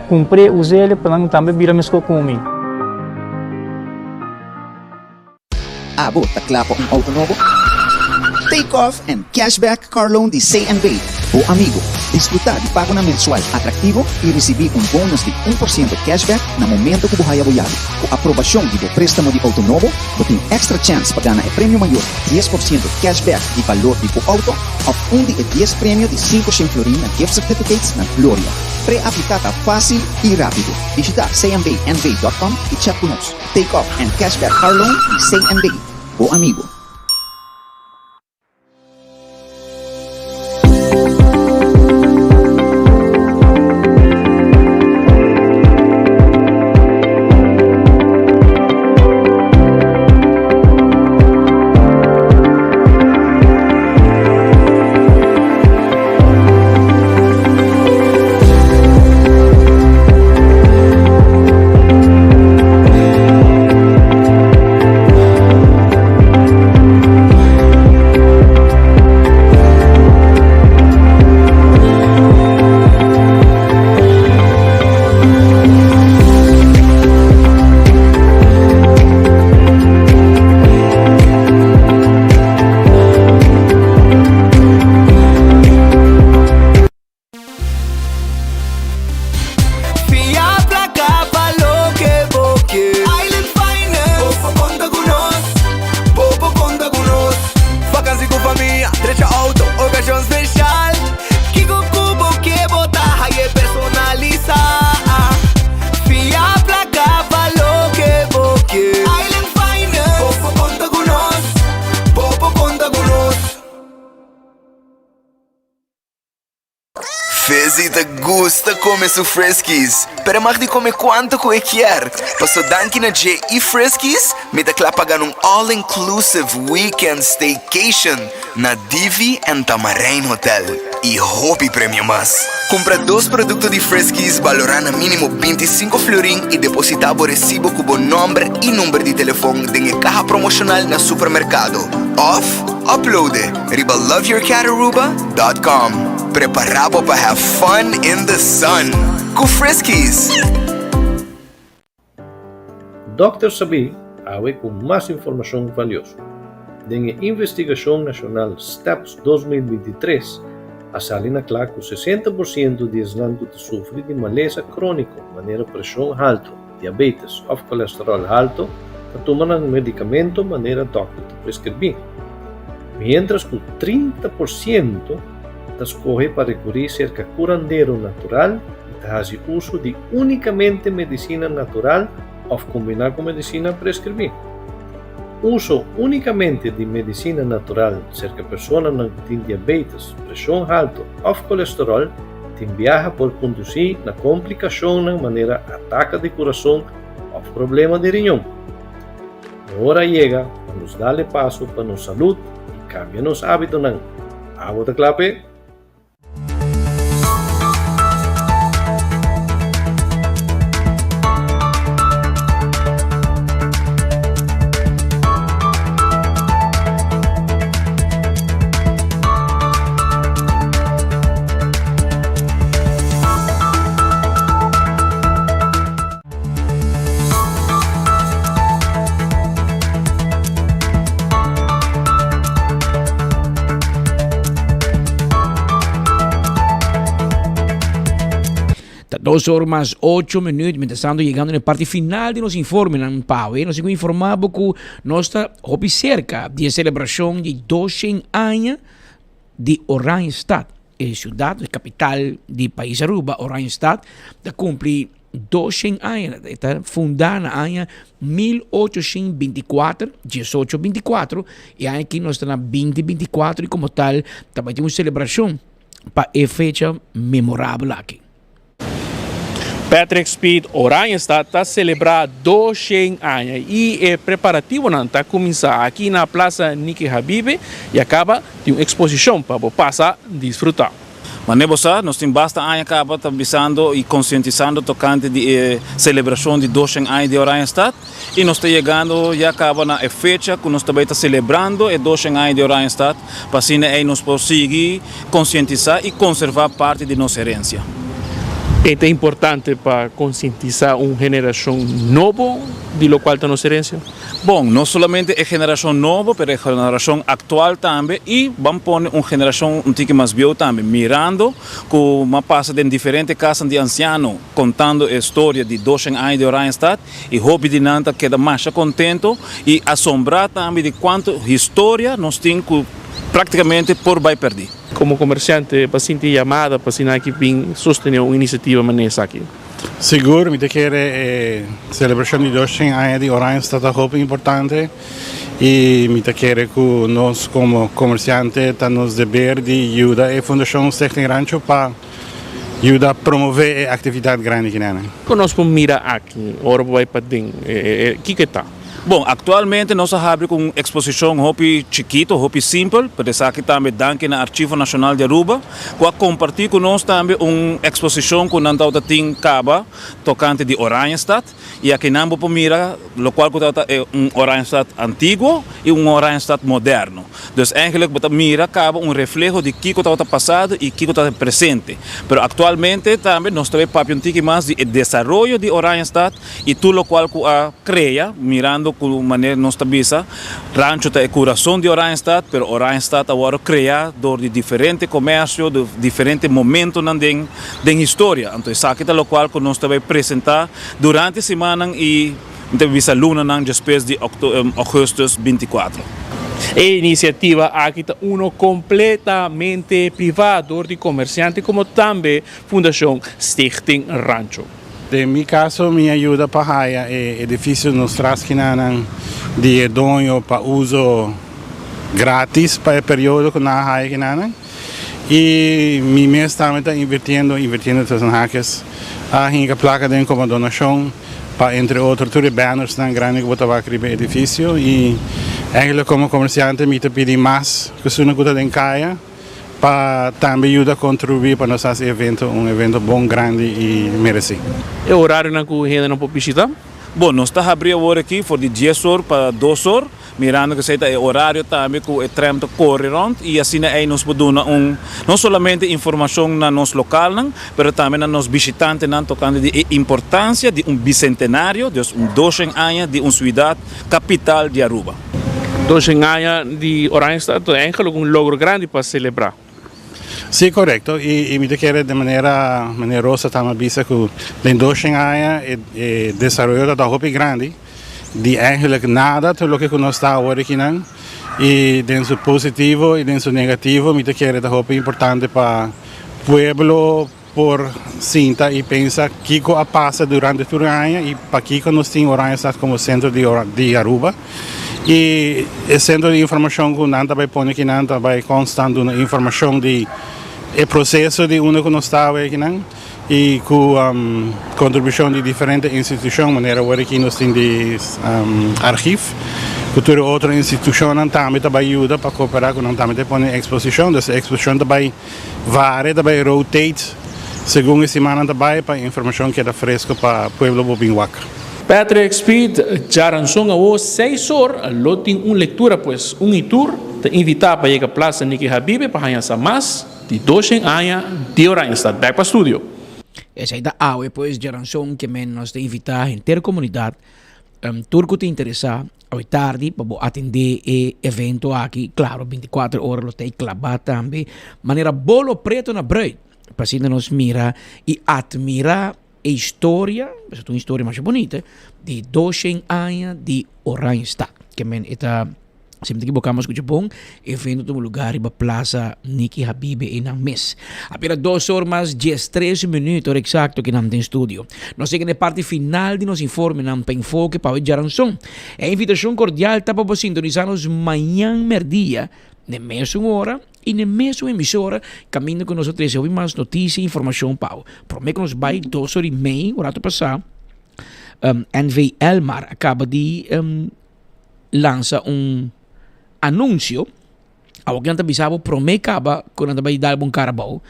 comprei, usei ele para também virar mesmo comigo. Bota claro auto novo? Take Off and Cashback Car Loan de C&B. O amigo, disfrutar de pago na mensual atrativo e receber bônus de 1% cashback na momento que você apoiado. Com aprovação de préstamo de auto novo, você tem extra chance para ganhar prêmio maior, 10% cashback de valor de auto, ou de 10 prêmio de 500 florins na gift certificates na Gloria. Pré-aplicada fácil e rápido. Visitar cmbnv.com e chat conosco. Take Off and Cashback Car Loan de C&B. O amigo. Teresita gusta comer su Friskies, pero mag di comer quanto que quer. Paso danki na J e Friskies, me da clapagan un all-inclusive weekend staycation na Divi and Tamarain Hotel. E hopi premio mas. Compra 2 produtos de Friskies valorando mínimo 25 florin e depositabo recibo com bom nome e número de telefone em caja promocional na supermercado. Off, uploade riba loveyourcataruba.com. Preparado para have fun in the sun. Com Friskies. Dr. Sabi awe com mais informação valiosa. Dengue Investigação Nacional STEPS 2023, a salina claro que 60% de islandos sofrem de maleza crônico, maneira pressão alta, diabetes ou colesterol alto, para tomar um medicamento maneira doctor prescrever. Mientras que 30% escorre para recorrer cerca curandeiro natural e faz uso de unicamente medicina natural ou combinar com medicina prescrever. Uso unicamente de medicina natural cerca pessoas que têm diabetes, pressão alta ou colesterol, tem viaja por conduzir na complicação na maneira ataque de coração ou problema de riñón. Agora chega para nos dar passo para nossa saúde e cambiar nos hábitos. Água da clape. Dos horas más 8 minutos, mientras estamos llegando en la parte final de los informes, nos hemos informado que nos está cerca de la celebración de 200 años de Oranjestad, ciudad, capital del país Aruba. Oranjestad cumple 200 años, está fundada en el año 1824, y aquí nos está en 2024, y como tal, también tenemos una celebración para esa fecha memorable aquí. Patrick Speed Oranjestad está celebrando 200 anos e o preparativo está começar aqui na Praça Niki Habib e acaba de uma exposição para passar a desfrutar. Mas nós temos bastante anos acaba visando e conscientizando tocante de celebração de 200 anos de Oranjestad e nós estamos chegando e acaba na fecha que nós também está celebrando os 200 anos de Oranjestad para assim nós conseguir conscientizar e conservar parte de nossa herência. É importante para conscientizar uma geração nova de lo qual está nossa herência? Bom, não somente a geração nova, mas a geração atual também e vamos pôr uma geração um pouco mais velha também, mirando como passa em diferentes casas de ancianos, contando a história de 200 anos de Oranjestad e hobby de nanta queda mais contento e assombrar também de quanto história nós temos praticamente por vai perder. Como comerciante, para sentir chamada, para sentir que vem sostener uma iniciativa manesa aqui? Seguro, me quer celebração de 200 anos de Oranjestad é muito importante e me quer que nós como comerciante temos dever de ajudar a Fundação Stichting Rancho para ajudar a promover a atividade grande que nós. Conosco mira aqui, ora vai para dentro, que está? Bom, atualmente nós abrimos com uma exposição hobby chiquito, hobby simples, para isso aqui também danke no Arquivo Nacional de Aruba, para compartilhar com nós também uma exposição com a tem caba tocante de Oranjestad e aqui não vamos mirar, o qual é Oranjestad antigo e Oranjestad moderno. Então, eigenlijk vamos mirar caba reflejo de que está passado e que está presente. Mas atualmente também nós temos um pouco mais de desenvolvimento de Oranjestad e tudo o qual cria, mirando com maneira nós tabisa rancho é coração de Oranjestad, pero Oranjestad agora criado de diferentes comércios, de diferentes momentos na história. Então isso aqui é o qual nós também apresentar durante a semana e entrevista luna na depois de agosto 24. A iniciativa aqui está completamente privado de comerciante como também Fundação Stichting Rancho. Em meu caso, minha ajuda para a edifício nos traz de donho para uso grátis para o período que na haia E mi mes também está invirtiendo tussen haakjes. Hinga placa den como donação, para entre outros, tudo banners na grande que botava aqui no edifício. E eigenlijk como comerciante me pedi mais que se não cuida den caia, para também ajudar a contribuir para nosso evento, evento bom, grande e merecido. E o horário na que o gente não pode visitar? Bom, nós estamos abrindo agora aqui de 10 horas para 2 horas, mirando que seja o horário também que o trem corre rond e assim aí nós podemos não somente informação na nosso local, mas também na nos visitantes tocando de importância de bicentenário, de 200 anos de uma cidade capital de Aruba. 200 anos de Oranjestad é um logro grande para celebrar. Sim, correto. E me quero de maneira generosa também dizer que em 200 anos é desenvolvido da roupa grande, de eigenlijk nada tudo o que nós está agora aqui, e dentro positivo e dentro negativo, me quero da roupa importante para o pueblo por sinta e pensa que passa durante todo o ano e para que nós temos Oranjestad como centro de Aruba. E o centro de informação que nós também põe aqui, nós também constante informação de o processo de onde nós estamos aqui, e com contribuição de diferentes instituições, maneira que nós temos de arquivo, que toda outra instituição também ajuda para cooperar com nós também põe exposição, essa exposição também varia, também rotate, segundo a semana também, para informação que é fresca para o povo Bobinhuaca. Patrick Speed, Jaranson a 6 horas, lo tem lectura, pues, tour, te invitar para ir a Plaza Niki Habibe para ganhar mais de 200 anos de Oranjestad. Back para o estúdio. Essa aí da AUE, pois, Jaranson, que nós te invitar a inteira comunidade, turco te interessar, hoje tarde, para atender o evento aqui, claro, 24 horas, lo tem clavar também, maneira bolo preto na bread, para assim nós mirar e admirar a história, essa é uma história mais bonita, de 200 anos de Oranjestad, que está sempre que buscamos o Japão, evento no lugar na Plaza Niki Habibe em mês. Apenas 2 horas mais 13 minutos exato que nós temos estúdio. Nós chegamos na parte final de nosso informe, nós temos enfoque para o Jaranson. A invitação cordial para você sintonizar-nos amanhã, meio-dia, na mesma hora e na mesma emissora, caminho com nós recebemos mais notícias e informação para o. Prometo que nós vai 2 horas e meia, o rato passado, NV Elmar acaba de lançar anúncio. Alguém te avisava, prometo que quando vai dar um carabao,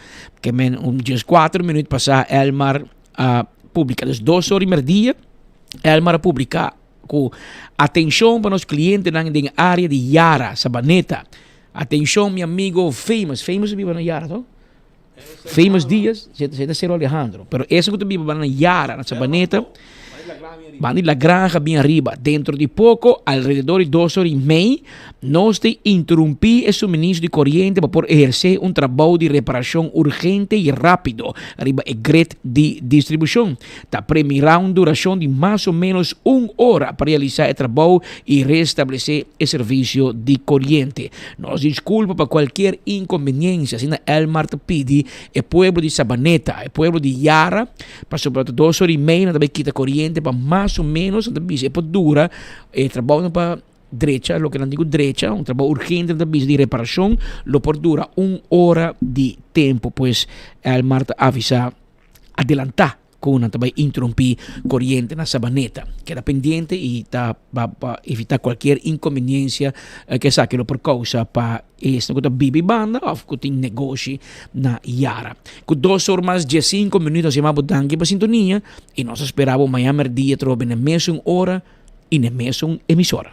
que just 4 minutos passar, Elmar publica, das 2 horas e meia, Elmar publica com atenção para os clientes na área de Yara, Sabaneta. Atenção, meu amigo Famous vive na Yara, não? Famous Dias, você está sendo Alejandro. Pero esse que tu vive na Yara, na Sabaneta, van a la granja bien arriba. Dentro de poco, alrededor de 2 horas y media, nos te interrumpí el suministro de corriente para poder ejercer un trabajo de reparación urgente y rápido. Arriba el grid de distribución. Está premira una duración de más o menos 1 hora para realizar el trabajo y restablecer el servicio de corriente. Nos disculpa por cualquier inconveniencia. Así Elmar te pide el pueblo de Sabaneta, el pueblo de Yara, para sobre 2 horas y media, también quita corriente para más o menos, é dura, trabalho para derecha, lo que não digo derecha, um trabalho urgente de reparação, lo por dura 1 hora de tempo, pois el Marta avisa adelantar com também interromper corriente na Sabaneta, queda pendiente e tá para evitar qualquer inconveniência que saque por causa para esta coisa bibi banda ou que tem negócio na Yara. Com 2 horas mais 15 minutos chamamos danke para sintonia e nós esperávamos amanhã dia trobe na mesma hora e na mesma emissora.